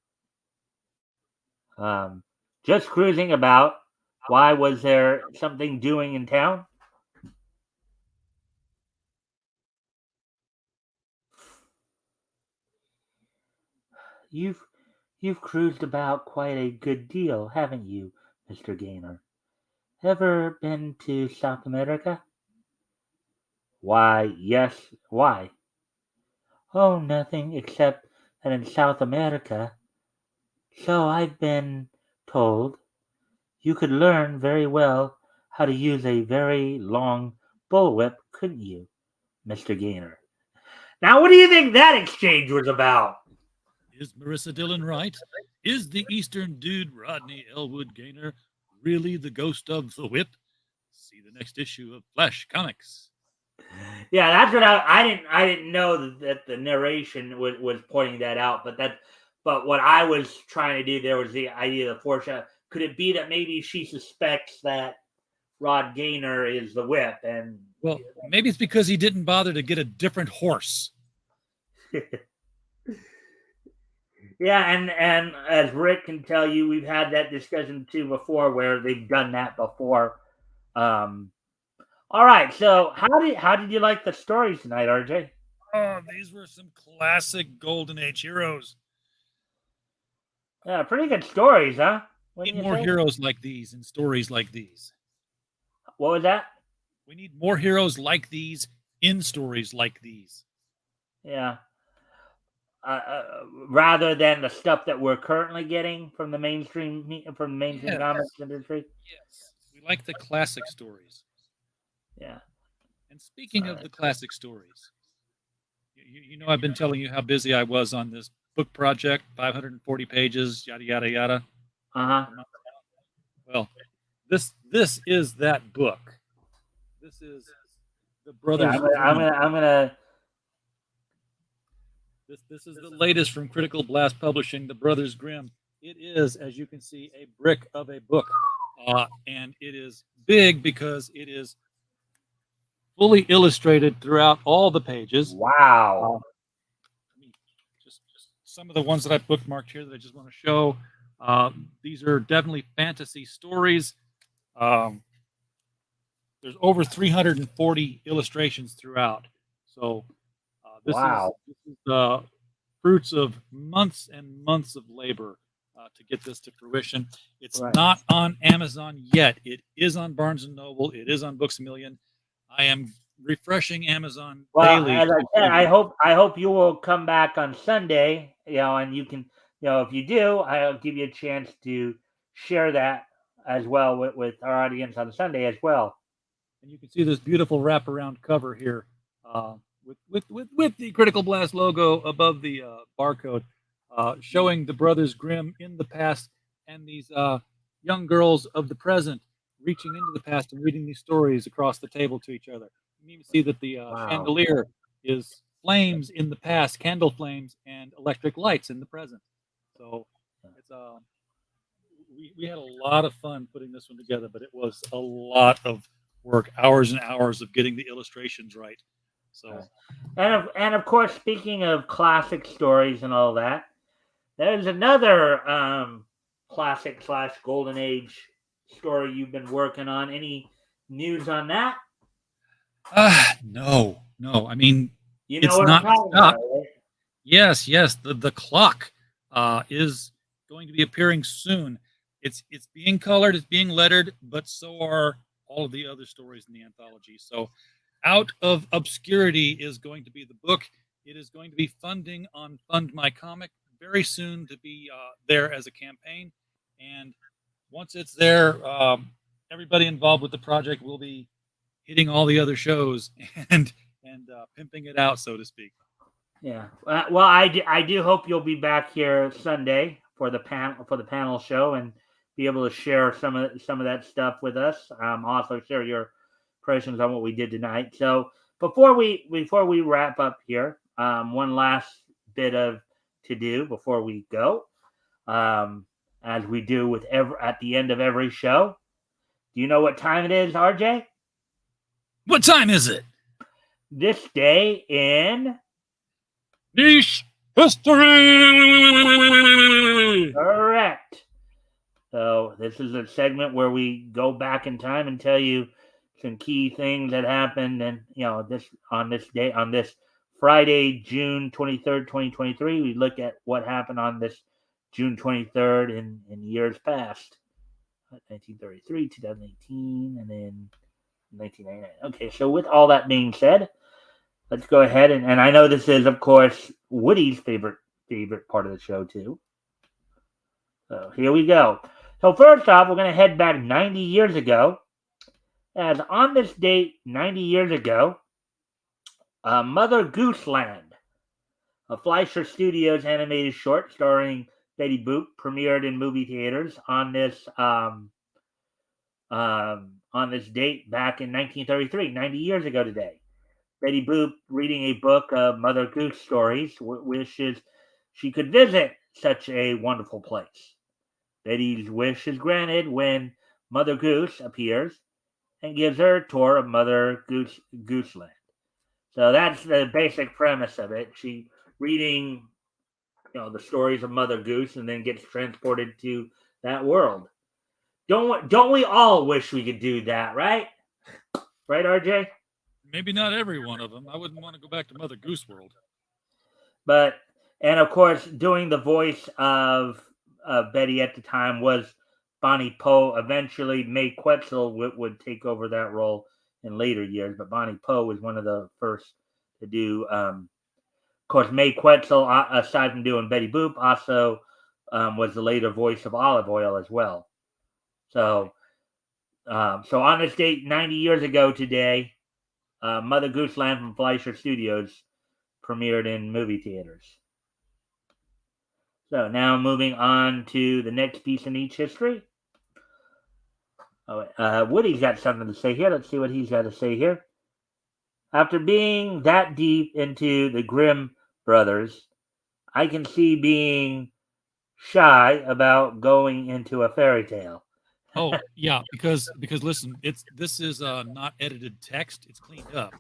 Just cruising about. Why, was there something doing in town? You've cruised about quite a good deal, haven't you, Mr. Gainer? Ever been to South America? Why, yes. Why? Oh, nothing except that in South America, so I've been told, you could learn very well how to use a very long bullwhip, couldn't you, Mr. Gainer? Now, what do you think that exchange was about? Is Marissa Dillon right? Is the Eastern dude Rodney Elwood Gaynor really the ghost of the whip? See the next issue of Flash Comics. Yeah, that's what I didn't know that the narration was pointing that out, but what I was trying to do there was the idea of foreshadow. Could it be that maybe she suspects that Rod Gaynor is the whip, and well, maybe it's because he didn't bother to get a different horse. Yeah, and as Rick can tell you, we've had that discussion too before, where they've done that before. All right, so how did you like the stories tonight, RJ? Oh, these were some classic Golden Age heroes. Yeah, pretty good stories, huh? We need more heroes like these in stories like these. What was that? We need more heroes like these in stories like these. Yeah. Rather than the stuff that we're currently getting from the mainstream comics industry. Yes, we like the classic stories. Yeah. And speaking of the classic stories, you know, I've been telling you how busy I was on this book project, 540 pages, yada yada yada. Well, this is that book. This is the Brothers. Yeah, I'm gonna. This is the latest from Critical Blast Publishing, The Brothers Grimm. It is, as you can see, a brick of a book, and it is big because it is fully illustrated throughout all the pages. Wow. Just some of the ones that I bookmarked here that I just want to show. These are definitely fantasy stories. There's over 340 illustrations throughout. So this is the fruits of months and months of labor to get this to fruition. It's not on Amazon yet. It is on Barnes & Noble. It is on Books A Million. I am refreshing Amazon daily. As I said, I hope you will come back on Sunday, and you can, if you do, I'll give you a chance to share that as well with our audience on Sunday as well. And you can see this beautiful wraparound cover here with the Critical Blast logo above the barcode, showing the Brothers Grimm in the past and these young girls of the present reaching into the past and reading these stories across the table to each other. You can even see that the chandelier is flames in the past, candle flames, and electric lights in the present. So it's we had a lot of fun putting this one together, but it was a lot of work, hours and hours of getting the illustrations right. So, and of course, speaking of classic stories and all that, there's another classic / golden age story you've been working on. Any news on that? No. I mean, You know it's what I'm not talking stopped. about, right? Yes. The clock is going to be appearing soon. It's being colored, it's being lettered, but so are all of the other stories in the anthology. So, Out of Obscurity is going to be the book. It is going to be funding on Fund My Comic very soon to be there as a campaign. And once it's there, everybody involved with the project will be hitting all the other shows and pimping it out, so to speak. Yeah. Well, I do hope you'll be back here Sunday for the panel show and be able to share some of that stuff with us. Also share your impressions on what we did tonight. So before we wrap up here, one last bit of to do before we go, as we do with at the end of every show. Do you know what time it is, RJ? What time is it? This day in Niche history. Correct. So this is a segment where we go back in time and tell you some key things that happened, and this Friday, June 23rd, 2023. We look at what happened on this June 23rd in years past, 1933, 2018, and then 1999. Okay, so with all that being said, let's go ahead and I know this is, of course, Woody's favorite part of the show too. So here we go. So first off, we're going to head back 90 years ago. As on this date, 90 years ago, Mother Goose Land, a Fleischer Studios animated short starring Betty Boop, premiered in movie theaters on this date back in 1933, 90 years ago today. Betty Boop, reading a book of Mother Goose stories, wishes she could visit such a wonderful place. Betty's wish is granted when Mother Goose appears and gives her a tour of Mother Gooseland. So that's the basic premise of it. She reading, the stories of Mother Goose, and then gets transported to that world. Don't we all wish we could do that, right? Right, RJ? Maybe not every one of them. I wouldn't want to go back to Mother Goose World. And of course, doing the voice of Betty at the time was Bonnie Poe. Eventually, Mae Quetzal would take over that role in later years, but Bonnie Poe was one of the first to do. Of course, Mae Quetzal, aside from doing Betty Boop, also was the later voice of Olive Oyl as well. So on this date, 90 years ago today, Mother Goose Land from Fleischer Studios premiered in movie theaters. So now moving on to the next piece in each history. Woody's got something to say here. Let's see what he's got to say here. After being that deep into the Grimm brothers, I can see being shy about going into a fairy tale. Oh yeah, because listen, this is not edited text. It's cleaned up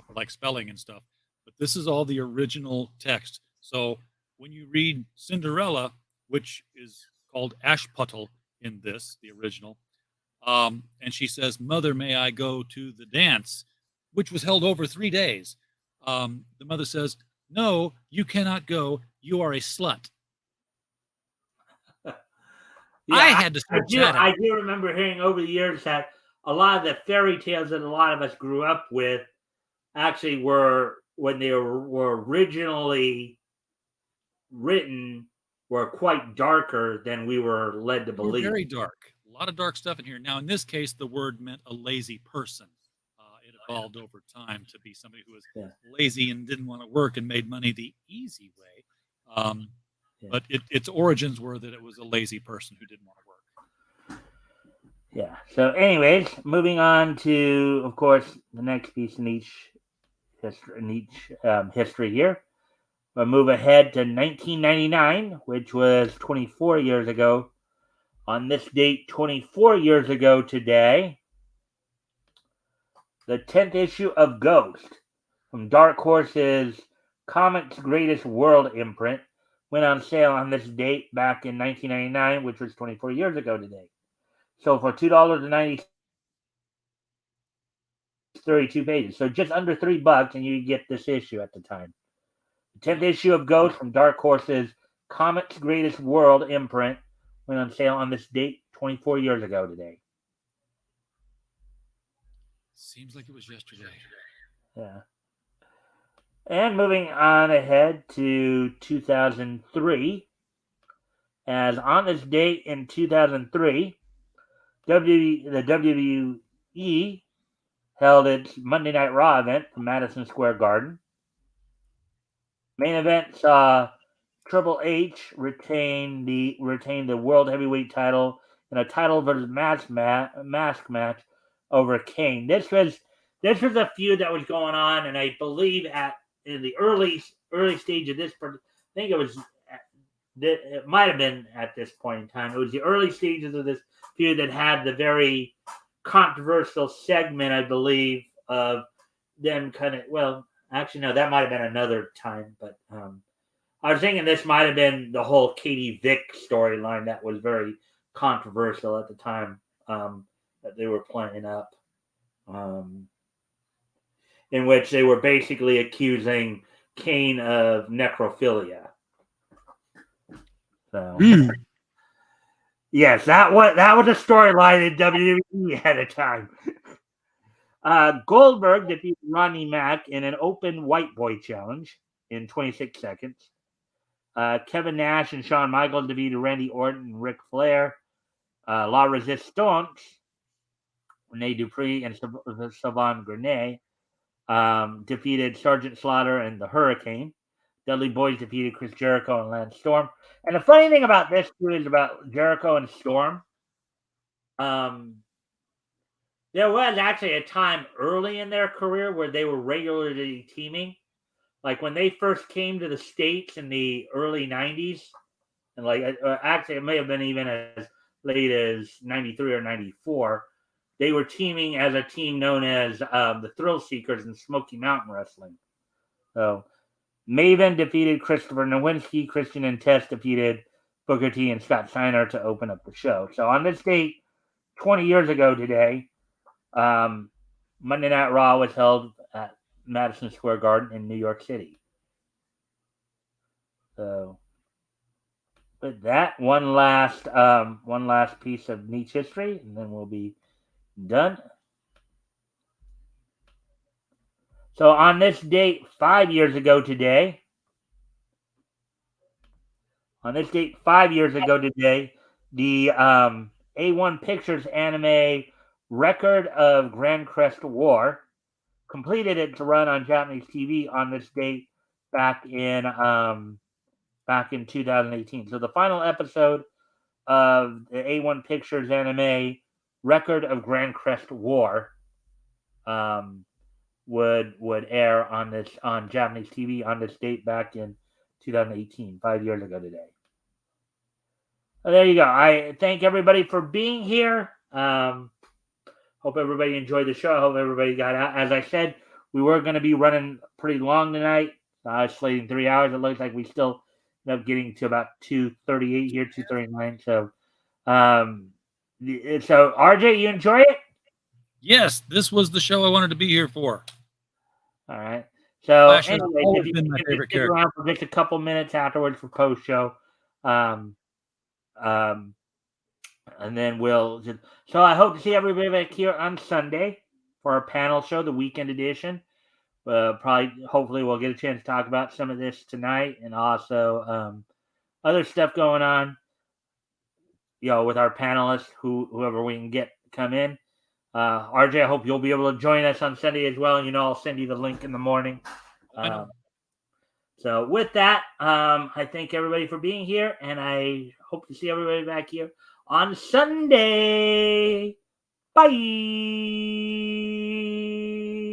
for like spelling and stuff. But this is all the original text. So when you read Cinderella, which is called Ashputtel in this, the original, and she says, "Mother, may I go to the dance?" which was held over 3 days. The mother says, "No, you cannot go. You are a slut." Yeah, I had to search that out. I do remember hearing over the years that a lot of the fairy tales that a lot of us grew up with actually were, when they were originally written, were quite darker than we were led to believe. Very dark. A lot of dark stuff in here. Now, in this case, the word meant a lazy person. It evolved over time to be somebody who was lazy and didn't want to work and made money the easy way. But its origins were that it was a lazy person who didn't want to work. Yeah. So, anyways, moving on to, of course, the next piece in each history here. We'll move ahead to 1999, which was 24 years ago. On this date, 24 years ago today, the 10th issue of Ghost from Dark Horse's Comics Greatest World imprint went on sale on this date back in 1999, which was 24 years ago today. So for $2.90, 32 pages. So just under $3, and you get this issue at the time. The 10th issue of Ghost from Dark Horse's Comics Greatest World imprint went on sale on this date 24 years ago today. Seems like it was yesterday. Yeah. And moving on ahead to 2003, as on this date in 2003, the WWE held its Monday Night Raw event from Madison Square Garden. Main event saw Triple H retain the World Heavyweight title in a title versus mask match over Kane. This was a feud that was going on, and I believe in the early stage of this, I think it might have been at this point in time. It was the early stages of this feud that had the very controversial segment, I believe, of them kind of, well, actually, no, that might have been another time, but I was thinking this might have been the whole Katie Vick storyline that was very controversial at the time that they were playing up, in which they were basically accusing Kane of necrophilia. So, yes, that was a storyline in WWE at a time. Goldberg defeated Ronnie Mack in an open white boy challenge in 26 seconds. Kevin Nash and Shawn Michaels defeated Randy Orton and Ric Flair. La Resistance, Rene Dupree and Sylvain Grenier defeated Sergeant Slaughter and the Hurricane. Dudley Boyz defeated Chris Jericho and Lance Storm. And the funny thing about this too is about Jericho and Storm. There was actually a time early in their career where they were regularly teaming. Like when they first came to the States in the early 90s, and actually it may have been even as late as 93 or 94, they were teaming as a team known as the Thrill Seekers in Smoky Mountain Wrestling. So Maven defeated Christopher Nowinski. Christian and Test defeated Booker T and Scott Steiner to open up the show. So on this date, 20 years ago today, Monday Night Raw was held at Madison Square Garden in New York City. So with that, one last piece of niche history, and then we'll be done. So on this date, 5 years ago today, the A1 Pictures anime Record of Grand Crest War completed its run on Japanese TV on this date back in 2018. So the final episode of the A1 Pictures anime Record of Grand Crest War would air on Japanese TV on this date back in 2018, 5 years ago today. So there you go. I thank everybody for being here. Hope everybody enjoyed the show. I hope everybody got out. As I said, we were going to be running pretty long tonight. I was slating 3 hours. It looks like we still end up getting to about 2:38 here, 2:39. So, RJ, you enjoy it? Yes, this was the show I wanted to be here for. All right. So, Flash has anyway, always if you been my can favorite stick character. around for just a couple minutes afterwards for post show, and then we'll just. So I hope to see everybody back here on Sunday for our panel show, the weekend edition. Hopefully, we'll get a chance to talk about some of this tonight, and also other stuff going on. With our panelists, whoever we can get come in. RJ, I hope you'll be able to join us on Sunday as well. And I'll send you the link in the morning. So with that, I thank everybody for being here, and I hope to see everybody back here on Sunday. Bye.